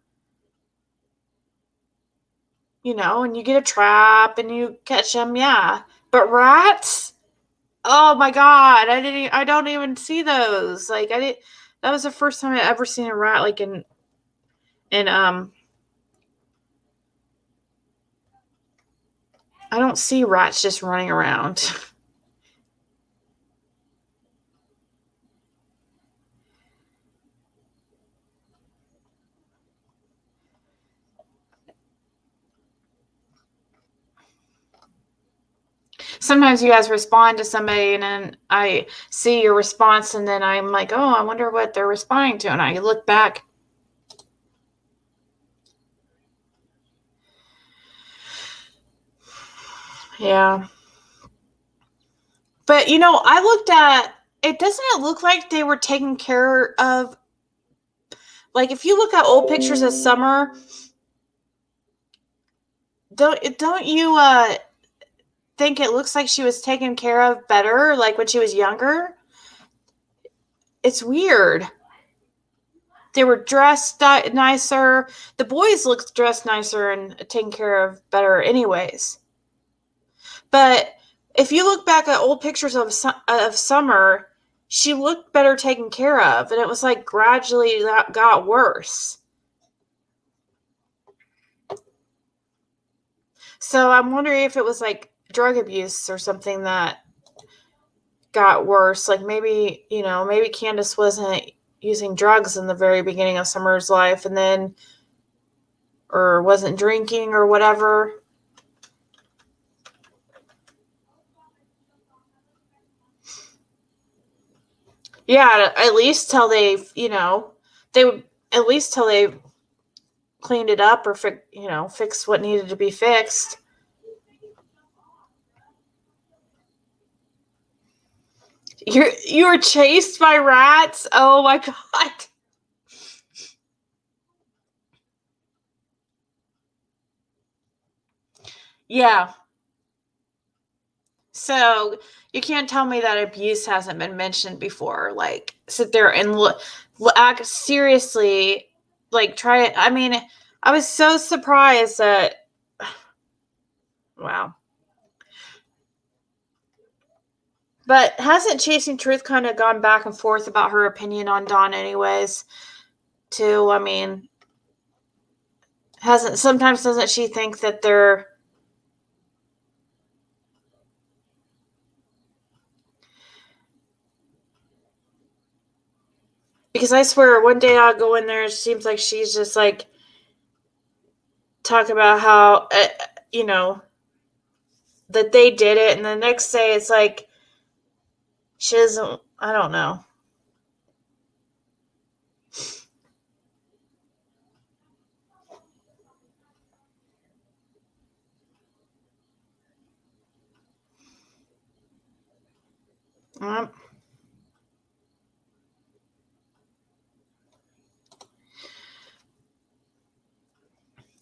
and you get a trap and you catch them. Yeah. But rats? Oh my God. I don't even see those. That was the first time I ever seen a rat, in I don't see rats just running around. Sometimes you guys respond to somebody and then I see your response and then I'm like, oh, I wonder what they're responding to. And I look back. Yeah. But, I looked at it. Doesn't it look like they were taken care of? Like, if you look at old pictures of Summer, don't you think it looks like she was taken care of better, like when she was younger? It's weird. They were dressed nicer. The boys looked dressed nicer and taken care of better anyways. But if you look back at old pictures of Summer, she looked better taken care of, and it was like gradually that got worse. So I'm wondering if it was like drug abuse or something that got worse. Like maybe Candace wasn't using drugs in the very beginning of Summer's life and then, or wasn't drinking or whatever. Yeah, at least till they would at least till they cleaned it up or fixed what needed to be fixed. You were chased by rats? Oh my God. Yeah. So you can't tell me that abuse hasn't been mentioned before. Like, sit there and act seriously. Like, try it. I mean, I was so surprised that. Wow. But hasn't Chasing Truth kind of gone back and forth about her opinion on Dawn, anyways? Too. I mean, doesn't she think that they're. Because I swear, one day I'll go in there, it seems like she's just like talk about how, that they did it, and the next day it's like she doesn't. I don't know.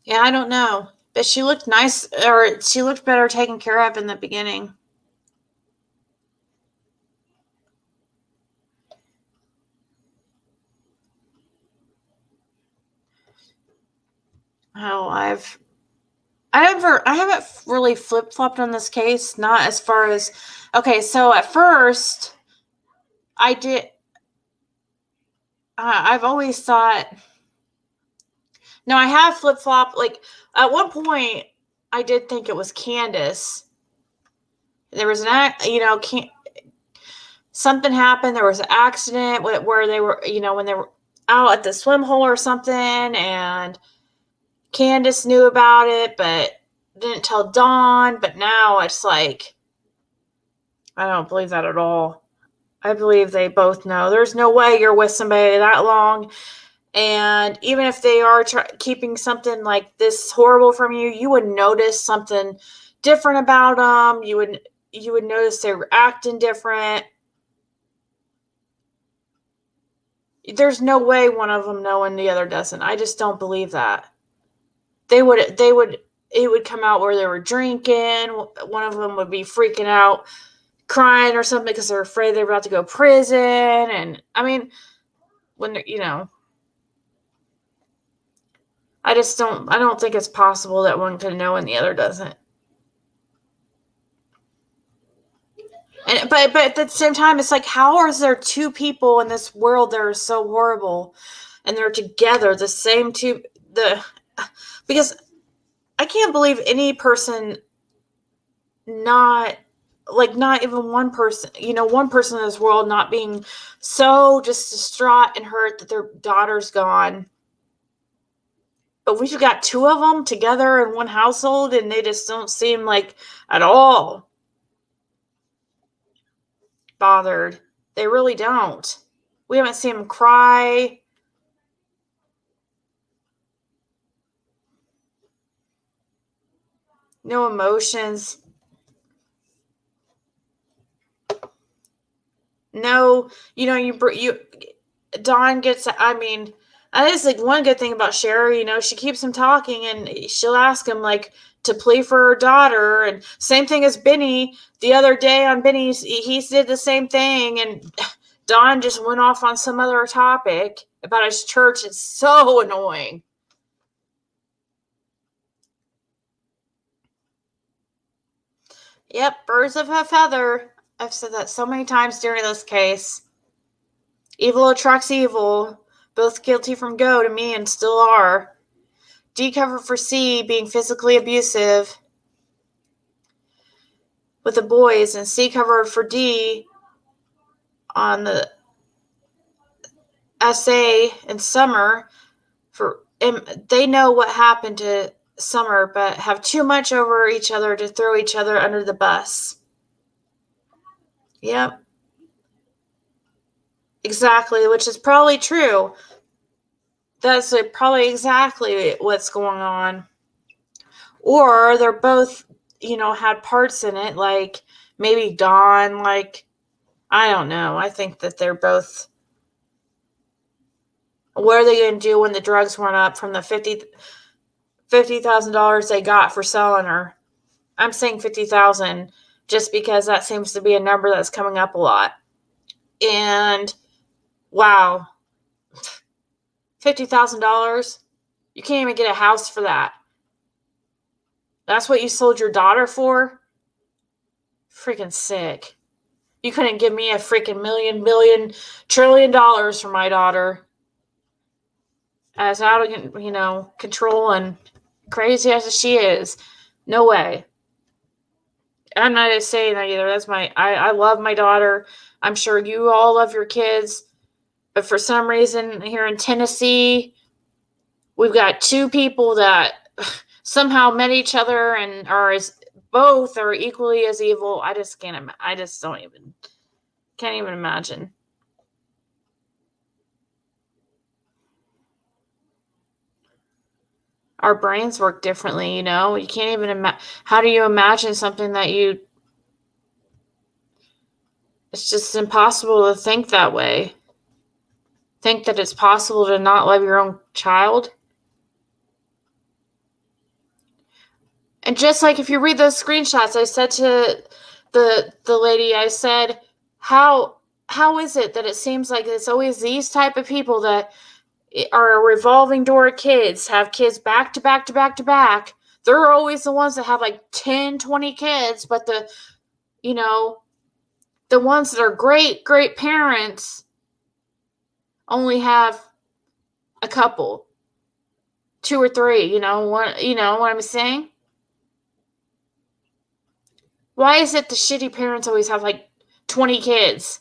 Yeah, I don't know. But she looked nice, or she looked better taken care of in the beginning. Oh, I haven't really flip-flopped on this case, not as far as, okay, so at first, I did, I've always thought, no, I have flip-flopped, like, at one point, I did think it was Candace. There was an, something happened. There was an accident where they were, when they were out at the swim hole or something, and Candace knew about it, but didn't tell Dawn. But now it's like, I don't believe that at all. I believe they both know. There's no way you're with somebody that long, and even if they are keeping something like this horrible from you, you would notice something different about them. You would notice they were acting different. There's no way one of them knowing the other doesn't. I just don't believe that. It would come out where they were drinking. One of them would be freaking out, crying or something because they're afraid they're about to go to prison. And I mean, when I don't think it's possible that one can know and the other doesn't. And but at the same time, it's like, how is there two people in this world that are so horrible, and they're together, the same two, because I can't believe any person, not even one person, one person in this world not being so just distraught and hurt that their daughter's gone. But we've got two of them together in one household, and they just don't seem like at all bothered. They really don't. We haven't seen them cry. No emotions. No, Dawn gets, I mean, that is like one good thing about Sherry, she keeps him talking, and she'll ask him like to plea for her daughter. And same thing as Benny. The other day on Benny's, he did the same thing, and Dawn just went off on some other topic about his church. It's so annoying. Yep, birds of a feather. I've said that so many times during this case. Evil attracts evil. Both guilty from go to me and still are. D covered for C being physically abusive with the boys, and C covered for D on the SA and Summer. They know what happened to Summer, but have too much over each other to throw each other under the bus. Yep. Exactly, which is probably true. That's probably exactly what's going on. Or they're both, had parts in it, like maybe Dawn, like, I don't know. I think that they're both. What are they going to do when the drugs run up from the $50,000 they got for selling her? I'm saying 50,000 just because that seems to be a number that's coming up a lot. And wow, $50,000, you can't even get a house for that. That's what you sold your daughter for? Freaking sick. You couldn't give me a freaking million, billion, trillion dollars for my daughter. As out of, control and crazy as she is. No way. I'm not saying that either. I love my daughter. I'm sure you all love your kids. But for some reason here in Tennessee, we've got two people that somehow met each other and both are equally as evil. I just can't even imagine. Our brains work differently, you can't even imagine. How do you imagine something that it's just impossible to think that way. Think that it's possible to not love your own child. And just like if you read those screenshots, I said to the lady, I said, how is it that it seems like it's always these type of people that are a revolving door of kids, have kids back to back to back to back. They're always the ones that have like 10, 20 kids, but the ones that are great parents only have a couple, 2 or 3, what I'm saying? Why is it the shitty parents always have like 20 kids?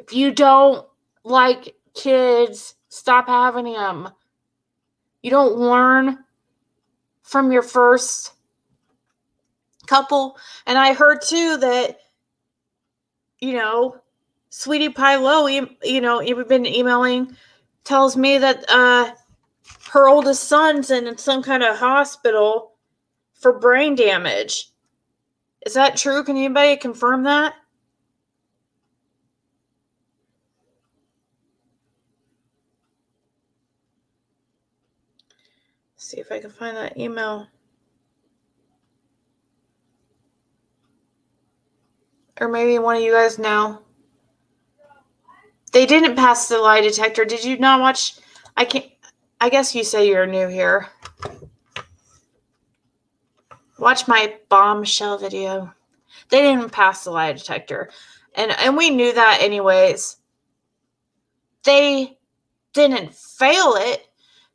If you don't like kids, stop having them. You don't learn from your first couple. And I heard too that, Sweetie Pie Low, you've been emailing, tells me that her oldest son's in some kind of hospital for brain damage. Is that true? Can anybody confirm that? Let's see if I can find that email. Or maybe one of you guys know. They didn't pass the lie detector. Did you not watch? I guess you say you're new here. Watch my bombshell video. They didn't pass the lie detector. And we knew that anyways. They didn't fail it,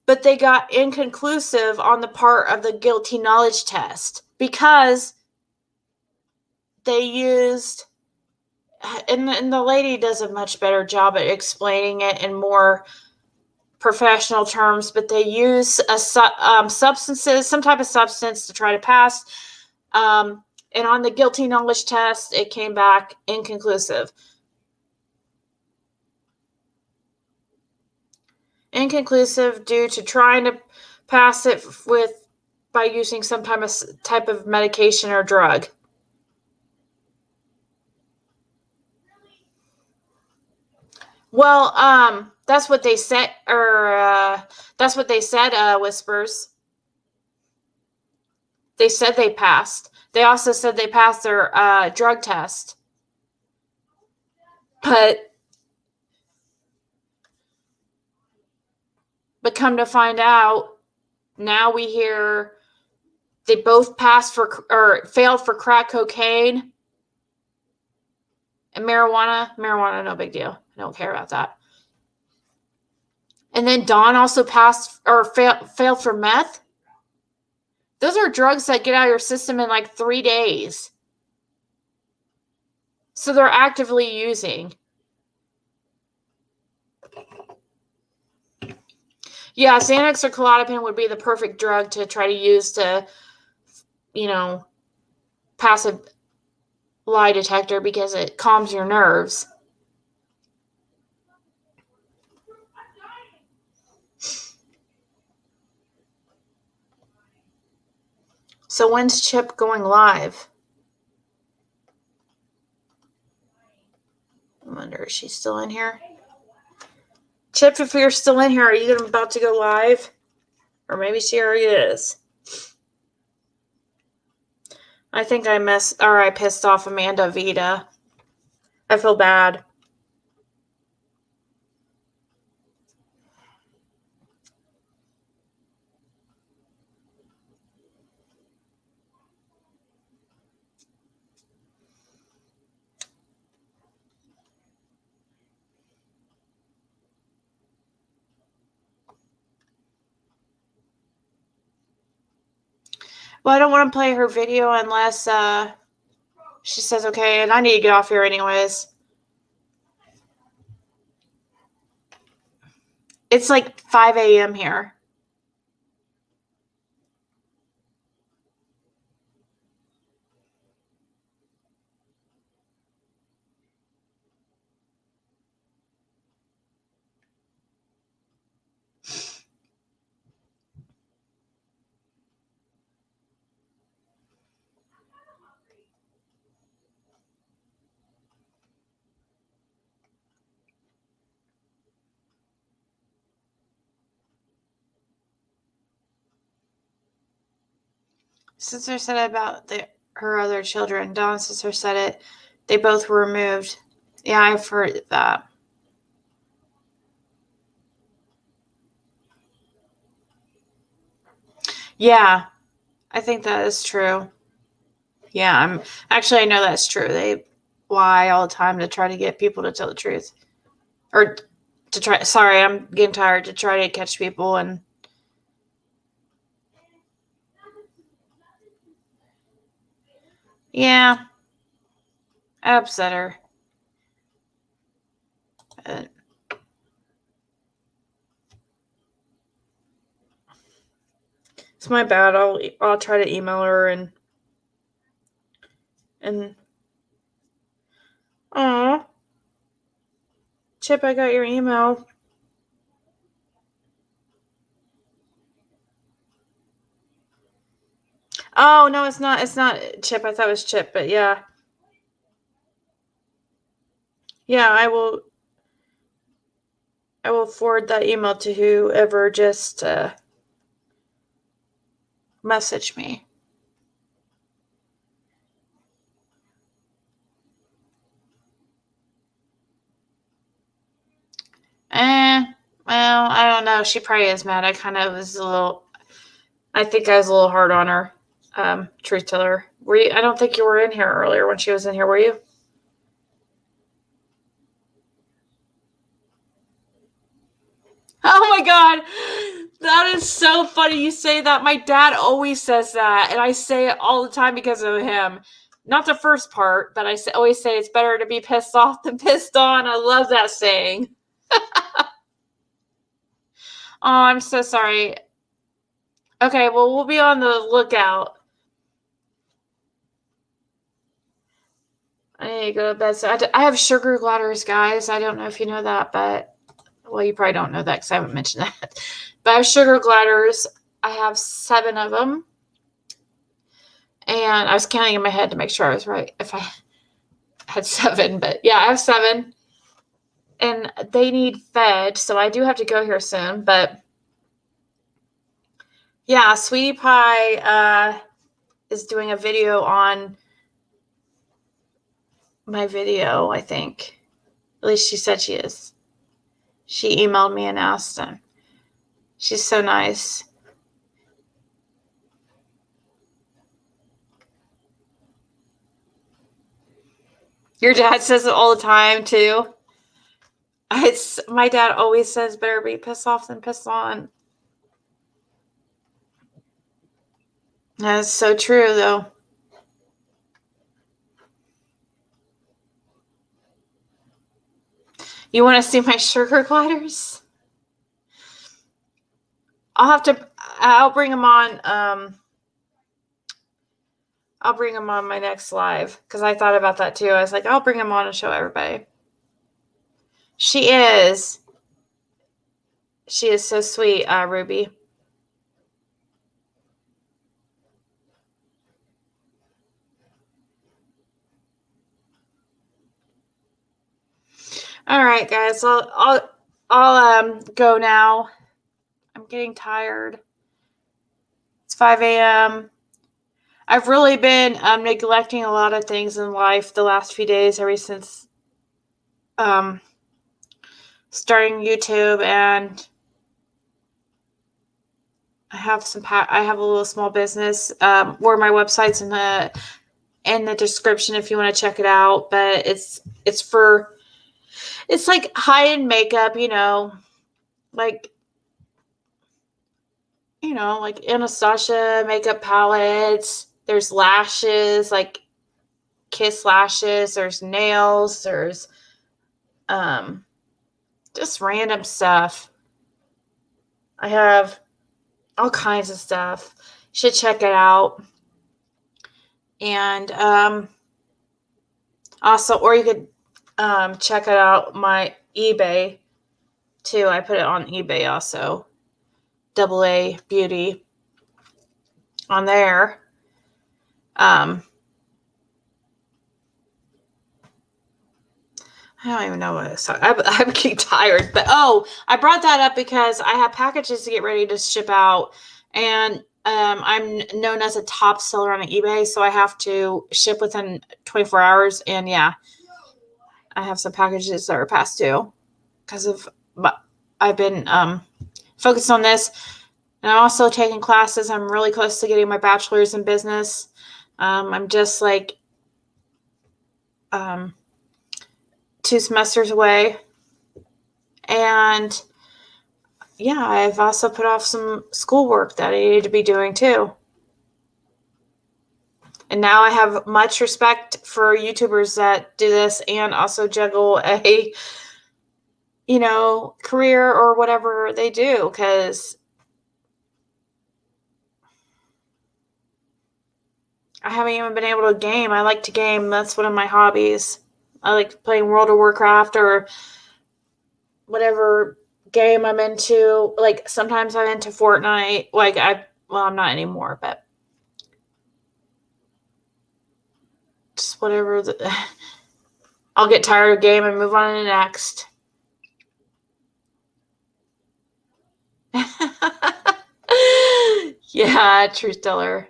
but they got inconclusive on the part of the guilty knowledge test because they used, and the lady does a much better job at explaining it in more professional terms, but they use substances, some type of substance to try to pass. And on the guilty knowledge test, it came back inconclusive. Inconclusive due to trying to pass it by using some type of medication or drug. Well, that's what they said, Whispers. They said they passed. They also said they passed their drug test. But come to find out, now we hear they both failed for crack cocaine and marijuana. Marijuana, no big deal. I don't care about that. And then Dawn also passed or failed for meth. Those are drugs that get out of your system in like 3 days. So they're actively using. Yeah, Xanax or Klonopin would be the perfect drug to try to use to, pass a lie detector because it calms your nerves. So when's Chip going live? I wonder, is she still in here? Chip, if you're still in here, are you about to go live? Or maybe she already is. I think I pissed off Amanda Vita. I feel bad. Well, I don't want to play her video unless she says okay, and I need to get off here anyways. It's like 5 a.m. here. Sister said it about her other children. Dawn's sister said it. They both were removed. Yeah, I've heard that. Yeah, I think that is true. Yeah, I know that's true. They lie all the time to try to get people to tell the truth. Or to try, sorry, I'm getting tired, to try to catch people and yeah, I upset her. It's my bad. I'll try to email her and aw, Chip, I got your email. Oh no, it's not Chip. I thought it was Chip, but yeah. Yeah, I will forward that email to whoever just messaged me. Well, I don't know. She probably is mad. I think I was a little hard on her. Truth teller. I don't think you were in here earlier when she was in here, were you? Oh my God. That is so funny you say that. My dad always says that, and I say it all the time because of him. Not the first part, but I always say it's better to be pissed off than pissed on. I love that saying. Oh, I'm so sorry. Okay, well, we'll be on the lookout. I need to go to bed. So I have sugar gliders, guys. I don't know if you know that, but, well, you probably don't know that because I haven't mentioned that. But I have sugar gliders. I have 7 of them. And I was counting in my head to make sure I was right if I had 7. But yeah, I have 7. And they need fed, so I do have to go here soon. But yeah, Sweetie Pie is doing a video on my video, I think. At least she said she is. She emailed me and asked him. She's so nice. Your dad says it all the time, too. My dad always says better be pissed off than pissed on. That's so true, though. You want to see my sugar gliders? I'll bring them on. I'll bring them on my next live because I thought about that too. I was like, I'll bring them on and show everybody. She is so sweet, Ruby. All right, guys. I'll go now. I'm getting tired. It's 5 a.m. I've really been neglecting a lot of things in life the last few days, ever since starting YouTube, and I have a little small business where my website's in the description if you want to check it out. But it's like high-end makeup, like Anastasia makeup palettes. There's lashes, like Kiss lashes. There's nails. There's just random stuff. I have all kinds of stuff. You should check it out. And also, or you could check it out my eBay too. I put it on eBay also. AA Beauty on there. I don't even know what it's talking. I'm getting tired, but I brought that up because I have packages to get ready to ship out, and I'm known as a top seller on eBay, so I have to ship within 24 hours. And yeah, I have some packages that are past due because I've been focused on this, and I'm also taking classes. I'm really close to getting my bachelor's in business. I'm just like 2 semesters away. And yeah, I've also put off some schoolwork that I needed to be doing too. And now I have much respect for YouTubers that do this and also juggle a career or whatever they do, because I haven't even been able to game. I like to game. That's one of my hobbies. I like playing World of Warcraft or whatever game I'm into. Like sometimes I'm into Fortnite. I'm not anymore, but just whatever. I'll get tired of game and move on to the next. Yeah, truth teller.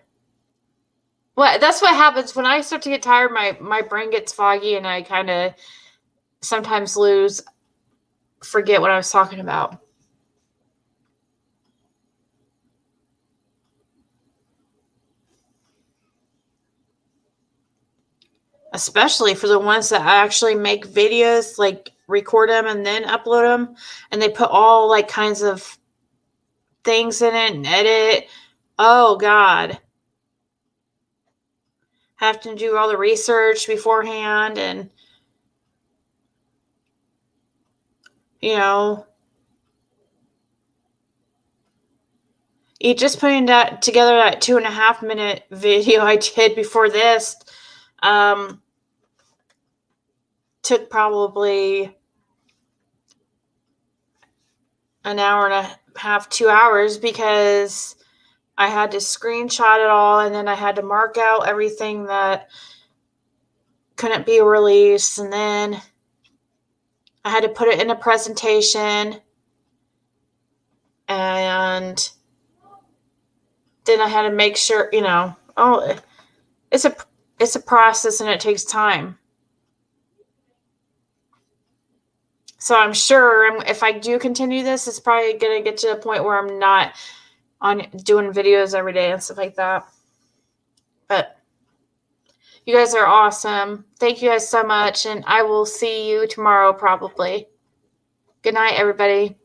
Well, that's what happens when I start to get tired. My brain gets foggy, and I kind of sometimes forget what I was talking about. Especially for the ones that actually make videos, like record them and then upload them, and they put all like kinds of things in it and edit. Oh God. Have to do all the research beforehand, and you know, just putting that together, that 2.5 minute video I did before this, took probably an hour and a half, 2 hours, because I had to screenshot it all, and then I had to mark out everything that couldn't be released, and then I had to put it in a presentation, and then I had to make sure, it's a process, and it takes time. So I'm sure if I do continue this, it's probably going to get to a point where I'm not on doing videos every day and stuff like that. But you guys are awesome. Thank you guys so much, and I will see you tomorrow probably. Good night, everybody.